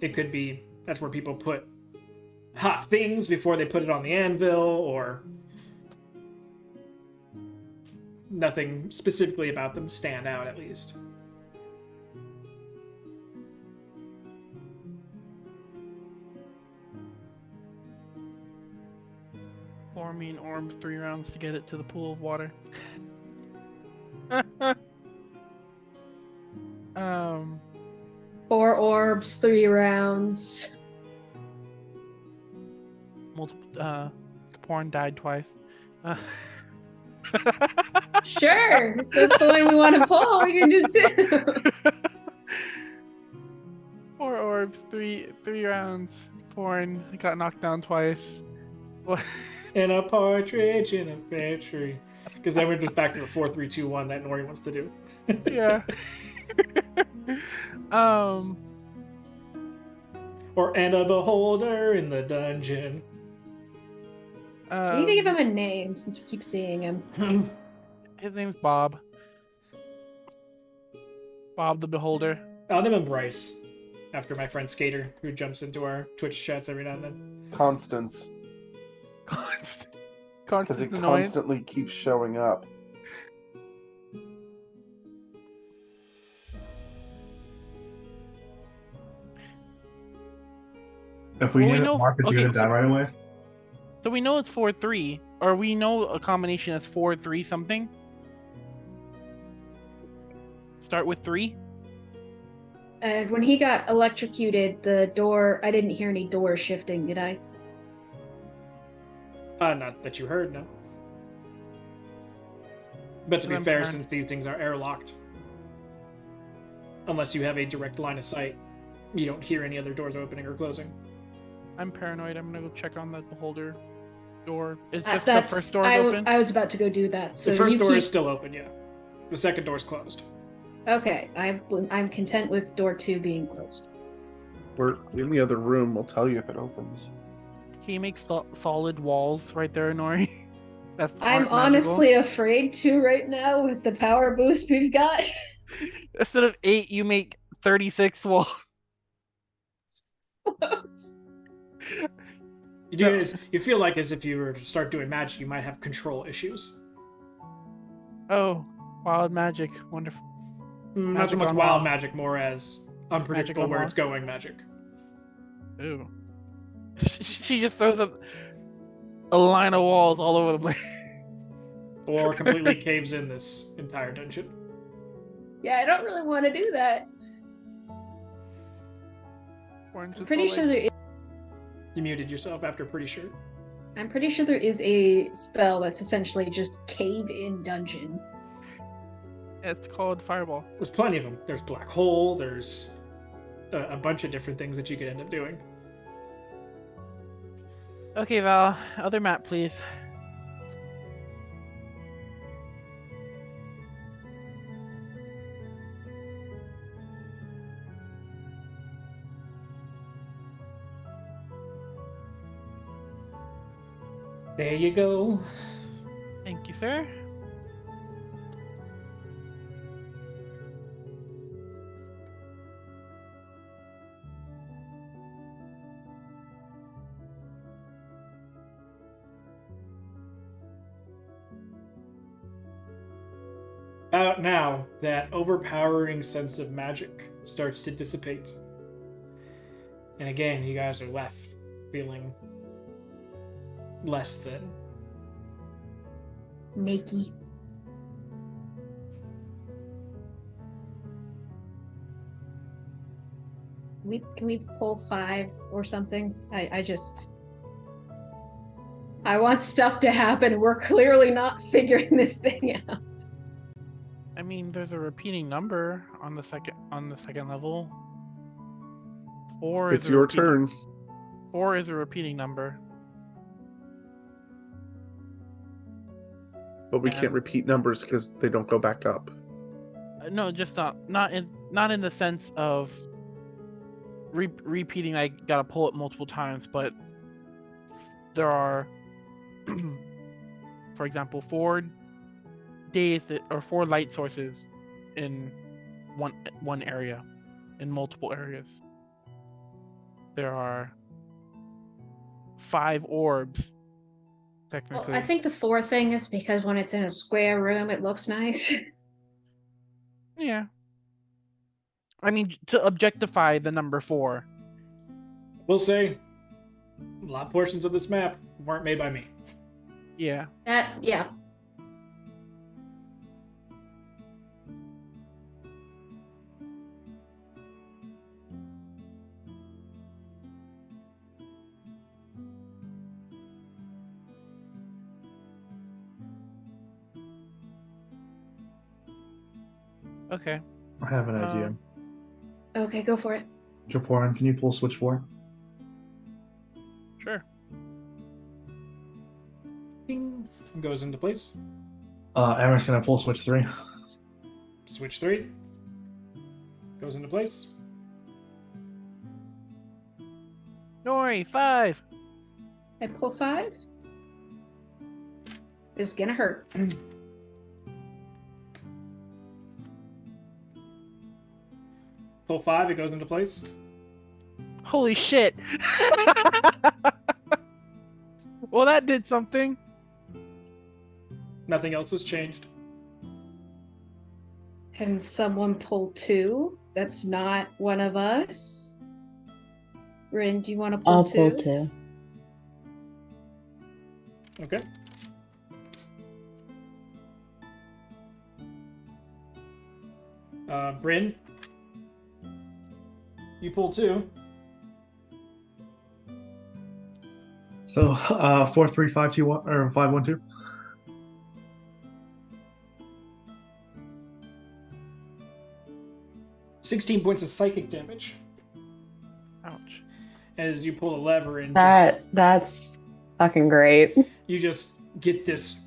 Speaker 1: it could be that's where people put hot things before they put it on the anvil, or nothing specifically about them stand out at least.
Speaker 3: Forming orbs 3 rounds to get it to the pool of water. um,
Speaker 2: 4 orbs, 3 rounds.
Speaker 3: multiple. Porn died twice.
Speaker 2: Sure, if that's the one we want to pull, we can do 2.
Speaker 3: 4 orbs, 3 rounds. Porn got knocked down twice. What?
Speaker 1: In a partridge in a pear tree. Because then we're just back to the 4, 3, 2, 1 that Nori wants to do.
Speaker 3: Yeah.
Speaker 1: Or and a beholder in the dungeon.
Speaker 2: We need to give him a name since we keep seeing him.
Speaker 3: His name's Bob. Bob the Beholder.
Speaker 1: I'll name him Bryce, after my friend Skater, who jumps into our Twitch chats every now and then.
Speaker 4: Constance. Because it constantly keeps showing up.
Speaker 6: If we
Speaker 3: Well, we
Speaker 6: need
Speaker 3: know-
Speaker 6: it mark, it's
Speaker 3: okay,
Speaker 6: gonna die right away.
Speaker 3: So we know it's 4-3, or we know a combination is 4-3 something. Start with 3.
Speaker 2: And when he got electrocuted, the door, I didn't hear any doors shifting, did I?
Speaker 1: Not that you heard, no. But to be fair, since these things are airlocked, unless you have a direct line of sight, you don't hear any other doors opening or closing.
Speaker 3: I'm paranoid. I'm gonna go check on the Beholder door. Is just
Speaker 2: That's,
Speaker 3: the first door
Speaker 2: I,
Speaker 3: open?
Speaker 2: I was about to go do that. So
Speaker 1: The first
Speaker 2: you
Speaker 1: door
Speaker 2: keep...
Speaker 1: is still open, yeah. The second door's closed.
Speaker 2: Okay, I'm content with door 2 being closed.
Speaker 4: We're in the other room. We'll tell you if it opens.
Speaker 3: Can you make solid walls right there, Nori? That's
Speaker 2: I'm
Speaker 3: magical.
Speaker 2: honestly afraid to right now with the power boost we've got.
Speaker 3: Instead of 8, you make 36 walls.
Speaker 1: You feel like as if you were to start doing magic, you might have control issues.
Speaker 3: Oh, wild magic. Wonderful.
Speaker 1: Not so
Speaker 3: Magic
Speaker 1: much
Speaker 3: gone
Speaker 1: wild
Speaker 3: wrong.
Speaker 1: magic, more as unpredictable
Speaker 3: gone
Speaker 1: where
Speaker 3: wrong.
Speaker 1: it's going magic.
Speaker 3: Ooh. She just throws up a line of walls all over the place.
Speaker 1: Or completely caves in this entire dungeon.
Speaker 2: Yeah, I don't really want to do that.
Speaker 3: Orange
Speaker 2: I'm
Speaker 3: is
Speaker 2: pretty
Speaker 3: the
Speaker 2: sure
Speaker 3: light.
Speaker 2: there is.
Speaker 1: You muted yourself after pretty sure.
Speaker 2: I'm pretty sure there is a spell that's essentially just cave in dungeon.
Speaker 3: It's called Fireball.
Speaker 1: There's plenty of them. There's Black Hole, there's a bunch of different things that you could end up doing.
Speaker 3: Okay, Val. Other map, please.
Speaker 1: There you go.
Speaker 3: Thank you, sir.
Speaker 1: About now, that overpowering sense of magic starts to dissipate. And again, you guys are left feeling less than.
Speaker 2: Naked. Can we pull 5 or something? I want stuff to happen. We're clearly not figuring this thing out.
Speaker 3: I mean, there's a repeating number on the second level. 4
Speaker 4: It's
Speaker 3: is a
Speaker 4: your
Speaker 3: repeating-
Speaker 4: turn.
Speaker 3: 4 is a repeating number.
Speaker 4: But we
Speaker 3: Yeah.
Speaker 4: can't repeat numbers because they don't go back up.
Speaker 3: No, just not in the sense of repeating, I gotta pull it multiple times, but there are, for example, 4 or 4 light sources in one area, in multiple areas. There are 5 orbs,
Speaker 2: Well,
Speaker 3: technically.
Speaker 2: I think the 4 thing is because when it's in a square room, it looks nice.
Speaker 3: Yeah. I mean, to objectify the number 4.
Speaker 1: We'll say a lot of portions of this map weren't made by me.
Speaker 3: Yeah.
Speaker 2: Yeah.
Speaker 3: Okay.
Speaker 6: I have an idea.
Speaker 2: Okay, go for it.
Speaker 6: Japoran, can you pull switch 4?
Speaker 3: Sure.
Speaker 1: Ding. Goes into place.
Speaker 6: Aaron's gonna pull switch 3.
Speaker 1: Switch 3. Goes into place.
Speaker 3: Nori, 5.
Speaker 2: I pull 5. It's gonna hurt.
Speaker 1: Pull 5, it goes into place.
Speaker 3: Holy shit. Well, that did something.
Speaker 1: Nothing else has changed.
Speaker 2: And someone pull 2. That's not one of us. Rin, do you want to pull
Speaker 5: I'll
Speaker 2: 2?
Speaker 5: pull 2.
Speaker 1: Okay. Bryn, you pull 2.
Speaker 6: So 4, 3, 5, 2, 1, or 5, 1, 2.
Speaker 1: $16 points of psychic damage
Speaker 3: Ouch.
Speaker 1: as you pull a lever and
Speaker 5: That's fucking great.
Speaker 1: you just get this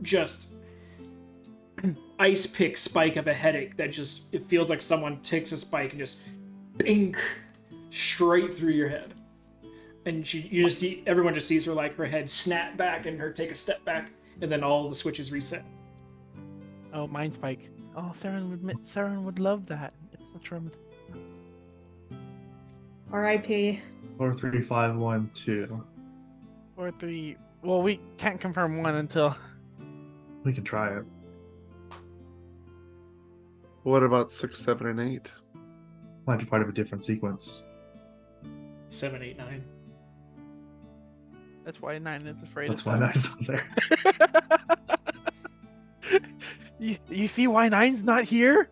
Speaker 1: just ice pick spike of a headache that just, it feels like someone takes a spike and just bink straight through your head. And you just see, everyone just sees her, like, her head snap back and her take a step back, and then all the switches reset.
Speaker 3: Oh, mind spike. Oh, Saren would love that. It's such a
Speaker 2: R.I.P.
Speaker 6: 4, 3, 5, 1, 2.
Speaker 3: 4, 3. Well, we can't confirm 1 until.
Speaker 6: We can try it.
Speaker 4: What about 6, 7, and 8?
Speaker 6: Might be part of a different sequence.
Speaker 1: 7, 8, 9.
Speaker 3: That's why 9 is afraid
Speaker 6: That's
Speaker 3: of
Speaker 6: why
Speaker 3: that.
Speaker 6: Nine's not there.
Speaker 3: You see why 9's not here?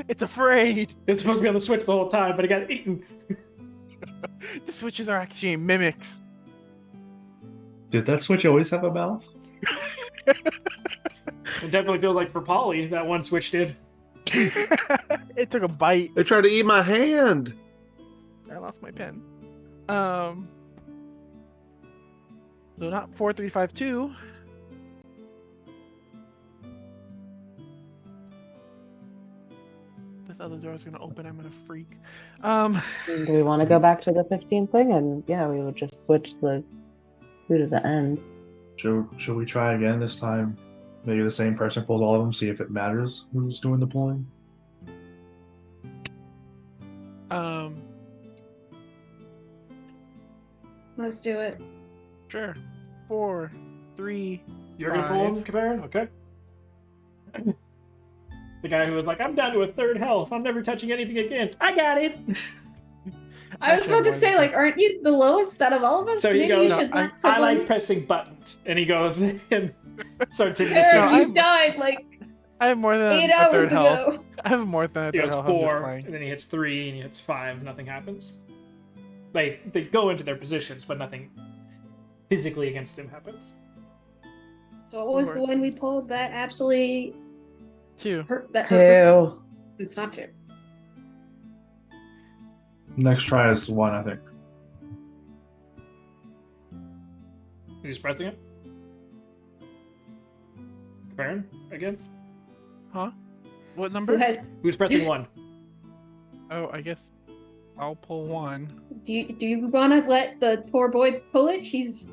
Speaker 3: It's afraid.
Speaker 1: It's supposed to be on the switch the whole time, but it got eaten.
Speaker 3: The switches are actually mimics.
Speaker 6: Did that switch always have a mouth?
Speaker 1: It definitely feels like for Polly, that one switch did.
Speaker 3: It took a bite.
Speaker 4: They tried to eat my hand.
Speaker 3: I lost my pen. So not 4, 3, 5, 2. This other door is gonna open. I'm gonna freak.
Speaker 5: Do we want to go back to the 15 thing? And yeah, we would just switch the 2 to the end.
Speaker 6: Should we try again this time? Maybe the same person pulls all of them, see if it matters who's doing the pulling?
Speaker 2: Let's do it.
Speaker 3: Sure. 4, 3.
Speaker 1: You're gonna pull him,
Speaker 3: 5.
Speaker 1: Cabaran? Okay. The guy who was like, I'm down to a 3rd health. I'm never touching anything again. I got it.
Speaker 2: I was about to say, like, aren't you the lowest out of all of us?
Speaker 1: So he
Speaker 2: Maybe
Speaker 1: goes,
Speaker 2: you should
Speaker 3: I-
Speaker 2: let
Speaker 1: I
Speaker 2: someone.
Speaker 1: like pressing buttons. And he goes and starts hitting the
Speaker 2: Aaron,
Speaker 1: switch.
Speaker 2: you died like
Speaker 3: I have more than
Speaker 2: 8
Speaker 3: a
Speaker 2: hours
Speaker 3: 3rd health.
Speaker 2: ago.
Speaker 3: I have more than a
Speaker 1: He
Speaker 3: 3rd
Speaker 1: goes
Speaker 3: health. I'm just
Speaker 1: 4,
Speaker 3: playing.
Speaker 1: and then he hits 3, and he hits 5. Nothing happens. They go into their positions, but nothing physically against him happens.
Speaker 2: So what was the one we pulled that absolutely
Speaker 3: 2.
Speaker 2: hurt? That hurt.
Speaker 5: 2.
Speaker 2: It's not 2.
Speaker 6: Next try is 1, I think.
Speaker 1: Who's pressing it? Cabaran, again?
Speaker 3: Huh? What
Speaker 2: Who
Speaker 3: number?
Speaker 2: had
Speaker 1: Who's pressing 1?
Speaker 3: Oh, I guess I'll pull one.
Speaker 2: Do you want to let the poor boy pull it? He's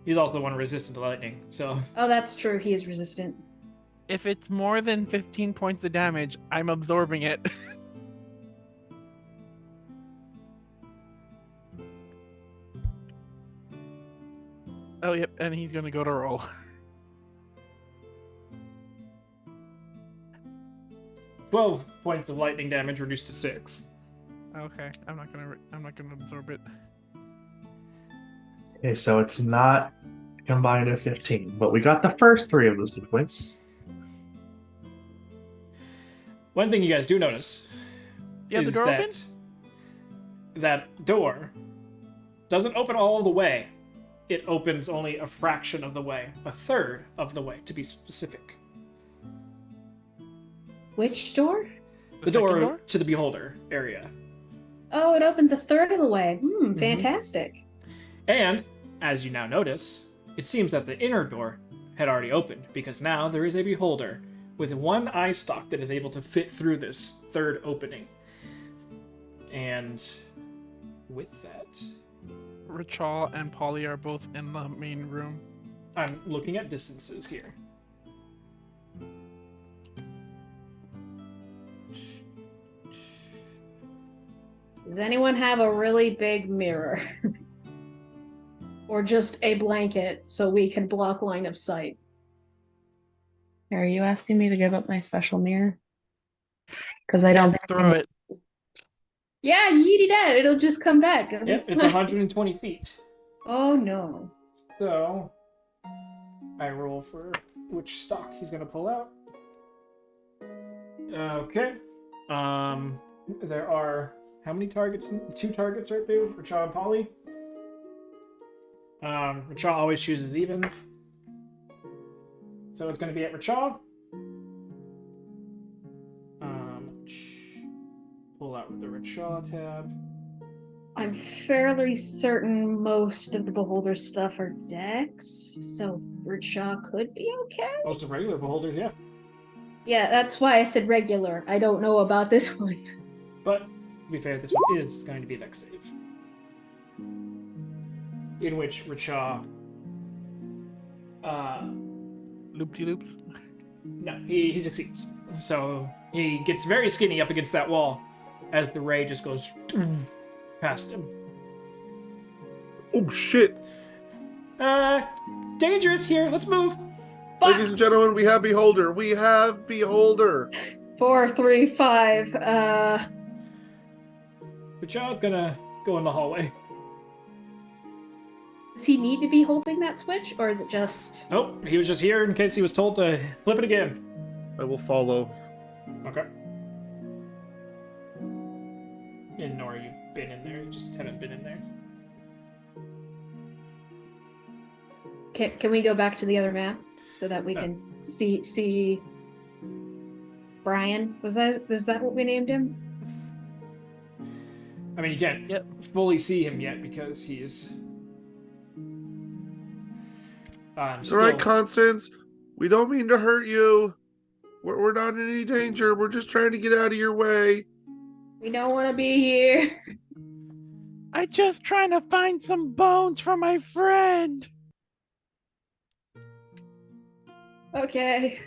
Speaker 1: He's also the one resistant to lightning, so
Speaker 2: Oh, that's true. He is resistant.
Speaker 3: If it's more than 15 points of damage, I'm absorbing it. Oh, yep, and he's gonna go to roll.
Speaker 1: 12 points of lightning damage reduced to 6.
Speaker 3: Okay, I'm not gonna absorb it.
Speaker 6: Okay, so it's not combined to 15, but we got the first 3 of the sequence.
Speaker 1: One thing you guys do notice
Speaker 3: You have the
Speaker 1: is
Speaker 3: door
Speaker 1: that
Speaker 3: open?
Speaker 1: that door doesn't open all the way. It opens only a fraction of the way, a third of the way, to be specific.
Speaker 2: Which door?
Speaker 1: The door to the beholder area.
Speaker 2: Oh, it opens a third of the way.
Speaker 1: Mm-hmm.
Speaker 2: Fantastic.
Speaker 1: And, as you now notice, it seems that the inner door had already opened, because now there is a beholder with one eye stalk that is able to fit through this third opening. And with that,
Speaker 3: Rachel and Polly are both in the main room.
Speaker 1: I'm looking at distances here.
Speaker 2: Does anyone have a really big mirror? Or just a blanket so we can block line of sight?
Speaker 5: Are you asking me to give up my special mirror? Because I don't think I
Speaker 3: Throw
Speaker 5: can-
Speaker 3: it.
Speaker 2: Yeah, yeet it. It'll just come back. It'll be
Speaker 1: Yep, it's
Speaker 2: fine.
Speaker 1: 120 feet.
Speaker 2: Oh no.
Speaker 1: So, I roll for which stock he's going to pull out. Okay. There are how many targets? 2 targets right there, Rachel and Polly. Rachel always chooses even. So it's going to be at Rachel. Pull out with the Rachel tab.
Speaker 2: I'm fairly certain most of the beholder stuff are decks, so Rickshaw could be okay.
Speaker 1: Most of regular beholders, yeah.
Speaker 2: Yeah, that's why I said regular. I don't know about this one.
Speaker 1: But, to be fair, this one is going to be a dex save. In which Rachel...
Speaker 3: Loop-de-loops.
Speaker 1: No, he succeeds. So he gets very skinny up against that wall as the ray just goes past him.
Speaker 4: Oh shit!
Speaker 1: Dangerous here. Let's move.
Speaker 4: Ladies and gentlemen, we have Beholder. We have Beholder.
Speaker 2: 4, 3, 5.
Speaker 1: Rachel's gonna go in the hallway.
Speaker 2: Does he need to be holding that switch, or is it just...
Speaker 1: Nope, he was just here in case he was told to flip it again.
Speaker 4: I will follow.
Speaker 1: Okay. And Nora, you've been in there. You just haven't been in there.
Speaker 2: Can we go back to the other map so that we can see Brian? Is that what we named him?
Speaker 1: I mean, you can't fully see him yet because he is...
Speaker 4: It's all right, Constance. We don't mean to hurt you. We're not in any danger. We're just trying to get out of your way.
Speaker 2: We don't want to be here.
Speaker 3: I'm just trying to find some bones for my friend.
Speaker 2: Okay.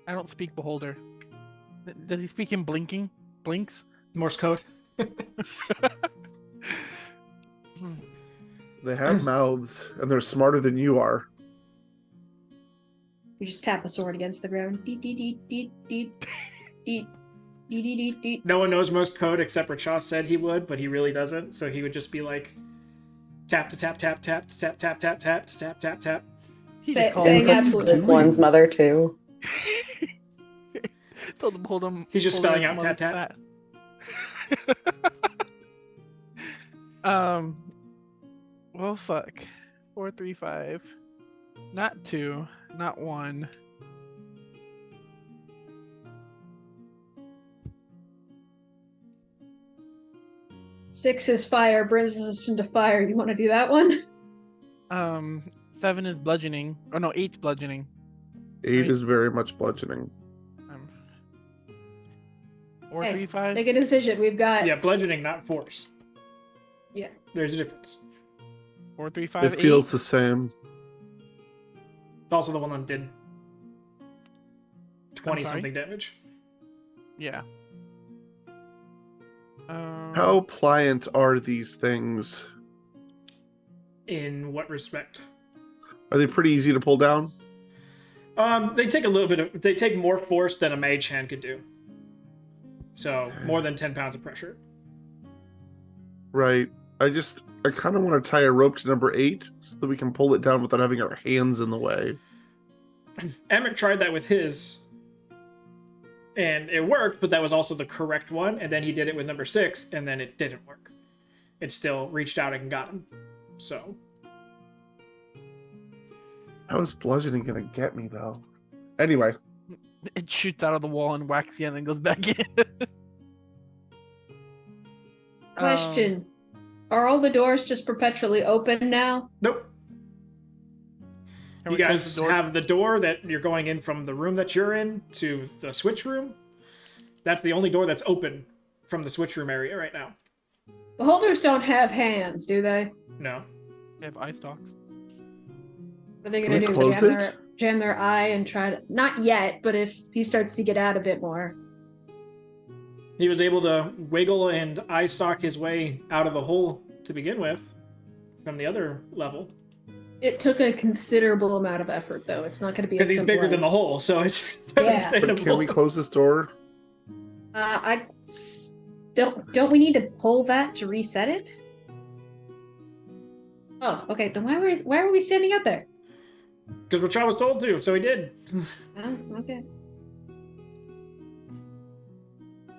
Speaker 3: I don't speak Beholder. Does he speak in blinking? Blinks?
Speaker 1: Morse code.
Speaker 4: They have mouths, and they're smarter than you are.
Speaker 2: We just tap a sword against the ground. Deet, deet, deet, deet, deet, deet, deet, deet, deet, deet.
Speaker 1: No one knows Morse code except Rachel said he would, but he really doesn't. So he would just be like, tap to tap tap tap to tap tap tap tap to tap tap tap.
Speaker 2: Saying absolutely.
Speaker 5: This one's mother too.
Speaker 3: Told him hold him.
Speaker 1: He's just
Speaker 3: hold
Speaker 1: spelling
Speaker 3: his
Speaker 1: out
Speaker 3: mother's
Speaker 1: tat,
Speaker 3: fat. Well, fuck. 4, 3, 5. Not 2. Not 1.
Speaker 2: Six is fire, brings resistance to fire. You want to do that one?
Speaker 3: 7 is bludgeoning. Oh no, 8's bludgeoning.
Speaker 4: 8
Speaker 3: Right.
Speaker 4: is very much bludgeoning.
Speaker 3: Four,
Speaker 2: Hey,
Speaker 3: 3, 5.
Speaker 2: Make a decision. We've got.
Speaker 1: Yeah, bludgeoning, not force.
Speaker 2: Yeah.
Speaker 1: There's a difference.
Speaker 3: 4, 3, 5,
Speaker 4: It
Speaker 3: 8.
Speaker 4: feels the same.
Speaker 1: It's also the one that did
Speaker 3: sorry?
Speaker 1: 20-something damage.
Speaker 3: Yeah.
Speaker 4: How pliant are these things?
Speaker 1: In what respect?
Speaker 4: Are they pretty easy to pull down?
Speaker 1: They take they take more force than a mage hand could do. So more than 10 pounds of pressure.
Speaker 4: Right. I kind of want to tie a rope to number 8 so that we can pull it down without having our hands in the way.
Speaker 1: Emmett tried that with his, and it worked, but that was also the correct one. And then he did it with number 6, and then it didn't work. It still reached out and got him. So.
Speaker 4: How is bludgeoning gonna get me though? Anyway,
Speaker 3: It shoots out of the wall and whacks you and then goes back in.
Speaker 2: Question: Are all the doors just perpetually open now?
Speaker 1: Nope.
Speaker 3: Can
Speaker 1: You
Speaker 3: we close
Speaker 1: guys
Speaker 3: the door?
Speaker 1: have the door that you're going in from the room that you're in to the switch room. That's the only door that's open from the switch room area right now.
Speaker 2: Beholders don't have hands, do they?
Speaker 1: No.
Speaker 3: They have eye stalks.
Speaker 2: What are they
Speaker 4: Can
Speaker 2: gonna
Speaker 4: we
Speaker 2: do?
Speaker 4: close it?
Speaker 2: Jam their eye and try to. Not yet, but if he starts to get out a bit more.
Speaker 1: He was able to wiggle and eye stalk his way out of the hole to begin with from the other level.
Speaker 2: It took a considerable amount of effort, though. It's not going to be
Speaker 1: Because
Speaker 2: as
Speaker 1: he's
Speaker 2: simple
Speaker 1: bigger than the
Speaker 2: as-
Speaker 1: hole, so it's
Speaker 2: Yeah.
Speaker 4: but can we close this door?
Speaker 2: Don't we need to pull that to reset it? Oh, okay. Then why were we standing out there?
Speaker 1: Because Rachel was told to, so he did.
Speaker 2: Oh, okay.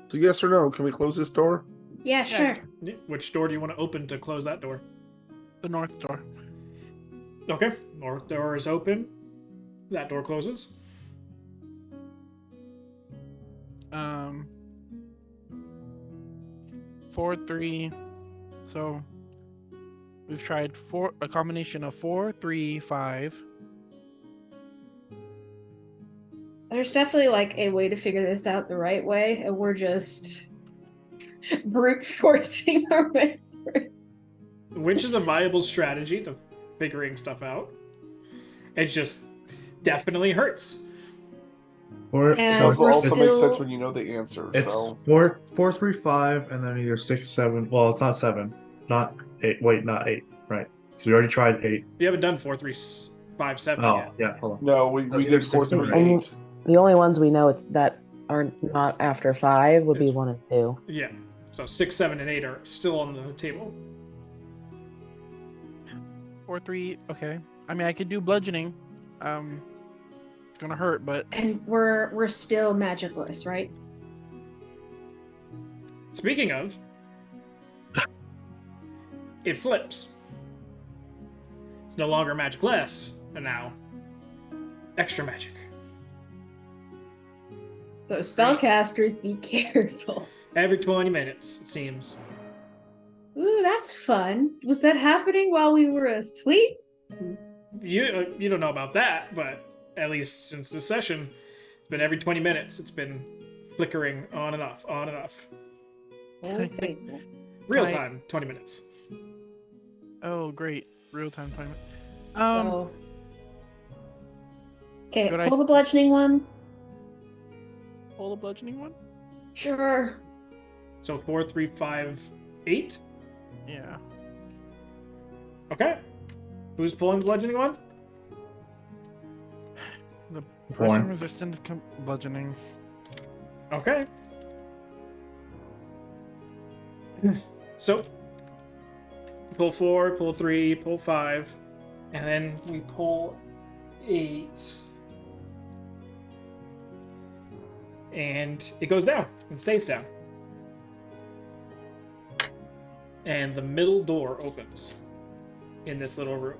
Speaker 4: So yes or no? Can we close this door?
Speaker 2: Yeah, sure.
Speaker 1: Which door do you want to open to close that door?
Speaker 3: The north door.
Speaker 1: Okay. North door is open. That door closes.
Speaker 3: 4, 3. So we've tried a combination of 4, 3, 5.
Speaker 2: There's definitely like a way to figure this out the right way, and we're just brute forcing our way through.
Speaker 1: Which is a viable strategy to figuring stuff out. It just definitely hurts.
Speaker 2: And
Speaker 4: It
Speaker 2: we're
Speaker 4: also makes sense
Speaker 2: still-
Speaker 4: when you know the answer.
Speaker 6: It's
Speaker 4: So
Speaker 6: 4, 4, 3, 5, and then either 6, 7. Well, it's not 7, not 8. Wait, not 8. Right? So we already tried 8.
Speaker 1: You haven't done 4, 3, 5, 7
Speaker 6: Oh,
Speaker 1: yet.
Speaker 6: yeah. Hold on.
Speaker 4: no, we
Speaker 6: That's
Speaker 4: did
Speaker 6: either
Speaker 4: 4,
Speaker 6: 6 or
Speaker 4: 3, 8.
Speaker 5: The only ones we know that are not after 5 would be 1 and 2.
Speaker 1: Yeah. So 6, 7, and 8 are still on the table.
Speaker 3: 4, 3. Okay. I mean, I could do bludgeoning. It's gonna hurt, but
Speaker 2: And we're still magicless, right?
Speaker 1: Speaking of, it flips. It's no longer magic less, and now extra magic.
Speaker 2: So spellcasters, be careful.
Speaker 1: Every 20 minutes, it seems.
Speaker 2: Ooh, that's fun. Was that happening while we were asleep?
Speaker 1: You don't know about that, but at least since this session, it's been every 20 minutes. It's been flickering on and off, on and off.
Speaker 2: Oh, faithful.
Speaker 1: Real
Speaker 3: Right.
Speaker 1: time, 20 minutes.
Speaker 3: oh great, real time time.
Speaker 2: So, okay,
Speaker 3: Good
Speaker 2: pull the bludgeoning one.
Speaker 3: Pull the bludgeoning one.
Speaker 2: Sure.
Speaker 1: So 4, 3, 5, 8.
Speaker 3: Yeah.
Speaker 1: Okay. Who's pulling the bludgeoning one?
Speaker 3: The
Speaker 6: One.
Speaker 3: pressure resistant bludgeoning.
Speaker 1: Okay. So, pull 4, pull 3, pull 5, and then we pull 8. And it goes down and stays down. And the middle door opens in this little room.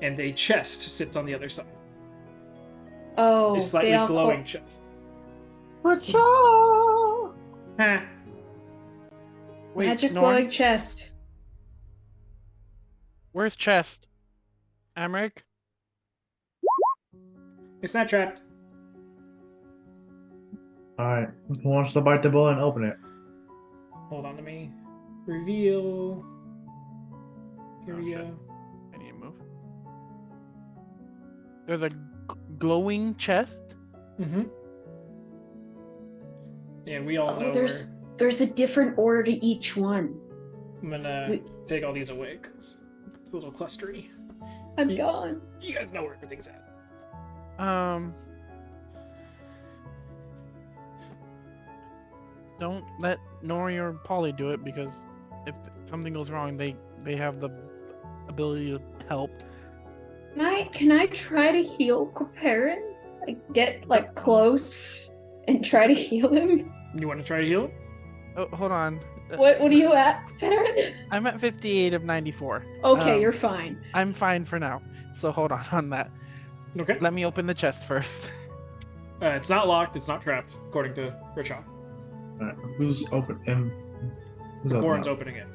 Speaker 1: And a chest sits on the other side.
Speaker 2: Oh,
Speaker 1: A slightly
Speaker 2: they all
Speaker 1: glowing chest.
Speaker 4: Rachel!
Speaker 1: Ha!
Speaker 3: Wait,
Speaker 2: magic
Speaker 3: Norn,
Speaker 2: glowing chest.
Speaker 3: where's chest? Amric?
Speaker 1: It's not trapped.
Speaker 6: All right. Who wants to bite the bullet and open it?
Speaker 1: Hold on to me. Reveal. Here
Speaker 3: Oh,
Speaker 1: we
Speaker 3: shit.
Speaker 1: go.
Speaker 3: I need to move. There's a glowing chest.
Speaker 1: Mm-hmm. And we all know
Speaker 2: Oh, there's a different order to each one.
Speaker 1: I'm gonna take all these away because it's a little clustery.
Speaker 2: I'm
Speaker 1: You-
Speaker 2: gone.
Speaker 1: You guys know where everything's at.
Speaker 3: Don't let Nori or Polly do it because if something goes wrong, they have the ability to help.
Speaker 2: Can I try to heal Koperin? Like get like close and try to heal him?
Speaker 1: You want to try to heal?
Speaker 3: Oh, hold on.
Speaker 2: What are you at, Koperin?
Speaker 3: I'm at 58 of 94.
Speaker 2: Okay, you're fine.
Speaker 3: I'm fine for now. So hold on that.
Speaker 1: Okay.
Speaker 3: Let me open the chest first.
Speaker 1: It's not locked. It's not trapped, according to Richard.
Speaker 6: All right. Who's open? Who's open?
Speaker 1: Kaborn's opening it.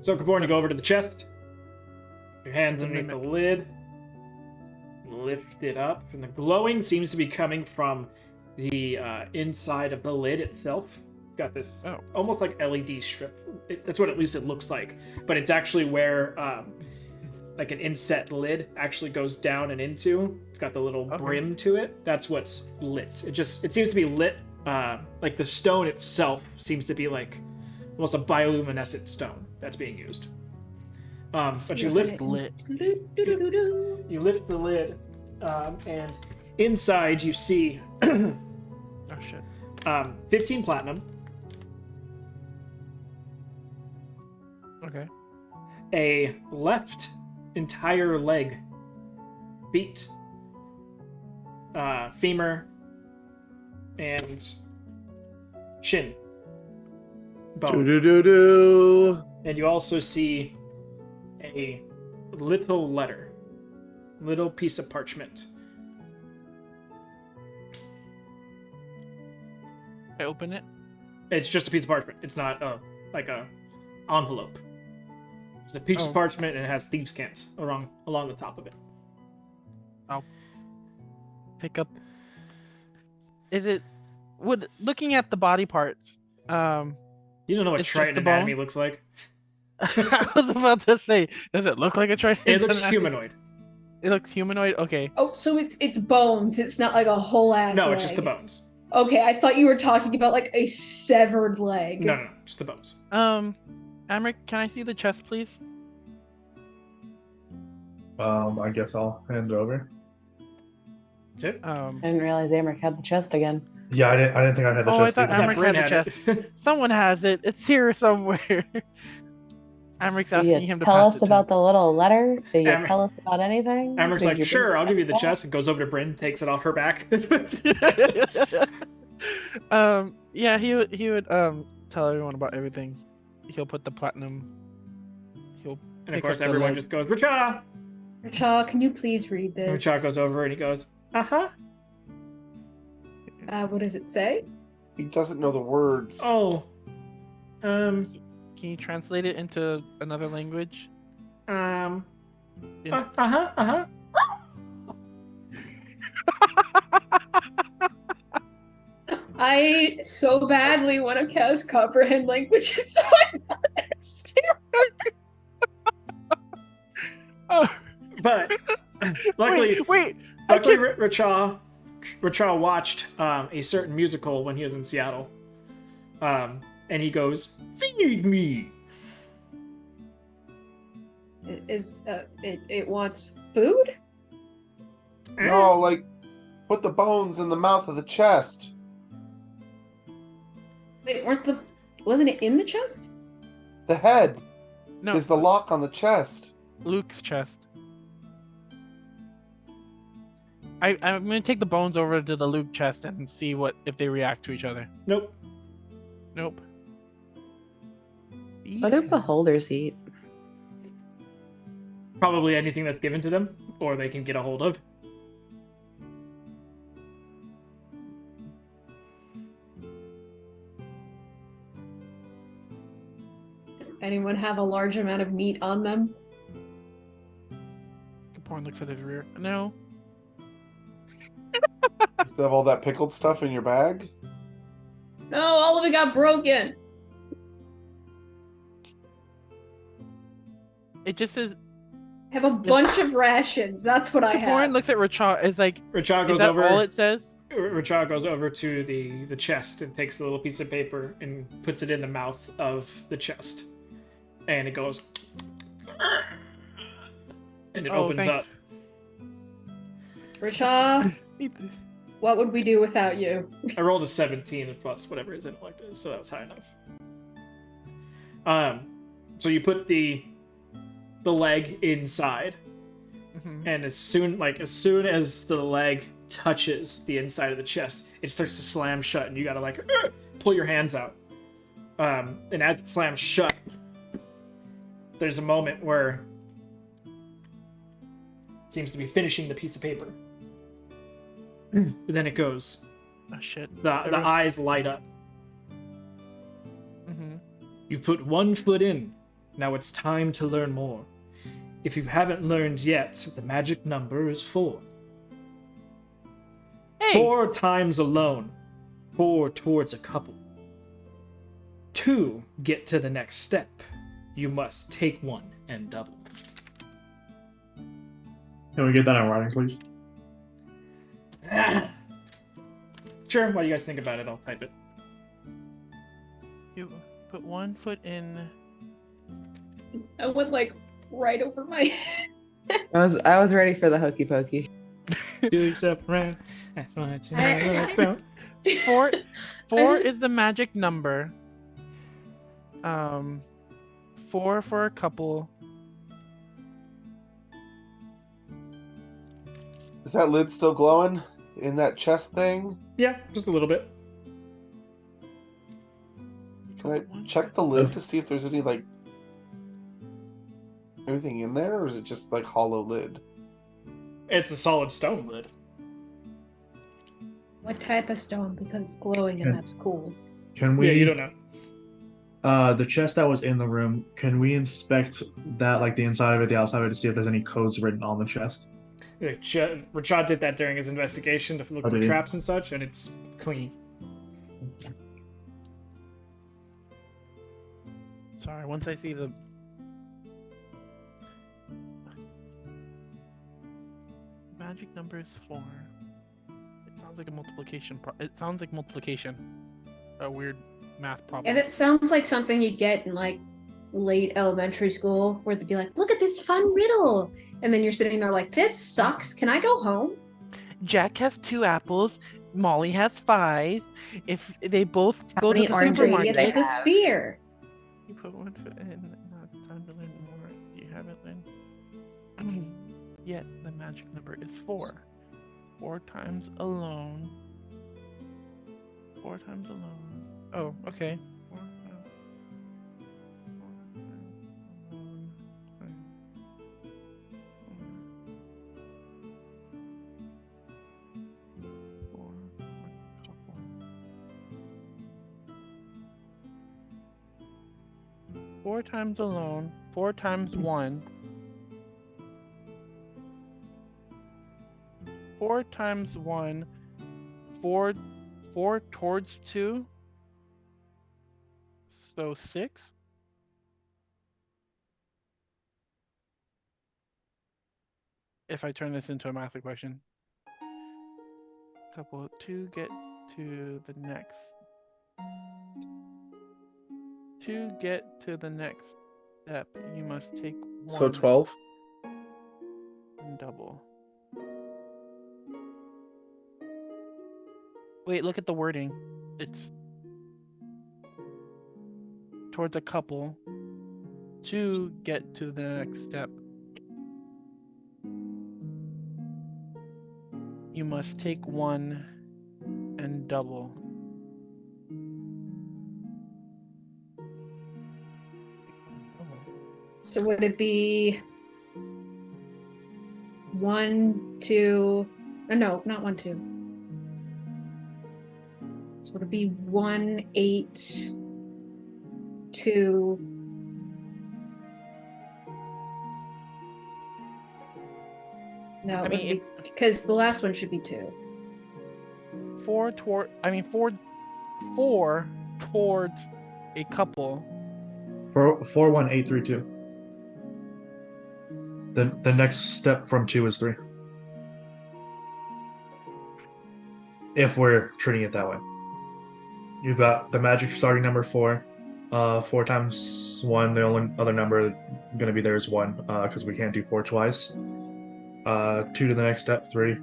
Speaker 1: So, Kaborn, you go over to the chest. Put your hands underneath the lid. Lift it up. And the glowing seems to be coming from the inside of the lid itself. It's got this almost like LED strip. That's what at least it looks like. But it's actually where like an inset lid actually goes down and into. It's got the little brim to it. That's what's lit. It seems to be lit. Like the stone itself seems to be like almost a bioluminescent stone that's being used. But you lift
Speaker 3: Lit.
Speaker 1: you lift the lid, and inside you see
Speaker 3: Oh shit.
Speaker 1: 15 platinum,
Speaker 3: Okay.
Speaker 1: a left entire leg, feet, femur, and shin bone.
Speaker 4: Do.
Speaker 1: And you also see a little letter, little piece of parchment.
Speaker 3: I open it.
Speaker 1: It's just a piece of parchment. It's not like a envelope. It's a piece of parchment, and it has thieves' cant along the top of it.
Speaker 3: I'll pick up. Is it? Looking at the body parts?
Speaker 1: You don't know what
Speaker 3: It's just
Speaker 1: Triton
Speaker 3: the bone?
Speaker 1: anatomy looks like.
Speaker 3: I was about to say, does it look like a Triton?
Speaker 1: It looks humanoid.
Speaker 3: It looks humanoid. Okay.
Speaker 2: Oh, so it's bones. It's not like a whole ass.
Speaker 1: No,
Speaker 2: leg.
Speaker 1: it's just the bones.
Speaker 2: Okay, I thought you were talking about like a severed leg.
Speaker 1: No, just the bones.
Speaker 3: Amric, can I see the chest, please?
Speaker 6: I guess I'll hand it over.
Speaker 1: Okay.
Speaker 5: I didn't realize Amric had the chest again.
Speaker 6: Yeah, I didn't think I had the
Speaker 3: Oh, I
Speaker 6: chest.
Speaker 3: thought
Speaker 6: either.
Speaker 3: Amric
Speaker 1: Bryn
Speaker 3: had the
Speaker 1: had
Speaker 3: chest.
Speaker 1: it.
Speaker 3: Someone has it. It's here somewhere. Amric's
Speaker 5: Did
Speaker 3: asking
Speaker 5: you
Speaker 3: him to
Speaker 5: tell
Speaker 3: pass
Speaker 5: us
Speaker 3: it
Speaker 5: about the little letter? Did you
Speaker 1: Amric-
Speaker 5: tell us about anything?
Speaker 1: Amric's
Speaker 5: Did
Speaker 1: like,
Speaker 5: you
Speaker 1: sure, I'll give you the
Speaker 5: back?
Speaker 1: chest, and goes over to Bryn, takes it off her back.
Speaker 3: Yeah, he would tell everyone about everything. He'll put the platinum. He'll
Speaker 1: And of
Speaker 3: pick
Speaker 1: course,
Speaker 3: up the
Speaker 1: everyone
Speaker 3: leg.
Speaker 1: just goes, Racha!
Speaker 2: Racha, can you please read
Speaker 1: And
Speaker 2: this?
Speaker 1: Racha goes over and he goes, uh-huh.
Speaker 2: What does it say?
Speaker 4: He doesn't know the words.
Speaker 1: Oh.
Speaker 3: Can you translate it into another language?
Speaker 1: Uh-huh.
Speaker 2: I so badly want to cast comprehend languages, so I'm not understand.
Speaker 3: Oh,
Speaker 1: But luckily,
Speaker 3: wait. I
Speaker 1: luckily
Speaker 3: can't...
Speaker 1: Racha watched a certain musical when he was in Seattle. And he goes, feed me!
Speaker 2: It wants food?
Speaker 4: No, like, put the bones in the mouth of the chest.
Speaker 2: Wait, wasn't it in the chest?
Speaker 4: The head
Speaker 3: No,
Speaker 4: is the lock on the chest.
Speaker 3: Luke's chest. I'm gonna take the bones over to the Luke chest and see if they react to each other.
Speaker 1: Nope.
Speaker 3: Nope.
Speaker 5: What do beholders eat?
Speaker 1: Probably anything that's given to them, or they can get a hold of.
Speaker 2: Anyone have a large amount of meat on them?
Speaker 3: Porn looks at his rear. No.
Speaker 4: Still have all that pickled stuff in your bag?
Speaker 2: No, all of it got broken.
Speaker 3: It just says.
Speaker 2: I have a bunch of rations. That's what I
Speaker 3: Kaporin
Speaker 2: have.
Speaker 3: looks at Richard. It's like,
Speaker 1: Richard
Speaker 3: is
Speaker 1: goes
Speaker 3: that
Speaker 1: over.
Speaker 3: all it says?
Speaker 1: Richard goes over to the chest and takes the little piece of paper and puts it in the mouth of the chest, and it goes, and it opens
Speaker 3: thanks.
Speaker 1: up.
Speaker 2: Risha, what would we do without you?
Speaker 1: I rolled a 17 plus whatever his intellect is, so that was high enough. So you put the leg inside, and as soon as the leg touches the inside of the chest, it starts to slam shut, and you gotta pull your hands out. And as it slams shut, there's a moment where it seems to be finishing the piece of paper. But then it goes.
Speaker 3: Oh shit.
Speaker 1: The eyes light up. You've put one foot in. Now it's time to learn more. If you haven't learned yet, the magic number is 4.
Speaker 3: Hey.
Speaker 1: 4 times alone. 4 towards a couple. 2 get to the next step. You must take 1 and double.
Speaker 6: Can we get that in writing, please?
Speaker 1: Sure, while you guys think about it, I'll type it.
Speaker 3: You put 1 foot in.
Speaker 2: I went right over my head.
Speaker 5: I was ready for the hokey pokey.
Speaker 1: Do yourself around. That's what you know about.
Speaker 3: 4 is the magic number. 4 for a couple.
Speaker 4: Is that lid still glowing in that chest thing?
Speaker 1: Yeah, just a little bit.
Speaker 4: Can I check the lid to see if there's any anything in there, or is it just hollow lid?
Speaker 1: It's a solid stone lid.
Speaker 2: What type of stone? Because it's glowing and that's cool.
Speaker 6: Can we?
Speaker 1: Yeah, you don't know.
Speaker 6: The chest that was in the room. Can we inspect that, the inside of it, the outside of it, to see if there's any codes written on the chest?
Speaker 1: Rachad did that during his investigation to look for traps and such, and it's clean.
Speaker 3: Sorry, once I see the magic number is 4. It sounds like a multiplication. It sounds like multiplication. A weird math problem.
Speaker 2: And it sounds like something you'd get in late elementary school, where they'd be like, "Look at this fun riddle," and then you're sitting there like, "This sucks. Can I go home?"
Speaker 3: Jack has 2 apples. Molly has 5. If they both
Speaker 5: How
Speaker 3: go to
Speaker 5: many
Speaker 3: the
Speaker 5: oranges
Speaker 3: supermarket,
Speaker 2: Radius of the sphere.
Speaker 3: you put 1 foot in. Now it's time to learn more. You haven't learned yet. The magic number is 4. 4 times alone. 4 times alone. Oh, okay. 4 times alone. 4 times alone, 4 times 1. 4 times 1, 4 towards 2. So 6. If I turn this into a math equation. Couple 2 get to the next. To get to the next step, you must take 1
Speaker 4: So 12?
Speaker 3: and double. Wait, look at the wording. It's towards a couple to get to the next step. You must take 1 and double.
Speaker 2: So would it be 1, 2? No, not 1, 2. So would it be 1, 8, 2? No,
Speaker 3: I mean,
Speaker 2: because the last one should be 2.
Speaker 3: four towards a couple.
Speaker 6: 41832. The next step from 2 is 3. If we're treating it that way. You've got the magic starting number 4. 4 times 1, the only other number going to be there is 1, because we can't do 4 twice. 2 to the next step, 3.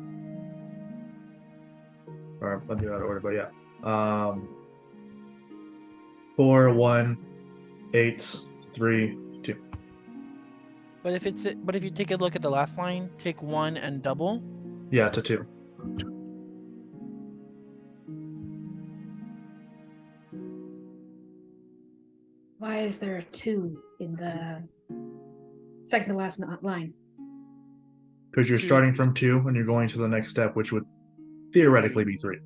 Speaker 6: Or I'll do that order, but yeah. 4, 1, 8, 3, 2.
Speaker 3: But if you take a look at the last line, take 1 and double.
Speaker 6: Yeah, to 2.
Speaker 2: Why is there a 2 in the second to last line?
Speaker 6: Because you're starting from 2 and you're going to the next step, which would theoretically be 3.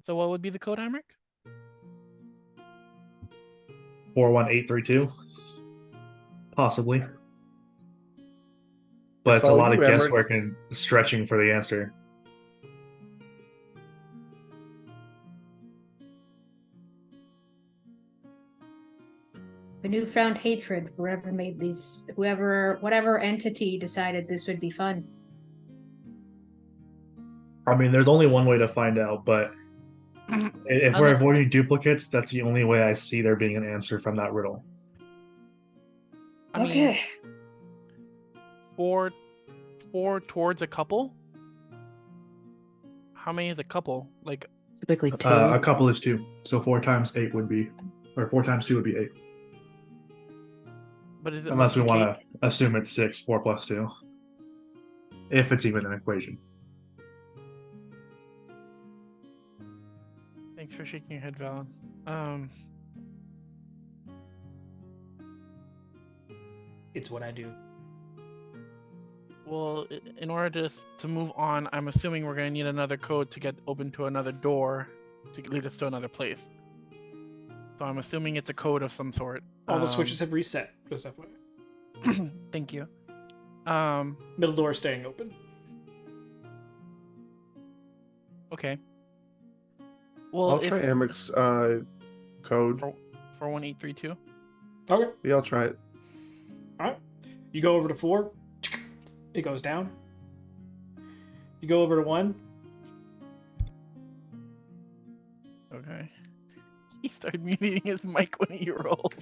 Speaker 3: So what would be the code, Amric?
Speaker 6: 41832. Possibly. But
Speaker 4: It's
Speaker 6: it's a
Speaker 4: all
Speaker 6: lot
Speaker 4: you,
Speaker 6: of
Speaker 4: Emmerich.
Speaker 6: guesswork and stretching for the answer.
Speaker 2: The newfound hatred for whoever made these, whatever entity decided this would be fun.
Speaker 6: I mean, there's only one way to find out, but if we're avoiding duplicates, that's the only way I see there being an answer from that riddle.
Speaker 3: I mean,
Speaker 2: Okay.
Speaker 3: four towards a couple. How many is a couple? Like,
Speaker 5: Typically 2.
Speaker 6: A couple is 2, so 4 times 8 would be, or 4 times 2 would be 8.
Speaker 3: but is it
Speaker 6: Unless we want
Speaker 3: multiplication?
Speaker 6: to assume it's 6, 4 plus 2. If it's even an equation.
Speaker 3: Thanks for shaking your head, Valen.
Speaker 1: It's what I do.
Speaker 3: Well, in order to move on, I'm assuming we're gonna need another code to get open to another door to lead us to another place. So I'm assuming it's a code of some sort.
Speaker 1: All the switches have reset. Just FYI.
Speaker 3: Thank you.
Speaker 1: Middle door staying open.
Speaker 3: Okay. Well,
Speaker 4: I'll try Amic's code.
Speaker 3: 41832.
Speaker 1: Okay.
Speaker 4: Yeah, I'll try it.
Speaker 1: All right. You go over to 4. It goes down. You go over to 1.
Speaker 3: Okay. He started muting his mic when he rolls.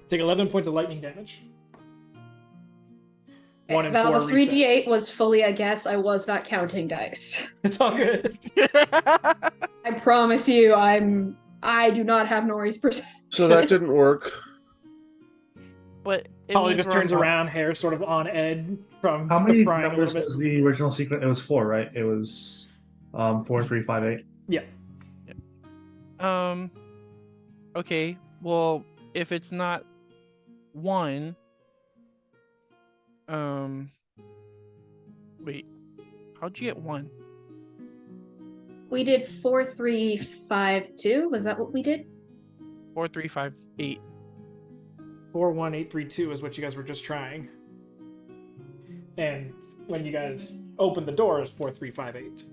Speaker 1: Take 11 points of lightning damage. 1 and
Speaker 2: Val,
Speaker 1: 4
Speaker 2: the
Speaker 1: reset.
Speaker 2: 3d8 was fully a guess. I was not counting dice.
Speaker 1: It's all good.
Speaker 2: I promise you, I do not have noise perception.
Speaker 4: So that didn't work.
Speaker 3: But it
Speaker 1: Holly
Speaker 3: means
Speaker 1: just
Speaker 3: we're
Speaker 1: turns
Speaker 3: on-
Speaker 1: around, hair sort of on edge from
Speaker 6: How
Speaker 1: the
Speaker 6: many
Speaker 1: frying a
Speaker 6: numbers
Speaker 1: little bit.
Speaker 6: was the original sequence? It was 4, right? It was 4, 3, 5, 8.
Speaker 3: Okay. Well, if it's not 1, wait. How'd you get 1?
Speaker 2: We did 4, 3, 5, 2. Was that what we did?
Speaker 3: 4, 3, 5, 8.
Speaker 1: 41832 is what you guys were just trying. And when you guys open the door, it's 4358.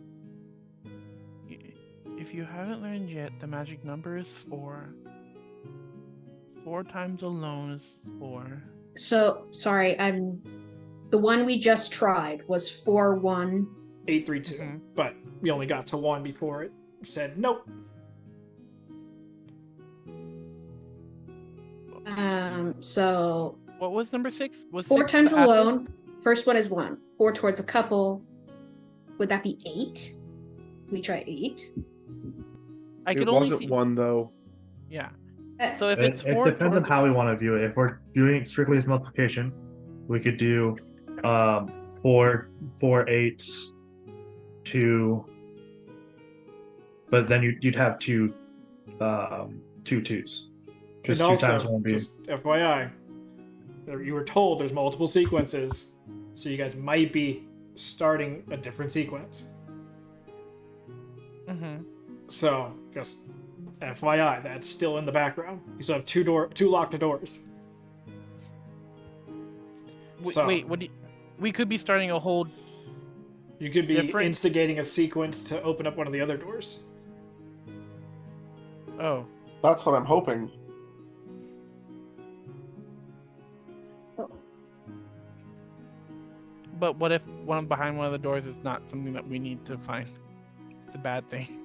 Speaker 3: If you haven't learned yet, the magic number is 4. 4 times alone is 4.
Speaker 2: So sorry, the one we just tried was 4, 1.
Speaker 1: 832.
Speaker 3: Mhm.
Speaker 1: But we only got to 1 before it said nope.
Speaker 2: So
Speaker 3: What was number 6? Was
Speaker 2: 4
Speaker 3: 6
Speaker 2: times
Speaker 3: the after?
Speaker 2: alone. First one is 1. 4 towards a couple. Would that be 8? Can we try 8?
Speaker 3: I could
Speaker 4: It
Speaker 3: only
Speaker 4: wasn't
Speaker 3: see...
Speaker 4: 1 though.
Speaker 3: Yeah.
Speaker 2: Uh,
Speaker 3: So if
Speaker 6: It,
Speaker 3: it's
Speaker 6: it
Speaker 3: 4
Speaker 6: depends on
Speaker 3: towards...
Speaker 6: how we want to view it. If we're viewing it strictly as multiplication, we could do 4, 8, 2, but then you'd have two 2s. Because
Speaker 1: And
Speaker 6: 2 times
Speaker 1: also,
Speaker 6: 1 would be.
Speaker 1: just FYI, you were told there's multiple sequences, so you guys might be starting a different sequence.
Speaker 3: Mhm.
Speaker 1: So, just FYI, that's still in the background. You still have two locked doors. So-
Speaker 3: Wait, what do you... We could be starting a whole...
Speaker 1: You could be
Speaker 3: Different?
Speaker 1: instigating a sequence to open up one of the other doors.
Speaker 3: Oh.
Speaker 4: That's what I'm hoping.
Speaker 3: But what if one behind one of the doors is not something that we need to find? It's a bad thing.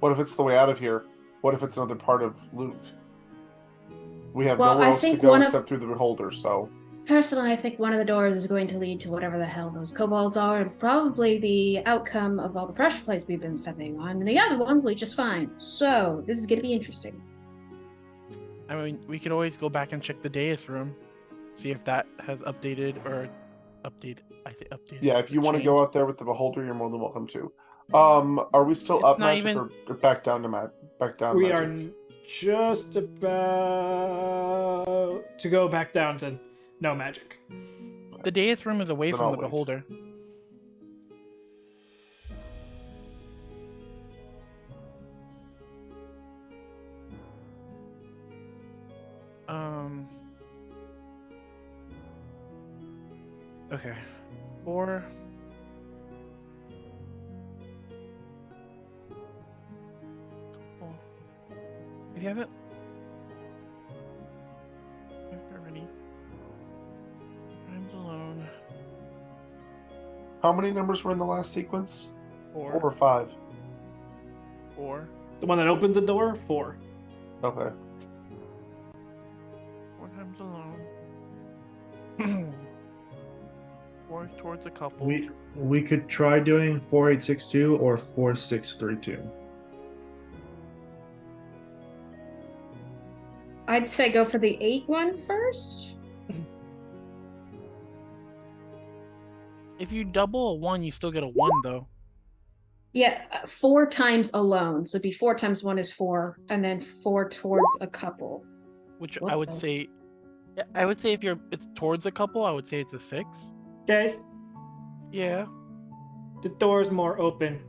Speaker 4: What if it's the way out of here? What if it's another part of Luke? We have
Speaker 2: Well,
Speaker 4: nowhere
Speaker 2: I
Speaker 4: else to
Speaker 2: think
Speaker 4: go
Speaker 2: one of-
Speaker 4: except through the beholder, so
Speaker 2: Personally, I think one of the doors is going to lead to whatever the hell those kobolds are, and probably the outcome of all the pressure plates we've been stepping on, and the other one will be just fine. So, this is going to be interesting.
Speaker 3: I mean, we could always go back and check the dais room, see if that has updated or updated. I say updated.
Speaker 4: yeah, if you want to
Speaker 3: changed.
Speaker 4: go out there with the beholder, you're more than welcome to. Are we still
Speaker 3: It's
Speaker 4: up
Speaker 3: not
Speaker 4: magic
Speaker 3: even-
Speaker 4: or back down to back down
Speaker 1: We
Speaker 4: magic?
Speaker 1: are just about to go back down to no magic.
Speaker 3: The dais room is away
Speaker 4: Then
Speaker 3: from
Speaker 4: I'll
Speaker 3: the
Speaker 4: wait.
Speaker 3: beholder. Okay. 4. If you have it. If you're ready. Times alone.
Speaker 4: How many numbers were in the last sequence? 4 or
Speaker 3: 4.
Speaker 4: 5?
Speaker 3: 4.
Speaker 1: The one that opened the door, 4.
Speaker 4: Okay.
Speaker 3: 4 times alone. 4 towards a couple.
Speaker 6: We could try doing 4862 or 4632.
Speaker 2: I'd say go for the 8 one first.
Speaker 3: If you double a 1, you still get a 1 though.
Speaker 2: Yeah, 4 times alone. So it'd be 4 times 1 is 4, and then 4 towards a couple.
Speaker 3: Which
Speaker 2: What
Speaker 3: I would
Speaker 2: the-
Speaker 3: say, I would say if it's towards a couple, I would say it's a 6.
Speaker 1: Guys,
Speaker 3: Yeah.
Speaker 1: the door's more open.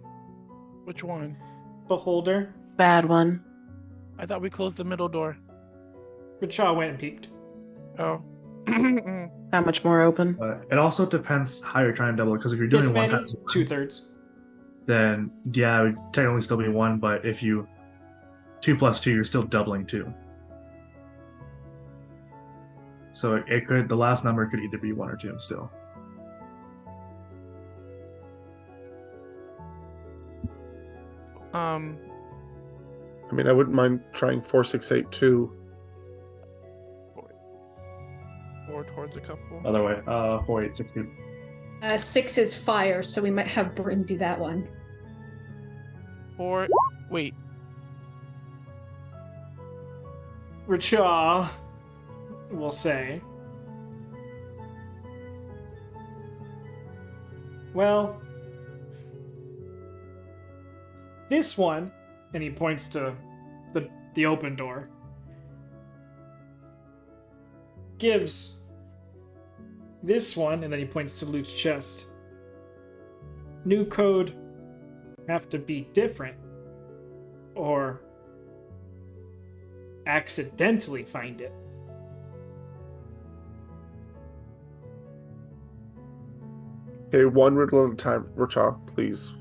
Speaker 3: Which one?
Speaker 1: Beholder.
Speaker 5: Bad one.
Speaker 3: I thought we closed the middle door.
Speaker 1: Richaw went and peeked.
Speaker 3: Oh.
Speaker 5: How much more open?
Speaker 6: It also depends how you're trying to double it, because if you're doing
Speaker 1: This
Speaker 6: one
Speaker 1: many,
Speaker 6: time,
Speaker 1: 2/3.
Speaker 6: then yeah, it would technically still be 1, but if you 2 plus 2, you're still doubling 2. So it could, the last number could either be 1 or 2 still.
Speaker 4: I mean, I wouldn't mind trying 4682.
Speaker 3: 4 towards a couple.
Speaker 6: By the way, 4862.
Speaker 2: 6 is fire, so we might have Bryn do that one.
Speaker 3: 4. Wait.
Speaker 1: Richaw will say, well, this one, and he points to the open door, gives this one, and then he points to Luke's chest. New code have to be different, or accidentally find it.
Speaker 4: Okay, one riddle at a time. Richaw, please.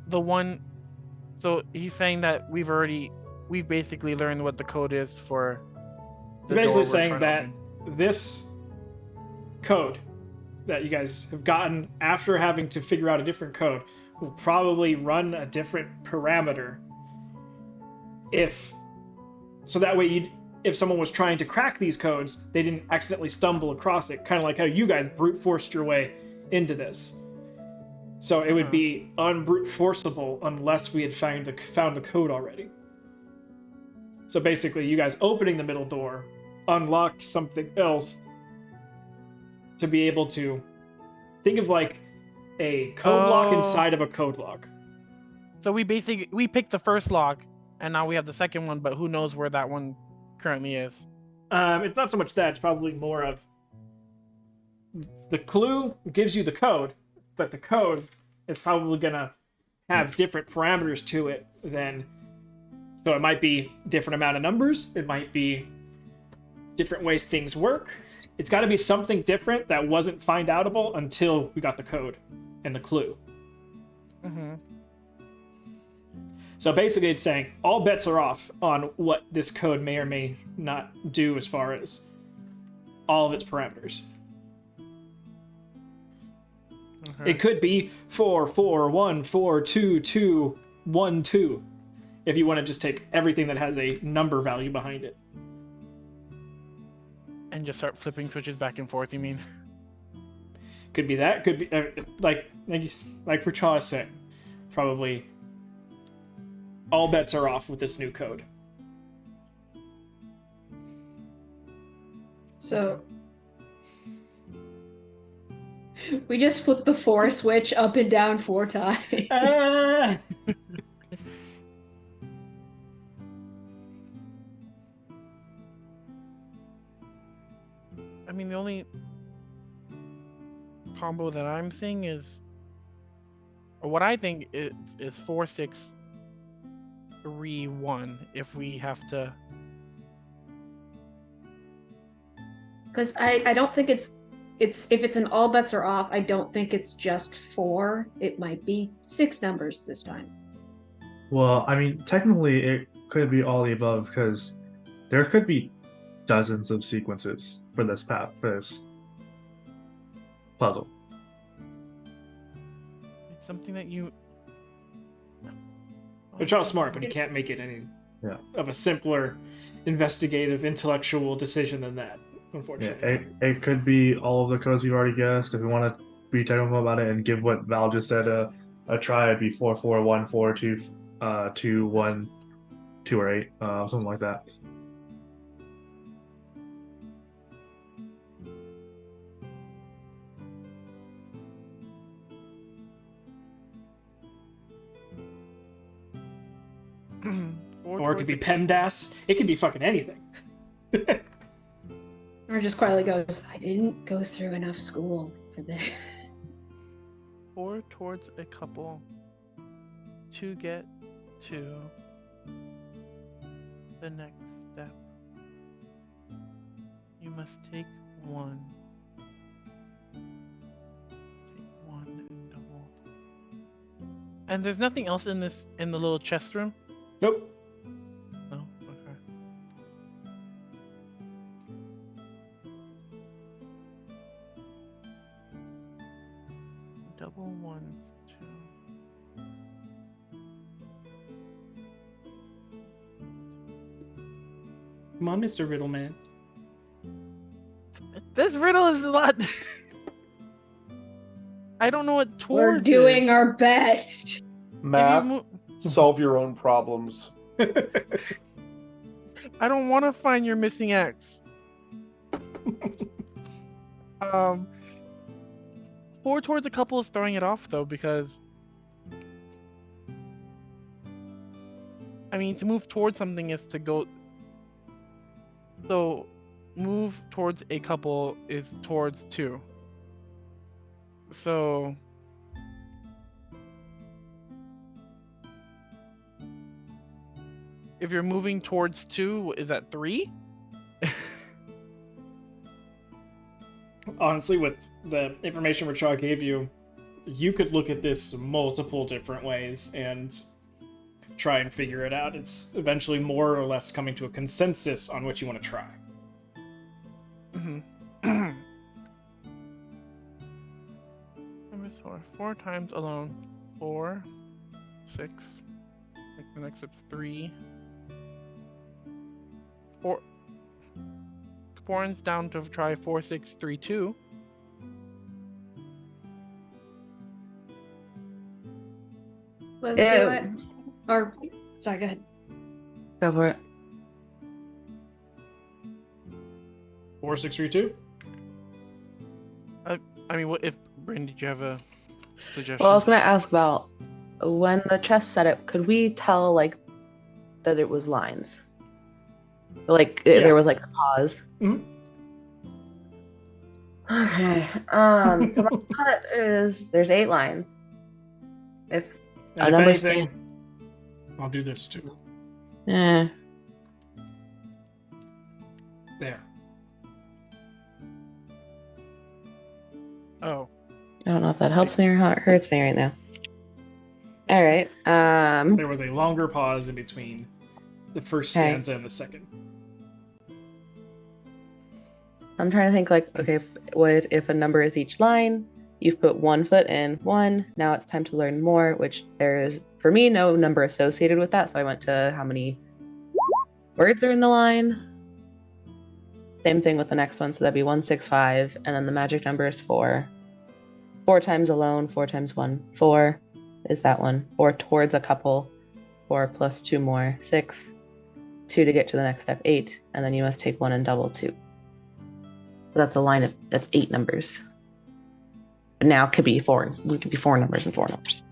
Speaker 3: The one. So he's saying that we've basically learned what the code is for.
Speaker 1: He's
Speaker 3: the door
Speaker 1: basically
Speaker 3: we're
Speaker 1: saying
Speaker 3: trying to
Speaker 1: that
Speaker 3: open.
Speaker 1: this code that you guys have gotten after having to figure out a different code will probably run a different parameter so that way if someone was trying to crack these codes, they didn't accidentally stumble across it, kind of like how you guys brute forced your way into this. So it would be unbrute forceable unless we had found the code already. So basically, you guys opening the middle door unlocked something else to be able to think of like a code lock inside of a code lock.
Speaker 3: So we picked the first lock, and now we have the second one, but who knows where that one currently is?
Speaker 1: It's not so much that; it's probably more of the clue gives you the code, but the code is probably gonna have different parameters to it than. So it might be different amount of numbers. It might be different ways things work. It's got to be something different that wasn't find outable until we got the code. and the clue.
Speaker 3: Mm-hmm.
Speaker 1: So basically it's saying all bets are off on what this code may or may not do as far as all of its parameters.
Speaker 3: Okay.
Speaker 1: It could be 4, 4, 1, 4, 2, 2, 1, 2. If you want to just take everything that has a number value behind it.
Speaker 3: And just start flipping switches back and forth, you mean?
Speaker 1: Could be that. Could be like Pracha said. Probably all bets are off with this new code.
Speaker 2: So we just flipped the 4 switch up and down 4 times.
Speaker 1: Ah!
Speaker 3: I mean, the only combo that I'm seeing is, or what I think is 4, 6, 3, 1. If we have to,
Speaker 2: Because I don't think it's if it's an all bets are off, I don't think it's just 4. It might be 6 numbers this time.
Speaker 6: Well, I mean, technically, it could be all the above because there could be dozens of sequences for this puzzle.
Speaker 3: it's something that you.
Speaker 1: Pracha's smart, but he can't make it any of a simpler, investigative, intellectual decision than that.
Speaker 6: Yeah,
Speaker 1: Unfortunately.
Speaker 6: it could be all of the codes we've already guessed. If we want to be technical about it and give what Val just said a try, it'd be 4, 4, 1, 4, 2, 2, 1, 2 or 8, something like that.
Speaker 1: Or it could be PEMDAS. It could be fucking anything.
Speaker 2: Or just quietly goes, I didn't go through enough school for this.
Speaker 3: 4 towards a couple to get to the next step. You must take 1. Take 1 and double. And there's nothing else in the little chest room?
Speaker 1: Nope.
Speaker 3: No? Okay. Double 1, 2.
Speaker 1: Come on, Mr. Riddleman.
Speaker 3: This riddle is a lot. I don't know what towards
Speaker 2: We're doing our best.
Speaker 3: is. If you
Speaker 4: Math, solve your own problems.
Speaker 3: I don't want to find your missing X. 4 towards a couple is throwing it off though, because I mean, to move towards something is to go. So move towards a couple is towards 2. So if you're moving towards 2, is that 3?
Speaker 1: Honestly, with the information Rachel gave you, you could look at this multiple different ways and try and figure it out. It's eventually more or less coming to a consensus on what you want to try.
Speaker 3: Number 4. 4 times alone. 4, 6. Like the next step's 3. 4. Foreign's down to try 4, 6, 3, 2.
Speaker 2: Let's do it. Or, sorry, go ahead.
Speaker 5: Go for it.
Speaker 1: 4, 6, 3, 2?
Speaker 3: I mean, what if Bryn? Did you have a suggestion?
Speaker 5: Well, I was gonna ask about when the chest said it. Could we tell like that it was lines? Like there was like a pause.
Speaker 1: Mhm.
Speaker 5: Okay. So my thought is there's 8 lines. If
Speaker 1: And
Speaker 5: a
Speaker 1: if
Speaker 5: number
Speaker 1: anything, I'll do this too.
Speaker 5: eh,
Speaker 1: There.
Speaker 3: Oh.
Speaker 5: I don't know if that helps me or how it hurts me right now. All right.
Speaker 1: There was a longer pause in between the first
Speaker 5: Okay.
Speaker 1: stanza and the second.
Speaker 5: I'm trying to think like, okay, what if a number is each line? You've put 1 foot in 1. Now it's time to learn more, which there is, for me, no number associated with that. So I went to how many words are in the line. Same thing with the next one. So that'd be 165. And then the magic number is 4. 4 times alone, 4 times 1. 4 is that one. 4 towards a couple. 4 plus 2 more. 6. 2 to get to the next step. 8. And then you must take 1 and double 2. That's a line of, that's 8 numbers. But now it could be 4. We could be 4 numbers and 4 numbers.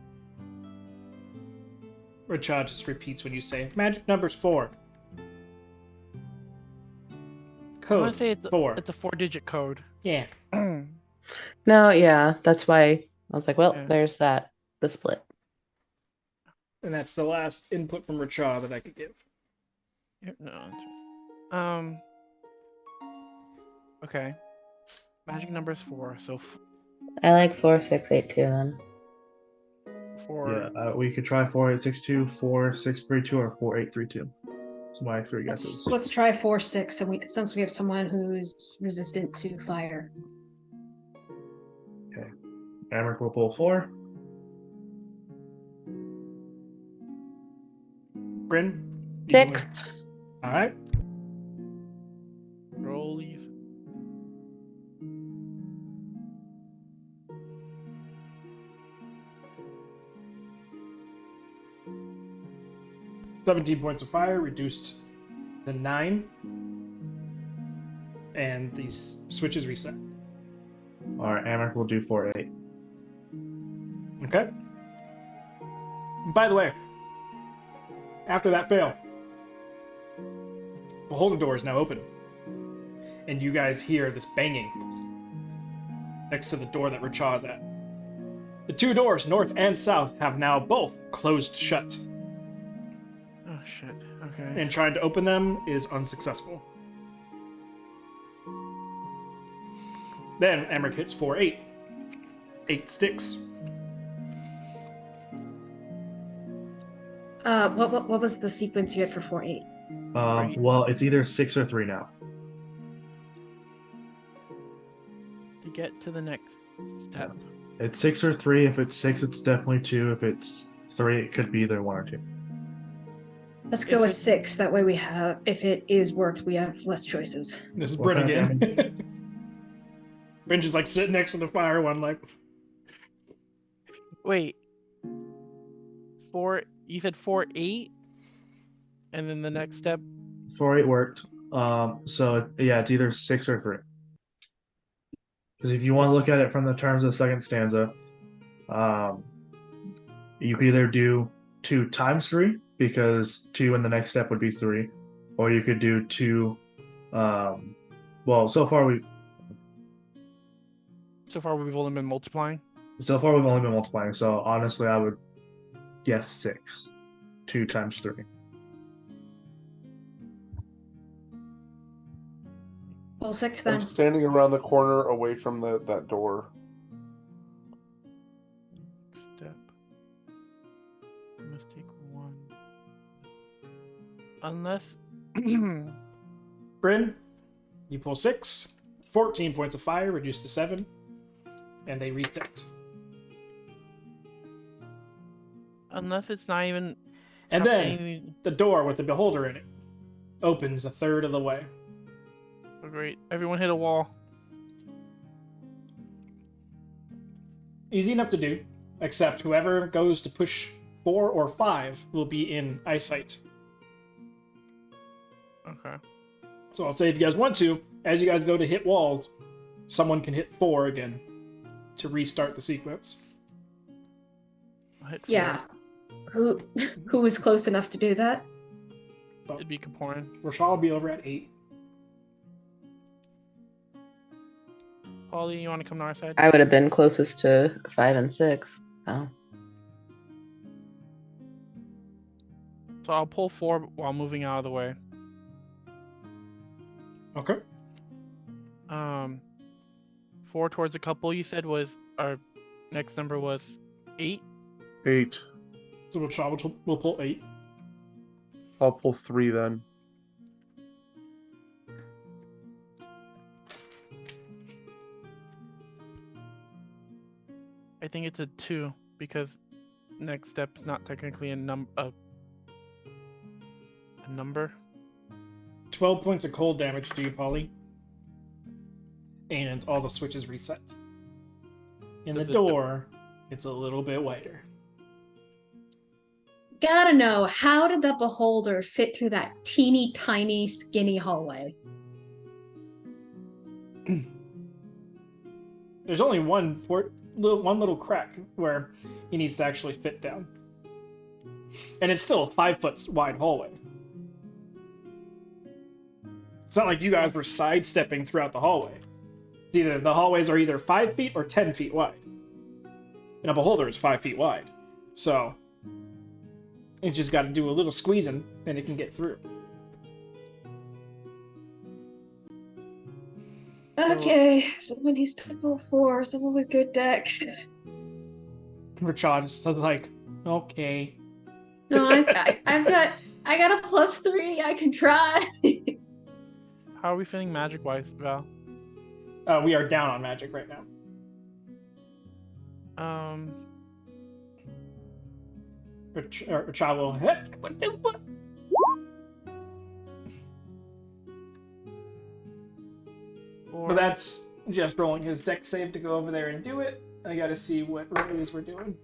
Speaker 1: Rachad just repeats when you say, magic number's 4.
Speaker 3: I want
Speaker 1: Code
Speaker 3: to say it's
Speaker 1: 4.
Speaker 3: a 4-digit code.
Speaker 1: Yeah.
Speaker 5: No, yeah, that's why I was like, well,
Speaker 3: Yeah.
Speaker 5: there's that, the split.
Speaker 1: And that's the last input from Rachad that I could give.
Speaker 3: Yeah, no, that's right. Okay. Magic number is 4, so
Speaker 5: I like 4, 6, 8, 2 then.
Speaker 3: 4.
Speaker 6: Yeah, we could try 4862, 4632, or 4832. So my 3 guesses.
Speaker 2: Let's try 4, 6, and since we have someone who's resistant to fire.
Speaker 6: Amric will pull 4.
Speaker 1: Bryn? you
Speaker 5: 6.
Speaker 1: doing- All right.
Speaker 3: Rollies.
Speaker 1: $17 points of fire reduced to 9. And these switches reset.
Speaker 6: All right, Amric will do 48.
Speaker 1: Okay. And by the way, after that fail, the beholder door is now open. And you guys hear this banging next to the door that Rachad's at. The 2 doors, north and south, have now both closed shut.
Speaker 3: Oh shit. Okay.
Speaker 1: And trying to open them is unsuccessful. Then Emmerich hits 4-8. 8 sticks.
Speaker 2: What was the sequence you had for 4, 8?
Speaker 6: Well, it's either 6 or 3 now.
Speaker 3: To get to the next step.
Speaker 6: It's 6 or 3. If it's 6, it's definitely 2. If it's 3, it could be either 1 or 2.
Speaker 2: Let's go with 6. That way we have, if it is worked, we have less choices.
Speaker 1: This is
Speaker 6: What
Speaker 1: Bryn
Speaker 6: kind of
Speaker 1: again. Bryn's just like sitting next to the fire one, like,
Speaker 3: Wait. 4. You said 4, 8, and then the next step.
Speaker 6: 48 worked. So yeah, it's either 6 or 3. Because if you want to look at it from the terms of the second stanza, you could either do 2 times 3, because 2 in the next step would be 3, or you could do 2. Well, so far we've
Speaker 3: only been multiplying.
Speaker 6: only been multiplying. So honestly, I would guess 6. 2 times 3.
Speaker 2: Well, 6
Speaker 4: I'm
Speaker 2: then.
Speaker 4: standing around the corner away from that door.
Speaker 3: Step. You must take 1. Unless.
Speaker 1: Bryn, you pull 6. 14 points of fire reduced to 7. And they reset.
Speaker 3: Unless it's not even.
Speaker 1: And
Speaker 3: have
Speaker 1: then
Speaker 3: anything-
Speaker 1: the door with the beholder in it opens a third of the way.
Speaker 3: Oh, great. Everyone hit a wall.
Speaker 1: Easy enough to do, except whoever goes to push 4 or 5 will be in eyesight.
Speaker 3: Okay.
Speaker 1: So I'll say if you guys want to, as you guys go to hit walls, someone can hit 4 again to restart the sequence.
Speaker 3: I'll hit 4.
Speaker 2: Yeah. Who is close enough to do that?
Speaker 3: It'd be Kaporin.
Speaker 1: Rashal will be over at 8.
Speaker 3: Polly, you want to come to our side?
Speaker 5: I would have been closest to 5 and 6. Oh.
Speaker 3: So I'll pull 4 while moving out of the way.
Speaker 1: Okay.
Speaker 3: 4 towards a couple you said was, or next number was 8.
Speaker 4: 8.
Speaker 1: So we'll pull 8.
Speaker 4: I'll pull 3 then.
Speaker 3: I think it's a 2 because next step's not technically a number.
Speaker 1: 12 points of cold damage to you, Polly. And all the switches reset. In the
Speaker 3: Does it-
Speaker 1: door, it's a little bit wider.
Speaker 2: Gotta know, how did the beholder fit through that teeny tiny skinny hallway?
Speaker 1: There's only one little crack where he needs to actually fit down. And it's still a 5-foot wide hallway. It's not like you guys were sidestepping throughout the hallway. It's either the hallways are either 5 feet or 10 feet wide. And a beholder is 5 feet wide. So it's just got to do a little squeezing and it can get through.
Speaker 2: Okay, someone needs to pull 4, someone with good decks.
Speaker 1: Rachad is like, okay.
Speaker 2: No, I got a +3. I can try.
Speaker 3: How are we feeling magic wise, Val?
Speaker 1: We are down on magic right now. Rachad will hit. But that's just rolling his deck save to go over there and do it. I gotta see what rollies we're doing.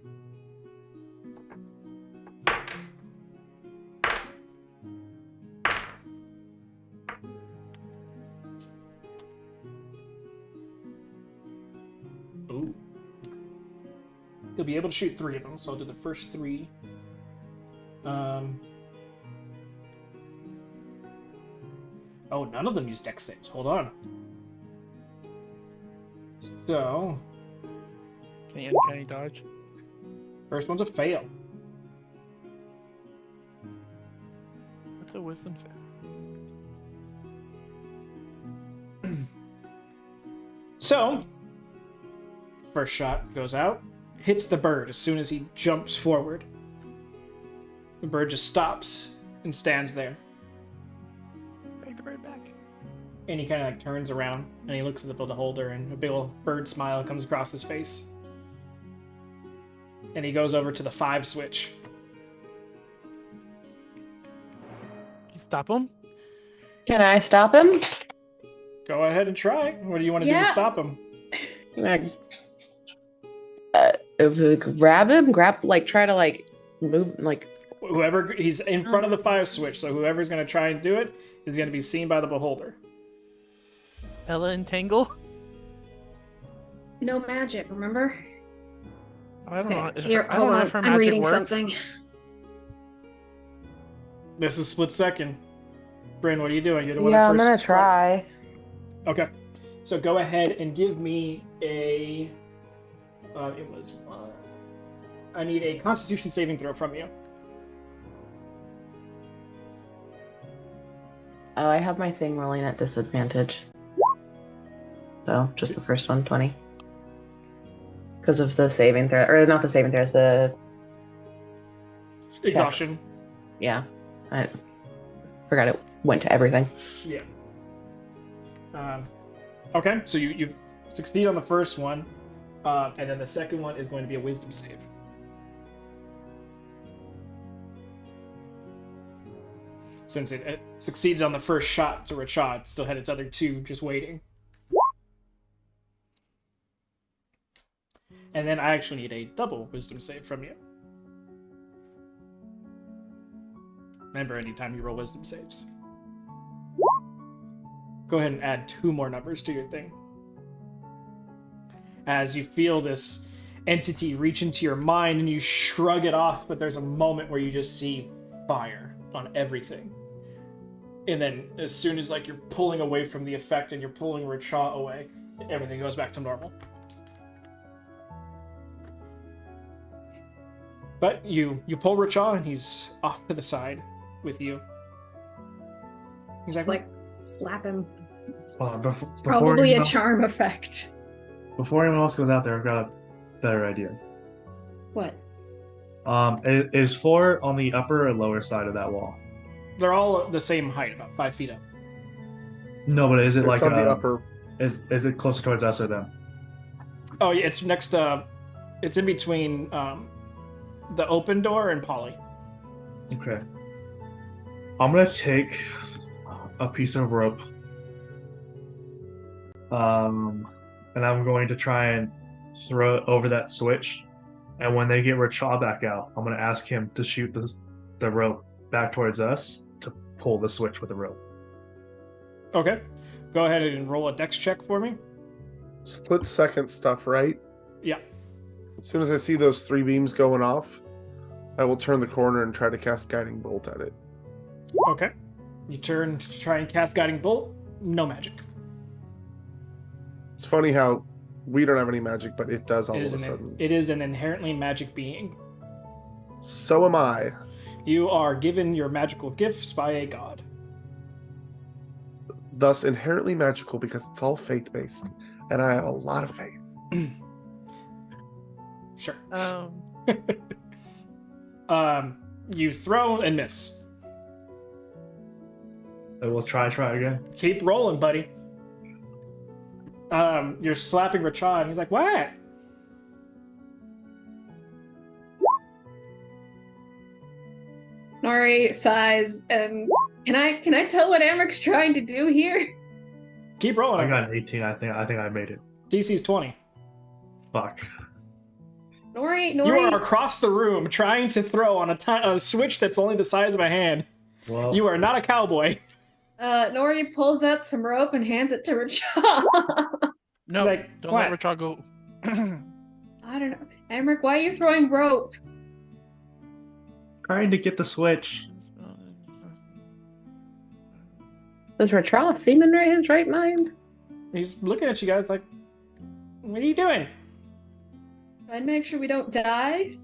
Speaker 1: Ooh. He'll be able to shoot 3 of them, so I'll do the first 3. Oh, none of them use deck saves. Hold on. So,
Speaker 3: Can you uncanny dodge?
Speaker 1: first one's a fail.
Speaker 3: What's a wisdom save?
Speaker 1: So, first shot goes out, hits the bird as soon as he jumps forward. The bird just stops and stands there.
Speaker 3: Take the bird back.
Speaker 1: And he kind of like turns around and he looks at the beholder, and a big old bird smile comes across his face. And he goes over to the 5 switch.
Speaker 3: You stop him?
Speaker 5: Can I stop him?
Speaker 1: Go ahead and try. What do you want to do to
Speaker 2: Yeah.
Speaker 1: stop him?
Speaker 5: Grab him? Try to, move,
Speaker 1: Whoever, he's in front of the 5 switch, so whoever's going to try and do it is going to be seen by the beholder.
Speaker 3: Ella entangle?
Speaker 2: No magic, remember?
Speaker 3: I don't know.
Speaker 2: Here,
Speaker 3: I
Speaker 2: hold
Speaker 3: don't know
Speaker 2: on.
Speaker 3: if her
Speaker 2: I'm
Speaker 3: magic
Speaker 2: reading
Speaker 3: works.
Speaker 2: something.
Speaker 1: This is split second. Bryn, what are you doing? You're the one
Speaker 5: Yeah,
Speaker 1: that
Speaker 5: I'm
Speaker 1: first.
Speaker 5: gonna try.
Speaker 1: Okay. So go ahead and give me a. I need a Constitution saving throw from you.
Speaker 5: Oh, I have my thing rolling at disadvantage. So, just the first one, 20. Because of the saving throw. Or not the saving throw, it's the...
Speaker 1: Exhaustion.
Speaker 5: Yeah. I forgot it went to everything.
Speaker 1: Yeah. Okay, so you succeed on the first one, and then the second one is going to be a Wisdom save. Since it succeeded on the first shot to Rachad, it still had its other 2 just waiting. And then I actually need a double Wisdom save from you. Remember, anytime you roll Wisdom saves. Go ahead and add 2 more numbers to your thing. As you feel this entity reach into your mind and you shrug it off, but there's a moment where you just see fire on everything. And then as soon as you're pulling away from the effect and you're pulling Rachad away, everything goes back to normal. But you pull Rachad and he's off to the side with you.
Speaker 2: Just slap him.
Speaker 6: Before
Speaker 2: Probably a
Speaker 6: anyone else-
Speaker 2: charm effect.
Speaker 6: Before anyone else goes out there, I've got a better idea.
Speaker 2: What?
Speaker 6: Is 4 on the upper or lower side of that wall?
Speaker 1: They're all the same height, about 5 feet up.
Speaker 6: No, but is it
Speaker 4: It's
Speaker 6: like
Speaker 4: on the upper.
Speaker 6: Is it closer towards us or them?
Speaker 1: Oh, yeah, it's next to. It's in between the open door and Polly.
Speaker 6: Okay. I'm gonna take a piece of rope. And I'm going to try and throw it over that switch. And when they get Rachel back out, I'm gonna ask him to shoot the rope back towards us to pull the switch with the rope.
Speaker 1: Okay. Go ahead and roll a dex check for me.
Speaker 4: Split second stuff, right?
Speaker 1: Yeah.
Speaker 4: As soon as I see those 3 beams going off, I will turn the corner and try to cast Guiding Bolt at it.
Speaker 1: Okay. You turn to try and cast Guiding Bolt. No magic.
Speaker 4: It's funny how we don't have any magic, but it does all
Speaker 1: It
Speaker 4: of
Speaker 1: is
Speaker 4: a sudden.
Speaker 1: it is an inherently magic being.
Speaker 4: So am I.
Speaker 1: You are given your magical gifts by a god.
Speaker 4: Thus inherently magical because it's all faith-based. And I have a lot of faith.
Speaker 1: Sure.
Speaker 3: Um,
Speaker 1: You throw and miss.
Speaker 6: And we'll try again.
Speaker 1: Keep rolling, buddy. You're slapping Rachad, and he's like, "What?"
Speaker 2: Nori sighs and can I tell what Amric's trying to do here?
Speaker 1: Keep
Speaker 6: I
Speaker 1: rolling.
Speaker 6: got an 18. I think I made it.
Speaker 1: DC's 20.
Speaker 6: Fuck.
Speaker 2: Nori
Speaker 1: You are across the room trying to throw on a switch that's only the size of a hand.
Speaker 6: Well,
Speaker 1: You are not a cowboy.
Speaker 2: Nori pulls out some rope and hands it to Rachel.
Speaker 3: no,
Speaker 1: Like,
Speaker 3: don't
Speaker 1: what?
Speaker 3: let Rachel go.
Speaker 2: I don't know. Amric, why are you throwing rope?
Speaker 6: trying to get the switch.
Speaker 5: Does Ratral seem in his right mind?
Speaker 1: He's looking at you guys like, "What are you doing?"
Speaker 2: Trying to make sure we don't die.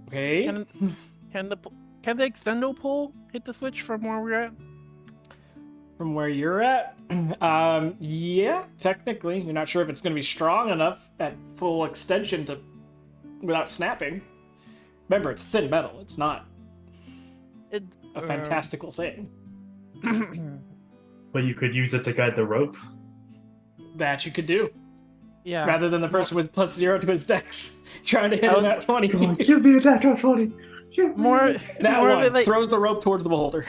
Speaker 1: Okay.
Speaker 3: Can the extendo pole hit the switch from where we're at?
Speaker 1: From where you're at, yeah, technically. You're not sure if it's going to be strong enough at full extension to without snapping. Remember, it's thin metal. It's not a fantastical thing.
Speaker 6: But you could use it to guide the rope.
Speaker 1: That you could do.
Speaker 3: Yeah.
Speaker 1: Rather than the person with +0 to his dex trying to hit him at 20.
Speaker 6: Come on, give me a natural 20.
Speaker 3: More
Speaker 1: That
Speaker 3: more
Speaker 1: one
Speaker 3: of it like
Speaker 1: throws the rope towards the beholder.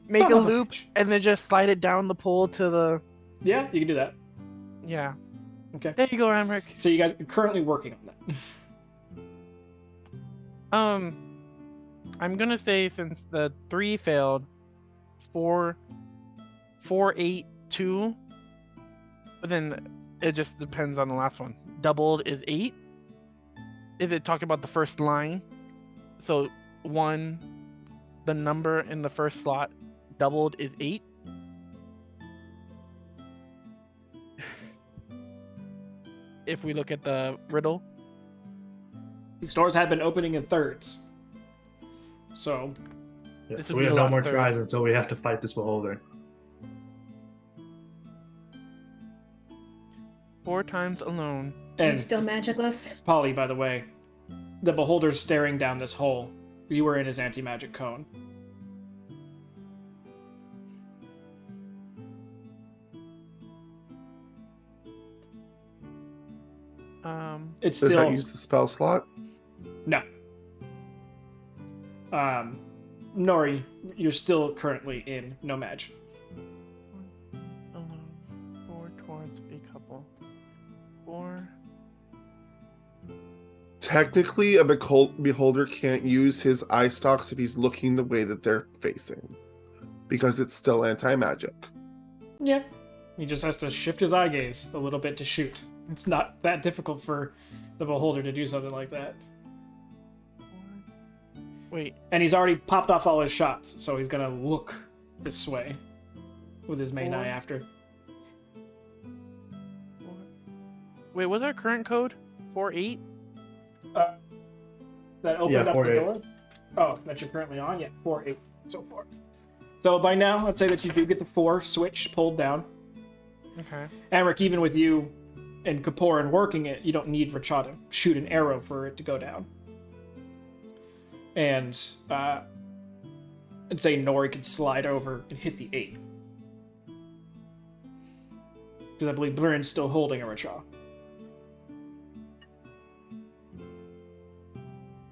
Speaker 3: make
Speaker 1: Son
Speaker 3: a
Speaker 1: of a
Speaker 3: loop
Speaker 1: bitch.
Speaker 3: and then just slide it down the pole to the.
Speaker 1: Yeah, you can do that.
Speaker 3: Yeah.
Speaker 1: Okay.
Speaker 3: There you go, Amric.
Speaker 1: So you guys are currently working on that.
Speaker 3: I'm gonna say since the 3 failed, 4, 8, 2, but then it just depends on the last one. Doubled is 8. Is it talking about the first line? So 1, the number in the first slot, doubled is 8. If we look at the riddle.
Speaker 1: These doors have been opening in thirds. So,
Speaker 6: Yeah,
Speaker 3: This
Speaker 6: so
Speaker 3: would
Speaker 6: we
Speaker 3: be
Speaker 6: have
Speaker 3: the
Speaker 6: no
Speaker 3: last
Speaker 6: more
Speaker 3: third.
Speaker 6: tries until we have to fight this beholder.
Speaker 3: 4 times alone.
Speaker 1: and
Speaker 2: He's still magicless.
Speaker 1: Polly, by the way, the beholder's staring down this hole. You were in his anti-magic cone. It's
Speaker 4: Does
Speaker 1: still
Speaker 4: that use the spell slot?
Speaker 1: no. Nori, you're still currently in no match.
Speaker 3: Alone. 4 towards a couple. 4.
Speaker 4: Technically, a beholder can't use his eye stalks if he's looking the way that they're facing, because it's still anti-magic.
Speaker 1: Yeah. He just has to shift his eye gaze a little bit to shoot. It's not that difficult for the beholder to do something like that.
Speaker 3: Wait,
Speaker 1: And he's already popped off all his shots, so he's gonna look this way with his main eye after.
Speaker 3: 4. Wait, what's our current code? 4, 8?
Speaker 1: That opened
Speaker 6: Yeah,
Speaker 1: up
Speaker 6: 4-8.
Speaker 1: the door? Oh, that you're currently on? Yeah, 4-8 so far. So by now, let's say that you do get the 4 switch pulled down.
Speaker 3: Okay.
Speaker 1: Amric, even with you and Kaporan working it, you don't need Racha to shoot an arrow for it to go down. And I'd say Nori could slide over and hit the 8. Because I believe Blurrin's still holding a Racha.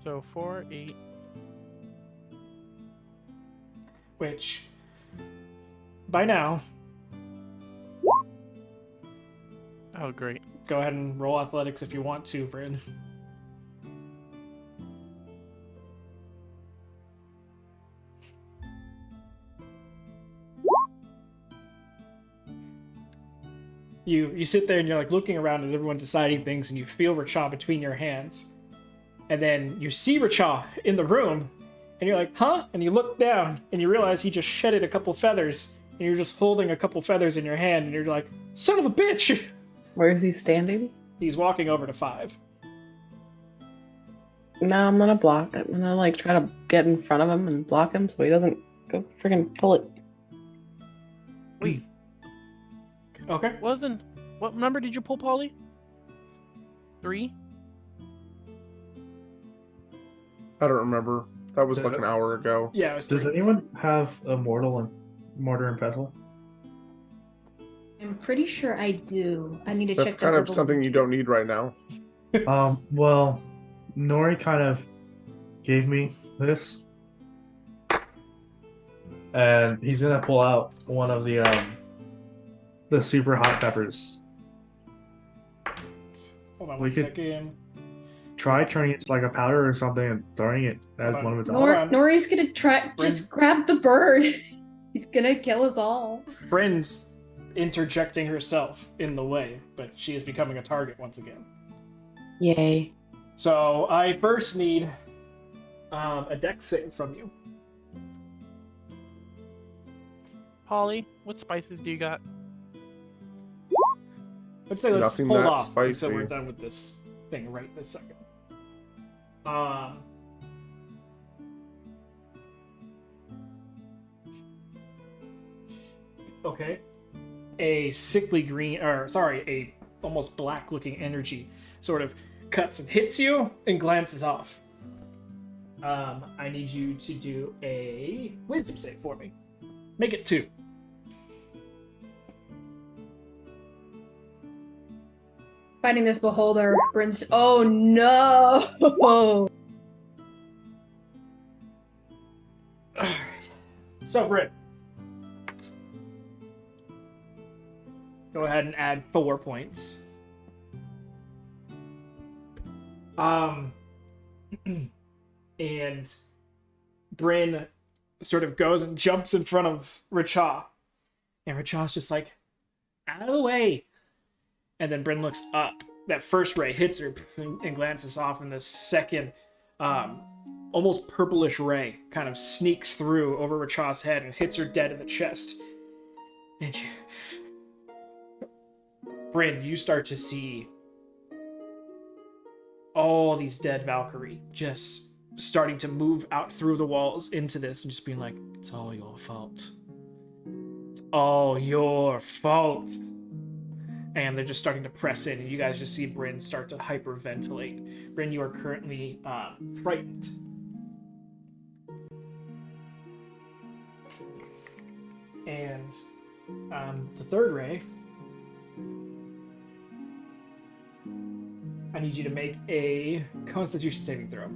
Speaker 3: So 4, 8.
Speaker 1: Which, by now,
Speaker 3: Oh, great.
Speaker 1: go ahead and roll athletics if you want to, Bryn. You sit there and you're like looking around at everyone deciding things, and you feel Racha between your hands. And then you see Racha in the room, and you're like, huh? And you look down, and you realize he just shedded a couple feathers, and you're just holding a couple feathers in your hand, and you're like, son of a bitch!
Speaker 5: Where is he standing?
Speaker 1: He's walking over to 5.
Speaker 5: No, I'm gonna block. I'm gonna like try to get in front of him and block him so he doesn't go freaking pull it.
Speaker 3: Wait,
Speaker 1: Okay.
Speaker 3: what number did you pull, Polly? 3?
Speaker 4: I don't remember. That was like an hour ago.
Speaker 1: Yeah, it was
Speaker 6: Does
Speaker 1: 3.
Speaker 6: anyone have a mortar and pestle?
Speaker 2: I'm pretty sure I do. I need to
Speaker 4: That's
Speaker 2: check.
Speaker 4: kind of something you don't need right now.
Speaker 6: Well, Nori kind of gave me this, and he's gonna pull out one of the super hot peppers.
Speaker 1: Hold on
Speaker 6: We
Speaker 1: one
Speaker 6: could-
Speaker 1: second.
Speaker 6: Try turning it to like a powder or something and throwing it as
Speaker 1: Hold on.
Speaker 6: one of its
Speaker 1: Hold on.
Speaker 2: Nori's gonna try. Just grab the bird. He's gonna kill us all.
Speaker 1: Bryn's interjecting herself in the way, but she is becoming a target once again.
Speaker 5: Yay.
Speaker 1: So I first need a dex save from you.
Speaker 3: Polly, what spices do you got?
Speaker 1: Let's say let's
Speaker 4: Nothing
Speaker 1: hold
Speaker 4: that
Speaker 1: off until
Speaker 4: spicy.
Speaker 1: we're done with this thing right this second. Okay. A sickly green, or sorry, a almost black-looking energy sort of cuts and hits you and glances off. I need you to do a wisdom save for me. Make it 2.
Speaker 2: Fighting this beholder, Bryn's. Oh no!
Speaker 1: So, Britt, go ahead and add 4 points. And Bryn sort of goes and jumps in front of Racha. And Racha's just like, out of the way. And then Bryn looks up. That first ray hits her and glances off, and the second, almost purplish ray kind of sneaks through over Racha's head and hits her dead in the chest. And Bryn, you start to see all these dead Valkyrie just starting to move out through the walls into this and just being like, it's all your fault. It's all your fault. And they're just starting to press in, and you guys just see Bryn start to hyperventilate. Bryn, you are currently frightened. And the third ray, I need you to make a Constitution saving throw.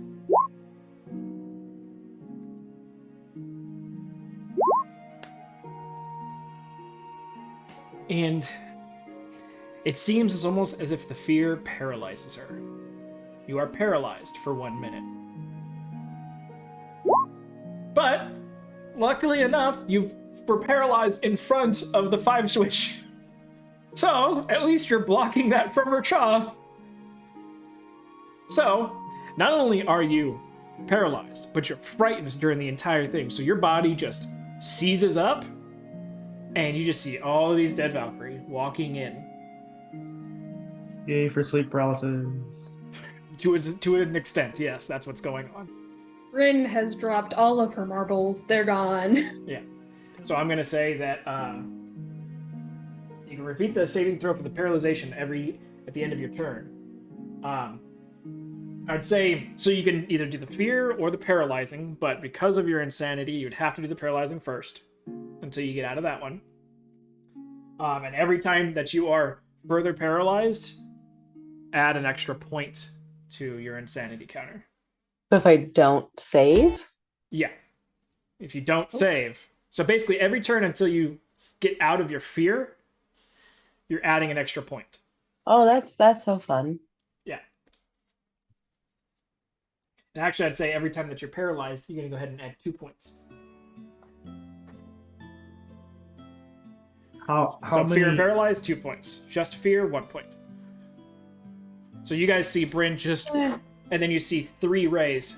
Speaker 1: And it seems as almost as if the fear paralyzes her. You are paralyzed for 1 minute. But, luckily enough, you were paralyzed in front of the 5 switch. So, at least you're blocking that from Racha. So, not only are you paralyzed, but you're frightened during the entire thing. So your body just seizes up, and you just see all of these dead Valkyrie walking in.
Speaker 6: Yay for sleep paralysis.
Speaker 1: To an extent, yes, that's what's going on.
Speaker 2: Bryn has dropped all of her marbles. They're gone.
Speaker 1: Yeah. So I'm gonna say that you go can repeat the saving throw for the paralyzation at the end of your turn. I'd say so you can either do the fear or the paralyzing, but because of your insanity, you'd have to do the paralyzing first until you get out of that one. And every time that you are further paralyzed, add an extra point to your insanity counter.
Speaker 5: So if I don't save,
Speaker 1: Yeah. If you don't save. So basically every turn until you get out of your fear, you're adding an extra point.
Speaker 5: oh, that's so fun.
Speaker 1: Yeah. And actually I'd say every time that you're paralyzed, you're going to go ahead and add 2 points.
Speaker 6: How
Speaker 1: So
Speaker 6: many?
Speaker 1: fear and paralyzed, 2 points. Just fear, 1 point. So you guys see Bryn just, and then you see 3 rays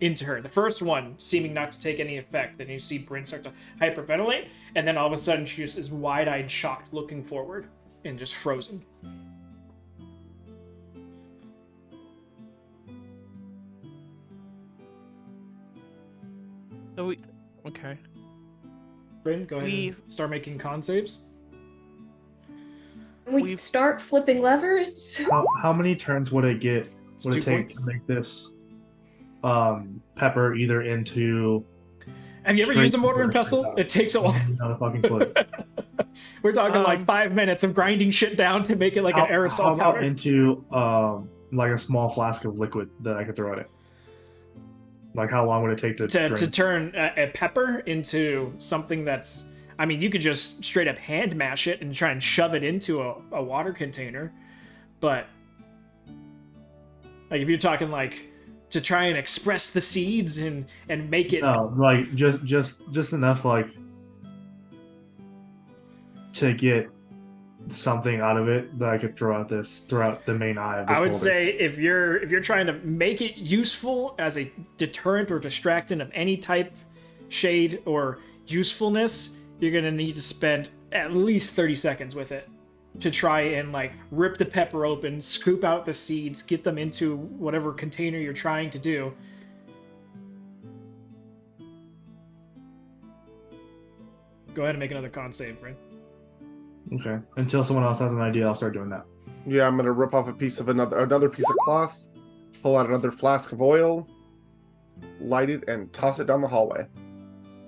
Speaker 1: into her. The first one seeming not to take any effect. Then you see Bryn start to hyperventilate, and then all of a sudden she just is wide-eyed, shocked, looking forward, and just frozen.
Speaker 3: So we, okay.
Speaker 1: Bryn, go ahead and start making con saves.
Speaker 2: We can start flipping levers.
Speaker 6: How many turns would it get?
Speaker 1: It's
Speaker 6: Would
Speaker 1: 2
Speaker 6: it take
Speaker 1: points.
Speaker 6: to make this pepper either into?
Speaker 1: Have you ever
Speaker 6: straight
Speaker 1: used a mortar and
Speaker 6: pepper or
Speaker 1: pestle?
Speaker 6: straight
Speaker 1: It takes a while.
Speaker 6: Not a fucking clue.
Speaker 1: We're talking like 5 minutes of grinding shit down to make it like an
Speaker 6: How
Speaker 1: aerosol
Speaker 6: about
Speaker 1: powder.
Speaker 6: into like a small flask of liquid that I could throw at it? Like how long would it take to
Speaker 1: To
Speaker 6: drain?
Speaker 1: turn a pepper into something that's, I mean, you could just straight up hand mash it and try and shove it into a water container, but like if you're talking like to try and express the seeds and make it,
Speaker 6: No, like just enough like to get something out of it that I could throw out the main eye of this
Speaker 1: I would
Speaker 6: holder.
Speaker 1: say if you're trying to make it useful as a deterrent or distractant of any type, shade, or usefulness, you're gonna need to spend at least 30 seconds with it to try and like rip the pepper open, scoop out the seeds, get them into whatever container you're trying to do. Go ahead and make another con save, Bryn.
Speaker 6: Okay. Until someone else has an idea, I'll start doing that.
Speaker 4: Yeah, I'm gonna rip off a piece of another piece of cloth, pull out another flask of oil, light it, and toss it down the hallway.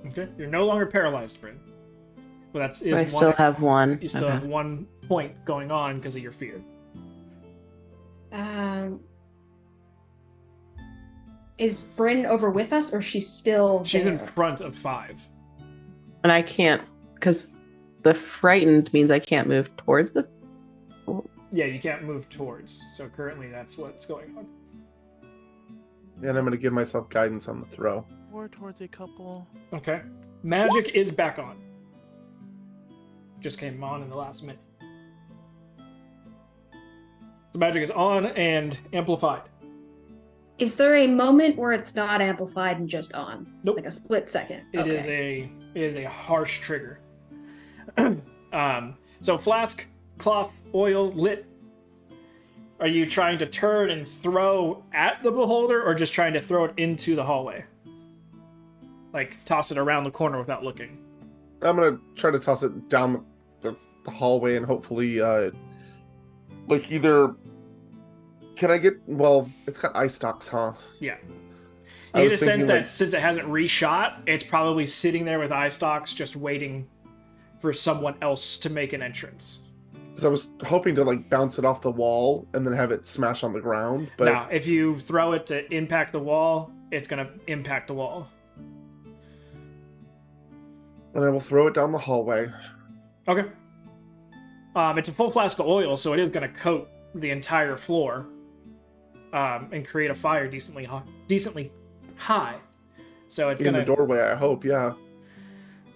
Speaker 1: Okay, you're no longer paralyzed, Bryn. But that's
Speaker 5: I still have one.
Speaker 1: You still
Speaker 5: Okay.
Speaker 1: have 1 point going on because of your fear.
Speaker 2: Is Bryn over with us, or she's still
Speaker 1: She's in
Speaker 2: there?
Speaker 1: front of 5.
Speaker 5: And I can't, because the frightened means I can't move towards the.
Speaker 1: Yeah, you can't move towards. So currently that's what's going on.
Speaker 4: And I'm gonna give myself guidance on the throw.
Speaker 3: Or towards a couple.
Speaker 1: Okay. Magic is back on. Just came on in the last minute. So magic is on and amplified.
Speaker 2: Is there a moment where it's not amplified and just on?
Speaker 1: Nope.
Speaker 2: Like a split second.
Speaker 1: It is a harsh trigger. So flask, cloth, oil, lit. Are you trying to turn and throw at the beholder, or just trying to throw it into the hallway? Like toss it around the corner without looking.
Speaker 4: I'm gonna try to toss it down the hallway and hopefully, like either. Can I get? Well, it's got eye stalks, huh?
Speaker 1: Yeah.
Speaker 4: I
Speaker 1: You
Speaker 4: was
Speaker 1: get a sense
Speaker 4: thinking,
Speaker 1: that
Speaker 4: like-
Speaker 1: since it hasn't reshot, it's probably sitting there with eye stalks, just waiting for someone else to make an entrance.
Speaker 4: Because I was hoping to like bounce it off the wall and then have it smash on the ground, but
Speaker 1: Now, if you throw it to impact the wall, it's gonna impact the wall.
Speaker 4: then I will throw it down the hallway.
Speaker 1: Okay. It's a full flask of oil, so it is gonna coat the entire floor, and create a fire decently high. So it's
Speaker 4: In
Speaker 1: gonna
Speaker 4: the doorway, I hope. Yeah.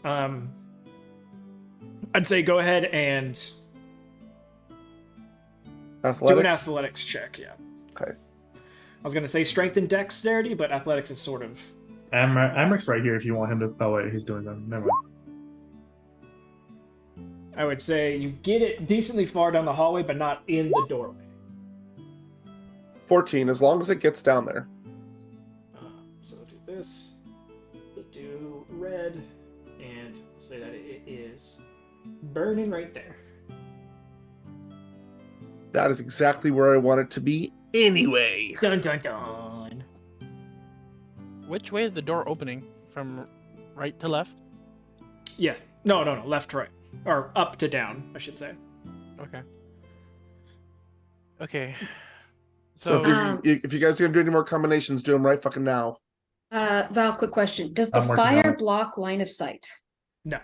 Speaker 1: I'd say go ahead and
Speaker 4: Athletics.
Speaker 1: do an athletics check. Yeah.
Speaker 4: Okay.
Speaker 1: I was gonna say strength and dexterity, but athletics is sort of.
Speaker 6: Amric's right here if you want him to. Oh wait, he's doing them. Never mind.
Speaker 1: I would say you get it decently far down the hallway, but not in the doorway.
Speaker 4: 14, as long as it gets down there.
Speaker 1: So do this. Do red and say that it is burning right there.
Speaker 4: That is exactly where I want it to be anyway.
Speaker 1: Dun dun dun.
Speaker 3: Which way is the door opening? From right to left?
Speaker 1: Yeah. No, left to right. Or up to down, I should say.
Speaker 3: Okay. Okay.
Speaker 4: So
Speaker 3: So,
Speaker 4: if you guys are gonna do any more combinations, do them right fucking now.
Speaker 2: Val, quick question. Does the
Speaker 6: I'm working on
Speaker 2: fire
Speaker 6: it.
Speaker 2: block line of sight?
Speaker 1: No.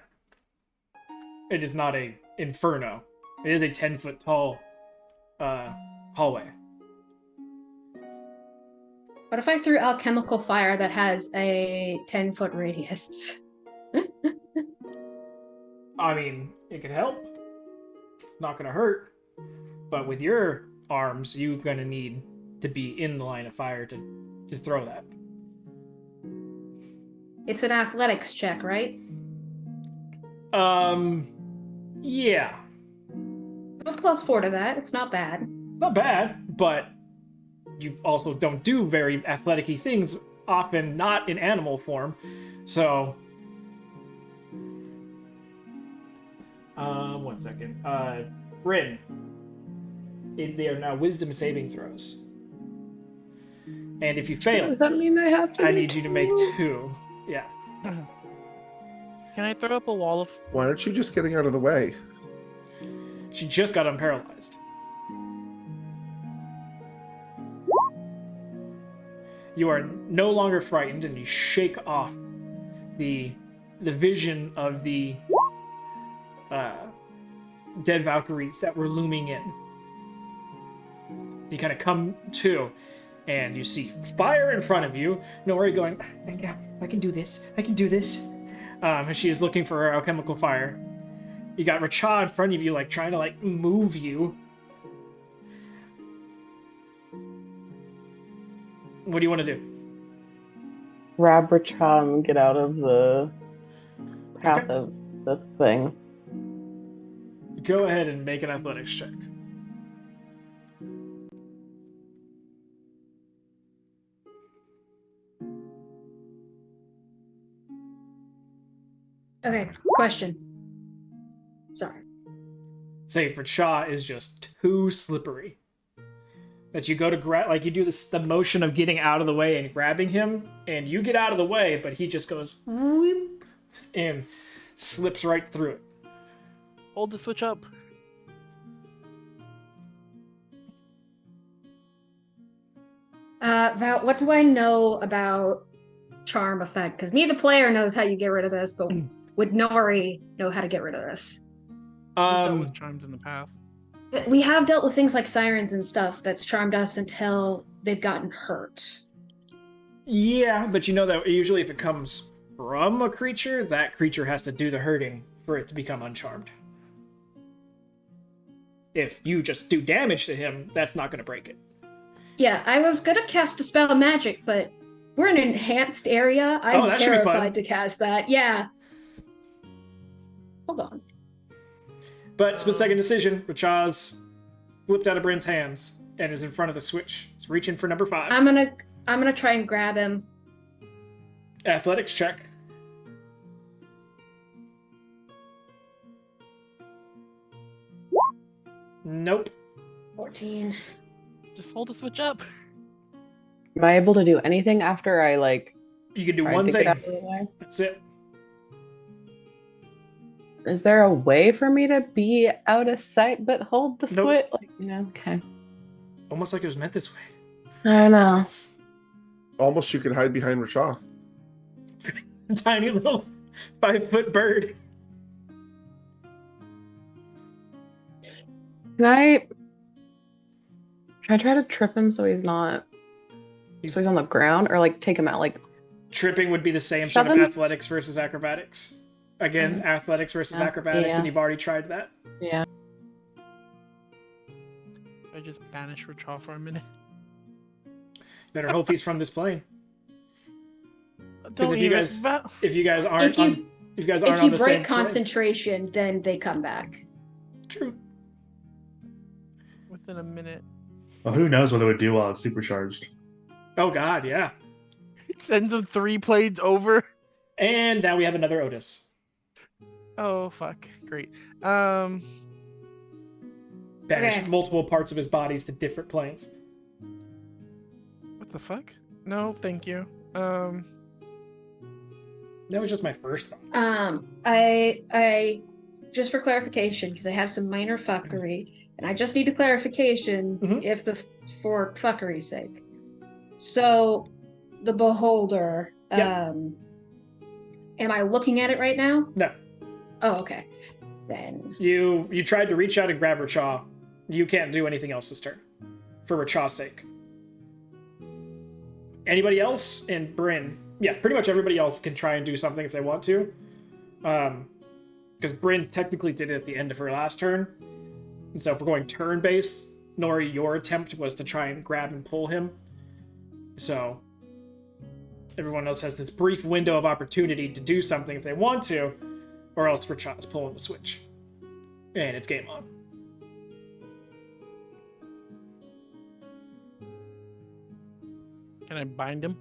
Speaker 1: It is not a inferno. It is a 10-foot tall hallway.
Speaker 2: What if I threw alchemical fire that has a 10-foot radius?
Speaker 1: I mean, it could help. It's not gonna hurt. But with your arms, you're gonna need to be in the line of fire to throw that.
Speaker 2: It's an athletics check, right?
Speaker 1: Yeah.
Speaker 2: A +4 to that. It's not bad.
Speaker 1: Not bad, but you also don't do very athletic-y things, often not in animal form. So, 1 second. Bryn, they are now wisdom saving throws. And if you fail,
Speaker 5: Does that mean I have to?
Speaker 1: I
Speaker 5: do
Speaker 1: need you to make 2. Yeah.
Speaker 3: can I throw up a wall of...
Speaker 4: Why aren't you just getting out of the way?
Speaker 1: She just got unparalyzed. You are no longer frightened, and you shake off the vision of the dead Valkyries that were looming in. You kind of come to, and you see fire in front of you. Nori going, yeah, I can do this. I can do this. And she is looking for her alchemical fire. You got Racha in front of you, like trying to like move you. What do you want to do?
Speaker 5: Grab Racham and get out of the path
Speaker 1: Okay.
Speaker 5: of the thing.
Speaker 1: Go ahead and make an athletics check.
Speaker 2: Okay, question. Sorry.
Speaker 1: Say Racha is just too slippery. That you go to grab, like you do this, the motion of getting out of the way and grabbing him, and you get out of the way, but he just goes whoop, and slips right through it.
Speaker 3: Hold the switch up.
Speaker 2: Val, what do I know about charm effect? Because me, the player, knows how you get rid of this, but would Nori know how to get rid of this?
Speaker 3: We've dealt with charms in the past.
Speaker 2: We have dealt with things like sirens and stuff that's charmed us until they've gotten hurt.
Speaker 1: Yeah, but you know that usually if it comes from a creature, that creature has to do the hurting for it to become uncharmed. If you just do damage to him, that's not going to break it.
Speaker 2: Yeah, I was gonna cast Dispel Magic, but we're in an enhanced area. I'm
Speaker 1: that should be fun.
Speaker 2: terrified to cast that. Yeah. Hold on.
Speaker 1: But split second decision, Racha's slipped out of Bryn's hands and is in front of the switch. It's reaching for number 5.
Speaker 2: I'm gonna try and grab him.
Speaker 1: Athletics check. Nope.
Speaker 2: 14.
Speaker 3: Just hold the switch up.
Speaker 5: Am I able to do anything after I like
Speaker 1: You can do
Speaker 5: try and
Speaker 1: one
Speaker 5: get
Speaker 1: thing.
Speaker 5: out of the way?
Speaker 1: That's it.
Speaker 5: Is there a way for me to be out of sight but hold the
Speaker 1: Nope.
Speaker 5: switch? Like, okay.
Speaker 1: Almost like it was meant this way.
Speaker 5: I know.
Speaker 4: Almost you could hide behind Racha.
Speaker 1: Tiny little 5-foot bird.
Speaker 5: Can I try to trip him so he's not so he's on the ground, or like take him out like
Speaker 1: Tripping would be the same
Speaker 5: Shove
Speaker 1: sort of
Speaker 5: him?
Speaker 1: athletics versus acrobatics. Again, athletics versus
Speaker 5: Yeah.
Speaker 1: acrobatics,
Speaker 5: Yeah.
Speaker 1: and you've already tried that.
Speaker 5: yeah.
Speaker 3: I just banish Racha for a minute.
Speaker 1: Better hope he's from this plane.
Speaker 3: Don't
Speaker 1: if you
Speaker 3: even-
Speaker 1: guys-
Speaker 3: Val-
Speaker 1: If you guys aren't
Speaker 2: If you-
Speaker 1: on, if you guys aren't
Speaker 2: If
Speaker 1: on
Speaker 2: you
Speaker 1: the
Speaker 2: break
Speaker 1: same
Speaker 2: concentration, then they come back.
Speaker 1: plane. True.
Speaker 3: Within a minute.
Speaker 6: Well, who knows what it would do while it's supercharged?
Speaker 1: Oh god, yeah.
Speaker 3: Sends him 3 planes over.
Speaker 1: And now we have another Otis.
Speaker 3: Oh fuck! Great.
Speaker 1: Banish
Speaker 2: Okay.
Speaker 1: multiple parts of his bodies to different planes.
Speaker 3: What the fuck? No, thank you.
Speaker 1: That was just my first thought.
Speaker 2: I just for clarification, because I have some minor fuckery, and I just need a clarification
Speaker 1: Mhm.
Speaker 2: for fuckery's sake. So, the beholder.
Speaker 1: Yep.
Speaker 2: Am I looking at it right now?
Speaker 1: No.
Speaker 2: Oh, okay. Then
Speaker 1: You tried to reach out and grab Rachaw. You can't do anything else this turn. For Rachaw's sake. Anybody else? And Bryn. Yeah, pretty much everybody else can try and do something if they want to. Because Bryn technically did it at the end of her last turn. And so if we're going turn-based, Nori, your attempt was to try and grab and pull him. So everyone else has this brief window of opportunity to do something if they want to, or else Rachaw's pulling the switch. And it's game on.
Speaker 3: Can I bind him?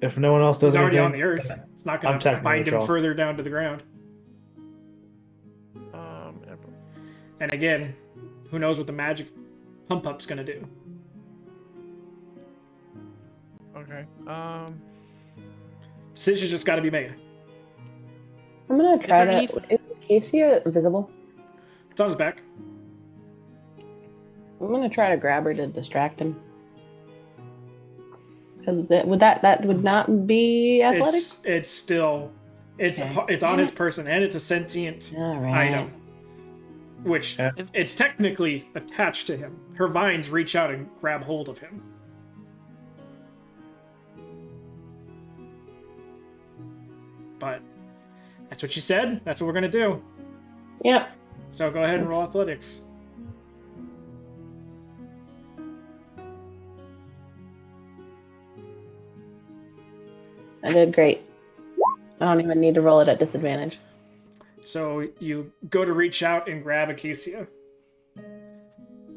Speaker 6: If no one else does
Speaker 1: He's already
Speaker 6: anything,
Speaker 1: on the earth. It's not going
Speaker 6: I'm
Speaker 1: to
Speaker 6: checking
Speaker 1: bind him
Speaker 6: Rachel.
Speaker 1: further down to the ground. And again, who knows what the magic pump-up's going to do.
Speaker 3: Okay.
Speaker 1: Decision's just got to be made.
Speaker 5: I'm gonna try
Speaker 3: there
Speaker 5: to. Is Casey visible?
Speaker 1: It's on his back.
Speaker 5: I'm gonna try to grab her to distract him. Because that would not be athletic.
Speaker 1: It's still it's
Speaker 5: Okay.
Speaker 1: it's on his person and it's a sentient
Speaker 5: All right.
Speaker 1: item, which
Speaker 6: Yeah.
Speaker 1: it's technically attached to him. Her vines reach out and grab hold of him. But that's what you said. That's what we're gonna do.
Speaker 5: Yep.
Speaker 1: So go ahead and roll athletics.
Speaker 5: I did great. I don't even need to roll it at disadvantage.
Speaker 1: So you go to reach out and grab Acacia.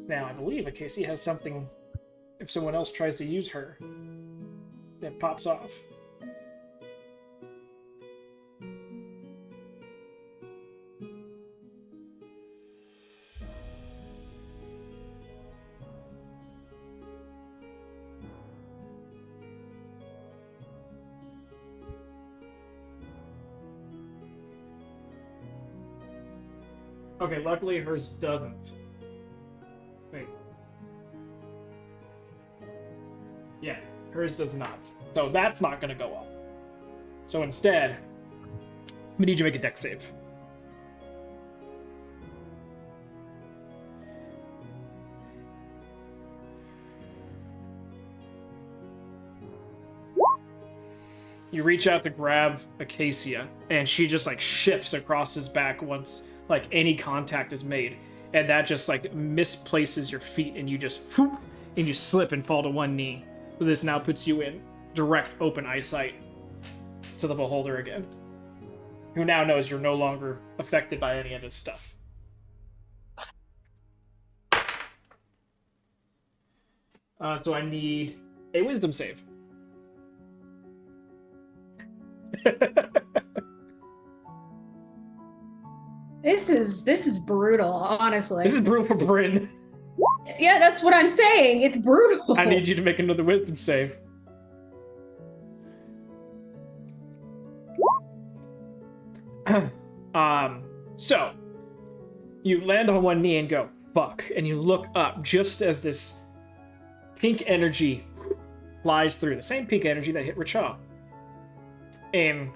Speaker 1: Now I believe Acacia has something. If someone else tries to use her, it pops off. Okay, luckily hers doesn't. Wait. Yeah, hers does not. So that's not going to go off. So instead, we need you to make a dex save. You reach out to grab Acacia, and she just like shifts across his back once like any contact is made, and that just like misplaces your feet, and you just whoop, and you slip and fall to one knee. This now puts you in direct open eyesight to the beholder again, who now knows you're no longer affected by any of his stuff. So I need a wisdom save.
Speaker 2: this is brutal, honestly.
Speaker 1: This is brutal for Bryn.
Speaker 2: Yeah, that's what I'm saying. It's brutal.
Speaker 1: I need you to make another wisdom save. So you land on one knee and go, fuck, and you look up just as this pink energy flies through, the same pink energy that hit Rachaw, and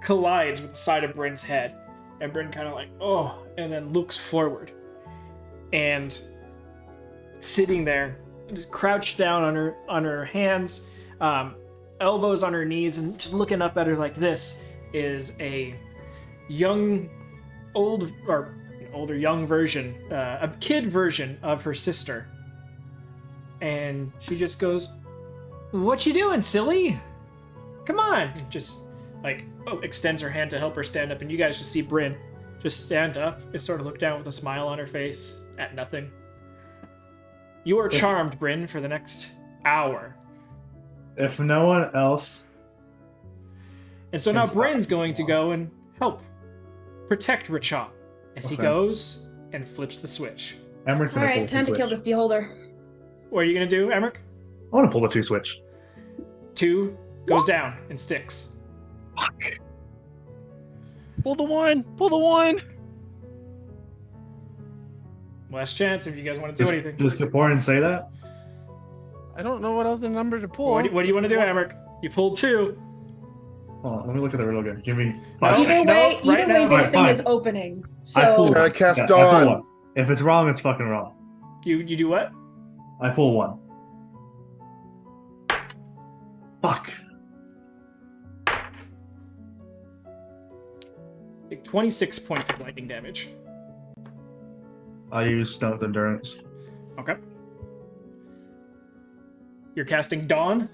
Speaker 1: collides with the side of Bryn's head. And Bryn kind of like, oh, and then looks forward. And sitting there, just crouched down on her hands, elbows on her knees, and just looking up at her like this, is a young, young version, a kid version of her sister. And she just goes, "What you doing, silly? Come on!" And just like extends her hand to help her stand up, and you guys just see Bryn just stand up and sort of look down with a smile on her face at nothing. You are charmed, Bryn, for the next hour.
Speaker 6: If no one else,
Speaker 1: And so now
Speaker 6: Can stop
Speaker 1: Bryn's
Speaker 6: people.
Speaker 1: going to go and help protect Rachel as he
Speaker 6: Okay.
Speaker 1: goes and flips the switch.
Speaker 6: Emmer's
Speaker 2: All
Speaker 6: gonna pull
Speaker 2: right,
Speaker 6: the
Speaker 2: time to
Speaker 6: switch.
Speaker 2: kill this beholder.
Speaker 1: What are you gonna do, Emmerich?
Speaker 6: I want to pull the 2 switch.
Speaker 1: 2 goes down and sticks.
Speaker 6: Fuck.
Speaker 3: Pull the 1. Pull the 1.
Speaker 1: Last chance if you guys want to do anything.
Speaker 6: Does Kaporin say that?
Speaker 3: I don't know what other number to pull.
Speaker 1: What do you want to do, Emmerich? You pulled 2.
Speaker 6: Hold on, let me look at the riddle again. Give me
Speaker 1: No,
Speaker 6: 5
Speaker 2: Either
Speaker 6: seconds.
Speaker 1: no,
Speaker 2: way,
Speaker 1: right
Speaker 2: either
Speaker 1: now-
Speaker 2: way, this
Speaker 6: Alright,
Speaker 2: thing
Speaker 6: fine.
Speaker 2: is opening.
Speaker 6: I pull
Speaker 2: So
Speaker 4: Sarah,
Speaker 6: one.
Speaker 4: cast
Speaker 6: I pull
Speaker 4: Dawn.
Speaker 6: 1. If it's wrong, it's fucking wrong.
Speaker 1: You do what?
Speaker 6: I pull 1. Fuck.
Speaker 1: Take 26 points of lightning damage.
Speaker 6: I use Stone with Endurance.
Speaker 1: Okay. You're casting Dawn.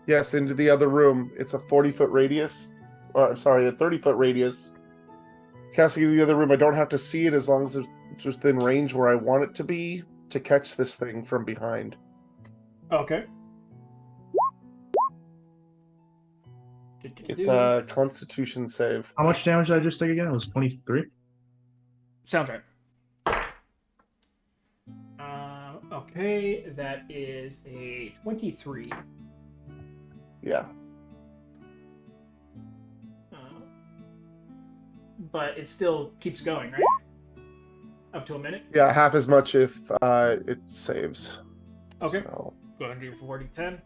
Speaker 4: Yes, into the other room. It's a 40-foot radius. Or, sorry, a 30-foot radius. Casting into the other room, I don't have to see it as long as it's within range where I want it to be to catch this thing from behind.
Speaker 1: Okay.
Speaker 4: It's a Constitution save.
Speaker 6: How much damage did I just take again? It was 23?
Speaker 1: Sounds right. Okay, that is a 23.
Speaker 4: Yeah.
Speaker 1: But it still keeps going, right? Up to a minute?
Speaker 4: Yeah, half as much if it saves.
Speaker 1: Okay.
Speaker 4: So,
Speaker 1: Go ahead and do 4d10.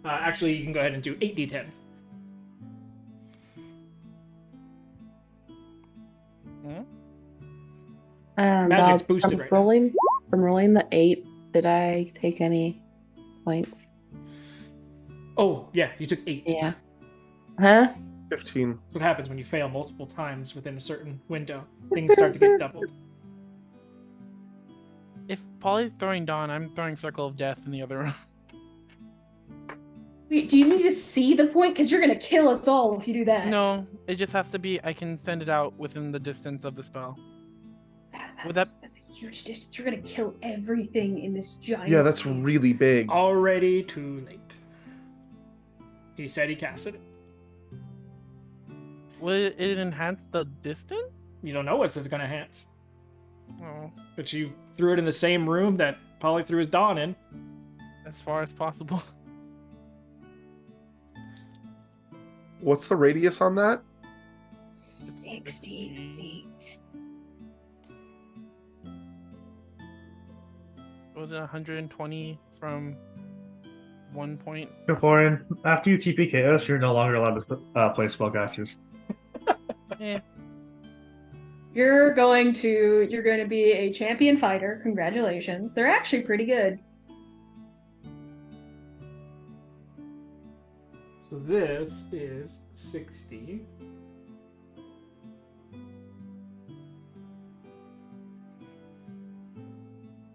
Speaker 1: Actually, you can go ahead and do 8d10. Magic's
Speaker 5: Bob,
Speaker 1: boosted
Speaker 5: from
Speaker 1: right now.
Speaker 5: rolling the 8, did I take any points?
Speaker 1: Oh, yeah, you took 8.
Speaker 5: Yeah. Huh?
Speaker 4: 15.
Speaker 1: That's what happens when you fail multiple times within a certain window. Things start to get doubled.
Speaker 3: If Polly's throwing Dawn, I'm throwing Circle of Death in the other room.
Speaker 2: wait, do you need to see the point? Because you're gonna kill us all if you do that.
Speaker 3: No, it just has to be, I can send it out within the distance of the spell. Would
Speaker 2: That's a huge distance. You're gonna kill everything in this giant.
Speaker 4: Yeah, that's
Speaker 2: space.
Speaker 4: really big.
Speaker 1: Already too late. He said he casted it.
Speaker 3: Will it enhance the distance?
Speaker 1: You don't know what it's going to enhance.
Speaker 3: Oh,
Speaker 1: But you threw it in the same room that Polly threw his Dawn in.
Speaker 3: as far as possible.
Speaker 4: What's the radius on that?
Speaker 2: 60 feet.
Speaker 3: Was it 120 from 1 point?
Speaker 6: Kaporin, after you TPK us, you're no longer allowed to play spellcasters.
Speaker 3: Eh.
Speaker 2: You're going to be a champion fighter. Congratulations. They're actually pretty good.
Speaker 1: So this is 60.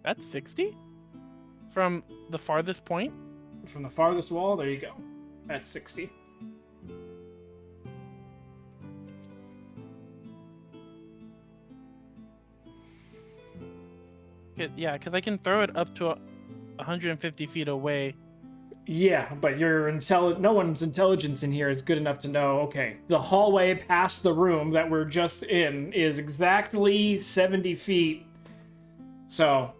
Speaker 3: That's 60? From the farthest point?
Speaker 1: From the farthest wall, there you go. That's 60.
Speaker 3: Yeah, because I can throw it up to 150 feet away.
Speaker 1: Yeah, but no one's intelligence in here is good enough to know, okay, the hallway past the room that we're just in is exactly 70 feet. So,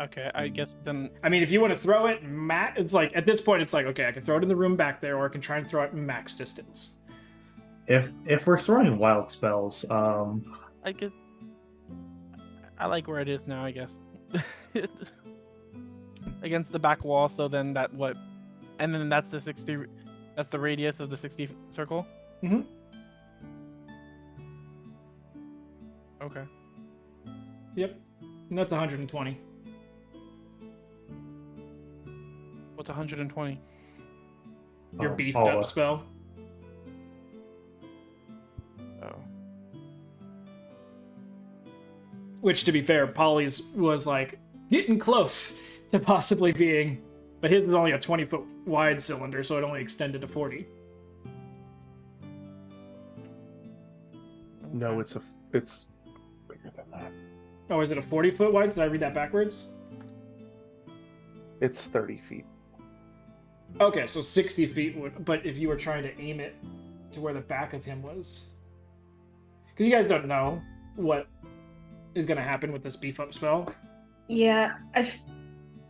Speaker 3: Okay, I guess then.
Speaker 1: I mean, if you want to throw it, it's like, at this point, it's like, okay, I can throw it in the room back there, or I can try and throw it max distance.
Speaker 6: If we're throwing wild spells,
Speaker 3: I guess. I like where it is now, I guess. Against the back wall, so then that what? And then that's the 60. That's the radius of the 60 circle?
Speaker 1: Mhm.
Speaker 3: Okay.
Speaker 1: Yep. And that's 120.
Speaker 3: What's 120?
Speaker 1: Your beefed
Speaker 6: all of
Speaker 1: up
Speaker 6: us.
Speaker 1: spell.
Speaker 3: Oh.
Speaker 1: Which, to be fair, Polly's was like getting close to possibly being, but his is only a 20-foot wide cylinder, so it only extended to 40.
Speaker 4: No, it's bigger than that.
Speaker 1: Oh, is it a 40-foot wide? Did I read that backwards?
Speaker 4: It's 30 feet.
Speaker 1: Okay, so 60 feet would, but if you were trying to aim it to where the back of him was. Because you guys don't know what is going to happen with this beef up spell.
Speaker 2: Yeah,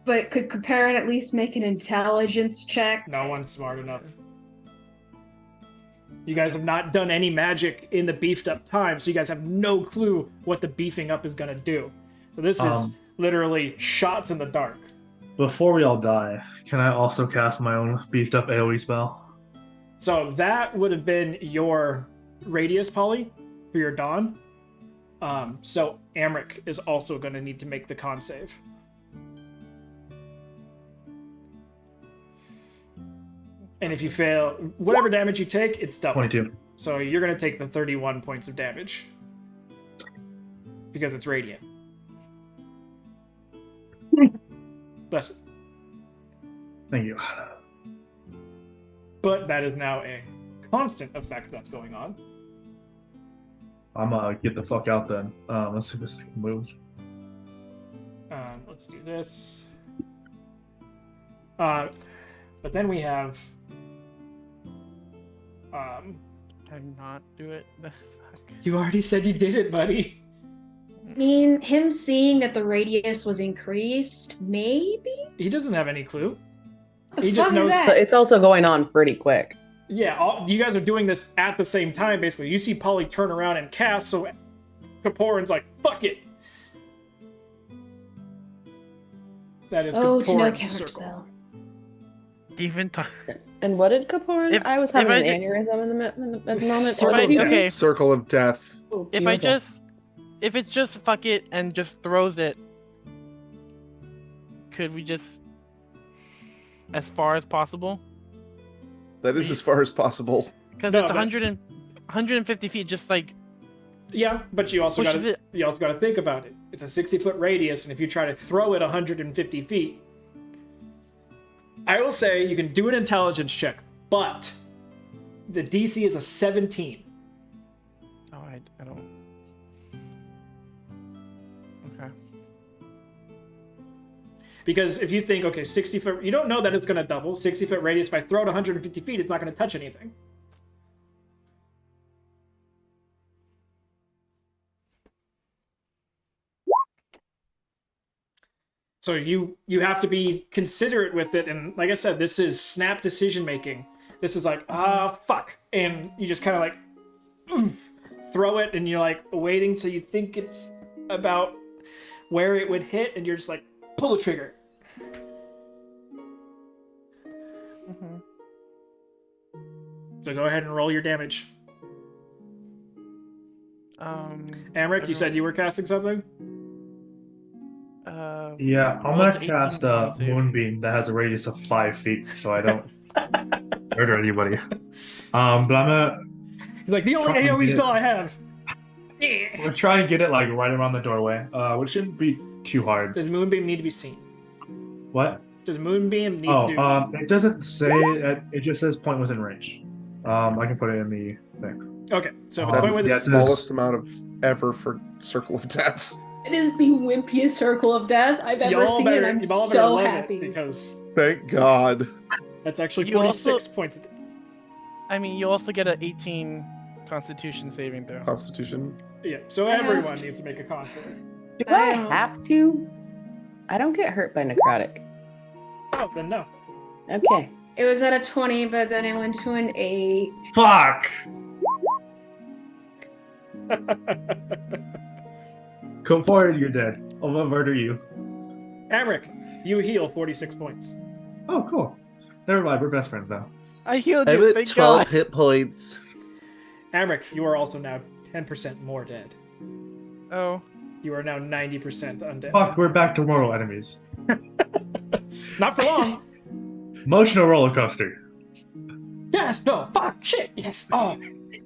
Speaker 2: but could Caparin at least make an intelligence check?
Speaker 1: No one's smart enough. You guys have not done any magic in the beefed up time, so you guys have no clue what the beefing up is going to do. So this is literally shots in the dark.
Speaker 6: Before we all die, can I also cast my own beefed up AoE spell?
Speaker 1: So that would have been your radius, Polly, for your Dawn. So Amric is also going to need to make the con save. And if you fail, whatever damage you take, it's double.
Speaker 6: 22.
Speaker 1: So you're going to take the 31 points of damage. Because it's radiant. Bless you.
Speaker 6: Thank you.
Speaker 1: But that is now a constant effect that's going on.
Speaker 6: I'm gonna get the fuck out then. Let's see if this can move.
Speaker 1: Let's do this. But then we have...
Speaker 3: I'm not do it. The fuck.
Speaker 1: You already said you did it, buddy.
Speaker 2: I mean, him seeing that the radius was increased, maybe?
Speaker 1: He doesn't have any clue.
Speaker 2: The
Speaker 1: He just
Speaker 2: fuck is
Speaker 1: knows-
Speaker 2: that?
Speaker 5: But it's also going on pretty quick.
Speaker 1: Yeah, you guys are doing this at the same time, basically. You see Polly turn around and cast, so Kaporin's like, fuck it. That is
Speaker 2: Oh, to no
Speaker 1: Kaporin's
Speaker 2: counter
Speaker 1: circle.
Speaker 2: spell.
Speaker 3: Even
Speaker 5: And what did Kaporin?
Speaker 3: If-
Speaker 5: I was
Speaker 3: if
Speaker 5: having
Speaker 3: I
Speaker 5: an
Speaker 3: ju-
Speaker 5: aneurysm at the moment.
Speaker 1: Circle
Speaker 5: Or
Speaker 1: of
Speaker 5: the-
Speaker 1: death.
Speaker 3: okay.
Speaker 4: Circle of death.
Speaker 3: If
Speaker 5: Okay.
Speaker 3: if it's just fuck it and just throws it, could we just, as far as possible?
Speaker 4: That is as far as possible.
Speaker 3: Because
Speaker 1: No,
Speaker 3: it's
Speaker 1: but-
Speaker 3: 150 feet, just like
Speaker 1: Yeah, but you also
Speaker 3: pushes
Speaker 1: got
Speaker 3: it.
Speaker 1: to think about it. It's a 60-foot radius, and if you try to throw it 150 feet, I will say you can do an intelligence check, but the DC is a 17.
Speaker 3: Oh, I don't. Okay.
Speaker 1: Because if you think, okay, 60 foot, you don't know that it's going to double. 60 foot radius, if I throw it 150 feet, it's not going to touch anything. So you have to be considerate with it. And like I said, this is snap decision making. This is like, fuck. And you just kind of like throw it, and you're like waiting till you think it's about where it would hit, and you're just like, pull the trigger.
Speaker 3: Mm-hmm.
Speaker 1: So go ahead and roll your damage. Amric, you said you were casting something?
Speaker 6: Yeah, I'm
Speaker 3: roll
Speaker 6: gonna
Speaker 3: to 18
Speaker 6: cast a
Speaker 3: con save.
Speaker 6: moonbeam that has a radius of 5 feet, so I don't murder anybody. But I'm gonna
Speaker 1: He's like, the only
Speaker 6: Try and
Speaker 1: AoE
Speaker 6: get
Speaker 1: spell I have. Yeah.
Speaker 6: we'll try and get it like right around the doorway, which shouldn't be too hard.
Speaker 1: Does Moonbeam need to be seen?
Speaker 6: What?
Speaker 1: Does Moonbeam need to...
Speaker 6: It doesn't say it. It just says point within range. I can put it in the thing.
Speaker 1: Okay, so
Speaker 6: That's
Speaker 1: the point
Speaker 4: That's
Speaker 1: with
Speaker 4: the
Speaker 6: yeah,
Speaker 1: this...
Speaker 4: smallest amount of ever for Circle of Death.
Speaker 2: It is the wimpiest circle of death I've ever seen, and I'm
Speaker 1: y'all better
Speaker 2: so
Speaker 1: love
Speaker 2: happy.
Speaker 1: it, because
Speaker 4: Thank God.
Speaker 1: that's actually
Speaker 3: You
Speaker 1: 46
Speaker 3: also-
Speaker 1: points of
Speaker 3: I mean, you also get an 18 Constitution saving throw.
Speaker 4: Constitution.
Speaker 1: Yeah, so
Speaker 2: I have
Speaker 1: everyone
Speaker 2: to-
Speaker 1: needs to make a con save.
Speaker 5: Do
Speaker 2: I
Speaker 5: I
Speaker 2: don't-
Speaker 5: have to? I don't get hurt by necrotic.
Speaker 1: Oh, then no.
Speaker 5: Okay.
Speaker 2: It was at a 20, but then it went to an 8.
Speaker 6: Fuck! Come forward, you're dead. I'm gonna murder you.
Speaker 1: Amric, you heal 46 points.
Speaker 6: Oh, cool. Never mind, we're best friends now.
Speaker 3: I healed
Speaker 4: I'm
Speaker 3: you,
Speaker 4: at
Speaker 3: thank
Speaker 4: 12
Speaker 3: God.
Speaker 4: hit points.
Speaker 1: Amric, you are also now 10% more dead.
Speaker 3: Oh,
Speaker 1: You are now 90% undead.
Speaker 6: Fuck, we're back to mortal enemies.
Speaker 1: Not for long.
Speaker 6: Emotional roller coaster.
Speaker 1: Yes, no, fuck, shit, yes. Oh,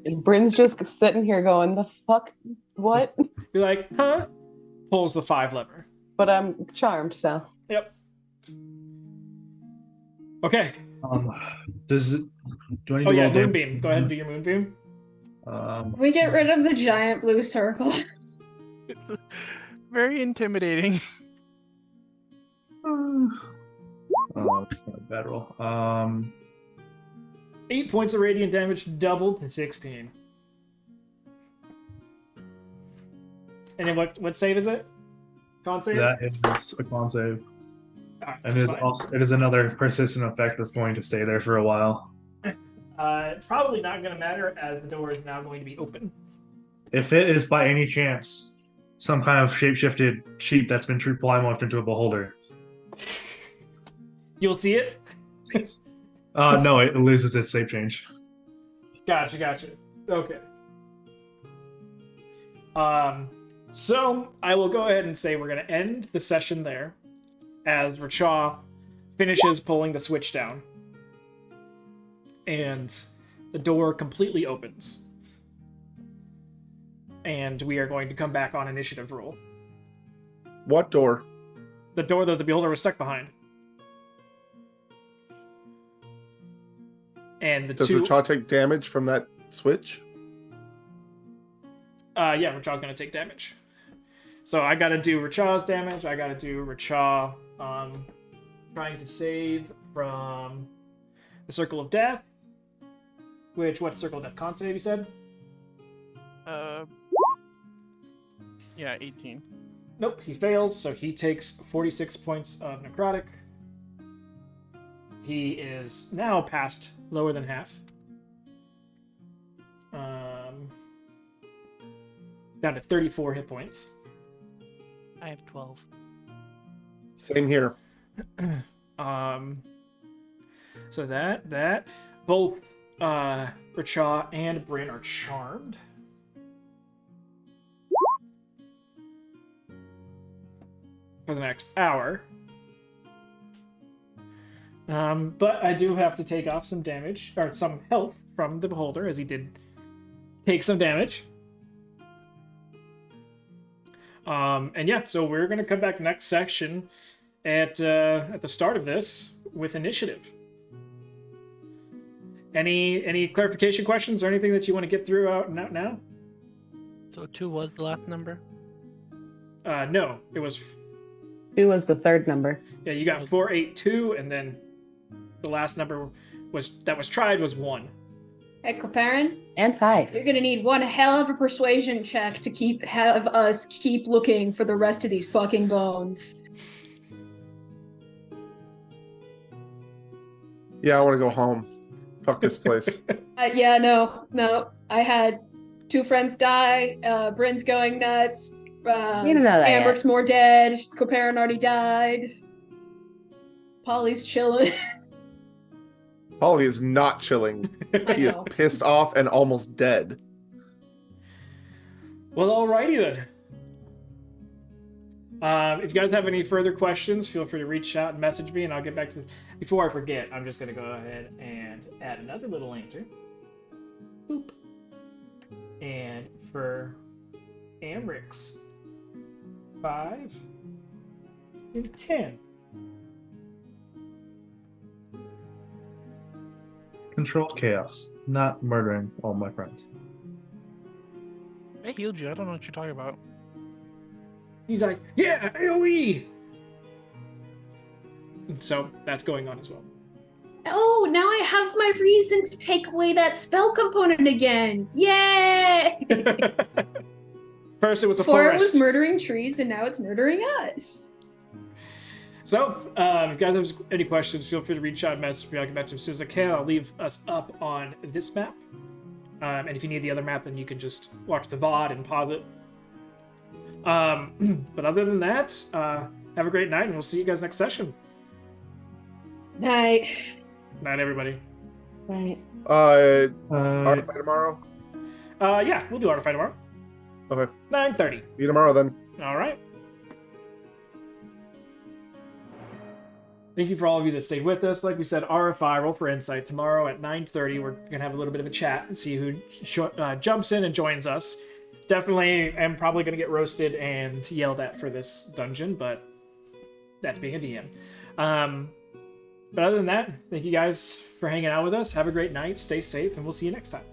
Speaker 5: And Bryn's just sitting here going, the fuck? What?
Speaker 1: you're like, huh? Pulls the 5 lever.
Speaker 5: But I'm charmed, so.
Speaker 1: Yep. Okay.
Speaker 6: Does it? Do I need
Speaker 1: Oh
Speaker 6: to
Speaker 1: yeah,
Speaker 6: roll damage?
Speaker 1: Moonbeam. Go ahead and do your Moonbeam.
Speaker 2: We get rid of the giant blue circle.
Speaker 3: it's very intimidating.
Speaker 6: Oh, it's not a bad roll.
Speaker 1: 8 points of radiant damage, doubled to 16. And then what save is it? Con save?
Speaker 6: That is a con save.
Speaker 1: Alright,
Speaker 6: And
Speaker 1: that's fine.
Speaker 6: it is another persistent effect that's going to stay there for a while.
Speaker 1: Probably not going to matter as the door is now going to be open.
Speaker 6: If it is by any chance some kind of shapeshifted sheep that's been true polymorphed into a beholder,
Speaker 1: You'll see it?
Speaker 6: no, it loses its shape change.
Speaker 1: Gotcha. Okay. So I will go ahead and say we're going to end the session there as Rachaw finishes pulling the switch down. And the door completely opens. And we are going to come back on initiative roll.
Speaker 4: What door?
Speaker 1: The door that the beholder was stuck behind. And the
Speaker 4: Does
Speaker 1: two...
Speaker 4: Rachaw take damage from that switch?
Speaker 1: Yeah, Rachaw's gonna take damage. So I gotta do Rachaw's damage. I gotta do Rachaw trying to save from the Circle of Death. What's Circle of Death? Con save, you said?
Speaker 3: Yeah, 18.
Speaker 1: Nope, he fails, so he takes 46 points of necrotic. He is now past lower than half. Down to 34 hit points.
Speaker 3: I have 12.
Speaker 4: Same here.
Speaker 1: So that both Rachaw and Bryn are charmed. For the next hour. But I do have to take off some damage, or some health from the beholder, as he did take some damage. And yeah, so we're gonna come back next section at the start of this with initiative. Any clarification questions or anything that you want to get through out now?
Speaker 3: So 2 was the last number?
Speaker 1: No, it was
Speaker 5: 2 was the third number.
Speaker 1: yeah. You got 4, 8, 2, and then the last number was tried was 1.
Speaker 2: Hey, Coparin,
Speaker 5: And 5.
Speaker 2: you're gonna need one hell of a persuasion check to have us keep looking for the rest of these fucking bones.
Speaker 4: Yeah, I want to go home. Fuck this place.
Speaker 2: Yeah, no. I had 2 friends die. Bryn's going nuts.
Speaker 5: You don't know that
Speaker 2: Amber's more dead. Coparin already died. Polly's chilling.
Speaker 4: Polly is not chilling.
Speaker 2: I
Speaker 4: He is
Speaker 2: know.
Speaker 4: pissed off and almost dead.
Speaker 1: Well, alrighty then. If you guys have any further questions, feel free to reach out and message me, and I'll get back to this. Before I forget, I'm just going to go ahead and add another little lantern. Boop. And for Amrix, 5 and 10.
Speaker 6: Controlled chaos, not murdering all my friends.
Speaker 3: I healed you. I don't know what you're talking about.
Speaker 1: He's like, yeah, AoE! And so that's going on as well.
Speaker 2: Oh, now I have my reason to take away that spell component again. Yay!
Speaker 1: First it was a
Speaker 2: Before it
Speaker 1: forest.
Speaker 2: was murdering trees, and now it's murdering us.
Speaker 1: So, if you guys have any questions, feel free to reach out and message me. I'll get back to you as soon as I can. I'll leave us up on this map. And if you need the other map, then you can just watch the VOD and pause it. But other than that, have a great night, and we'll see you guys next session.
Speaker 2: Night.
Speaker 1: Night, everybody.
Speaker 5: Right.
Speaker 4: Artify tomorrow?
Speaker 1: Yeah, we'll do Artify tomorrow.
Speaker 4: Okay.
Speaker 1: 9:30.
Speaker 4: See you tomorrow then.
Speaker 1: All right. Thank you for all of you that stayed with us. Like we said, RFI, Roll for Insight. Tomorrow at 9:30, we're going to have a little bit of a chat and see who jumps in and joins us. Definitely am probably going to get roasted and yelled at for this dungeon, but that's being a DM. But other than that, thank you guys for hanging out with us. Have a great night. Stay safe, and we'll see you next time.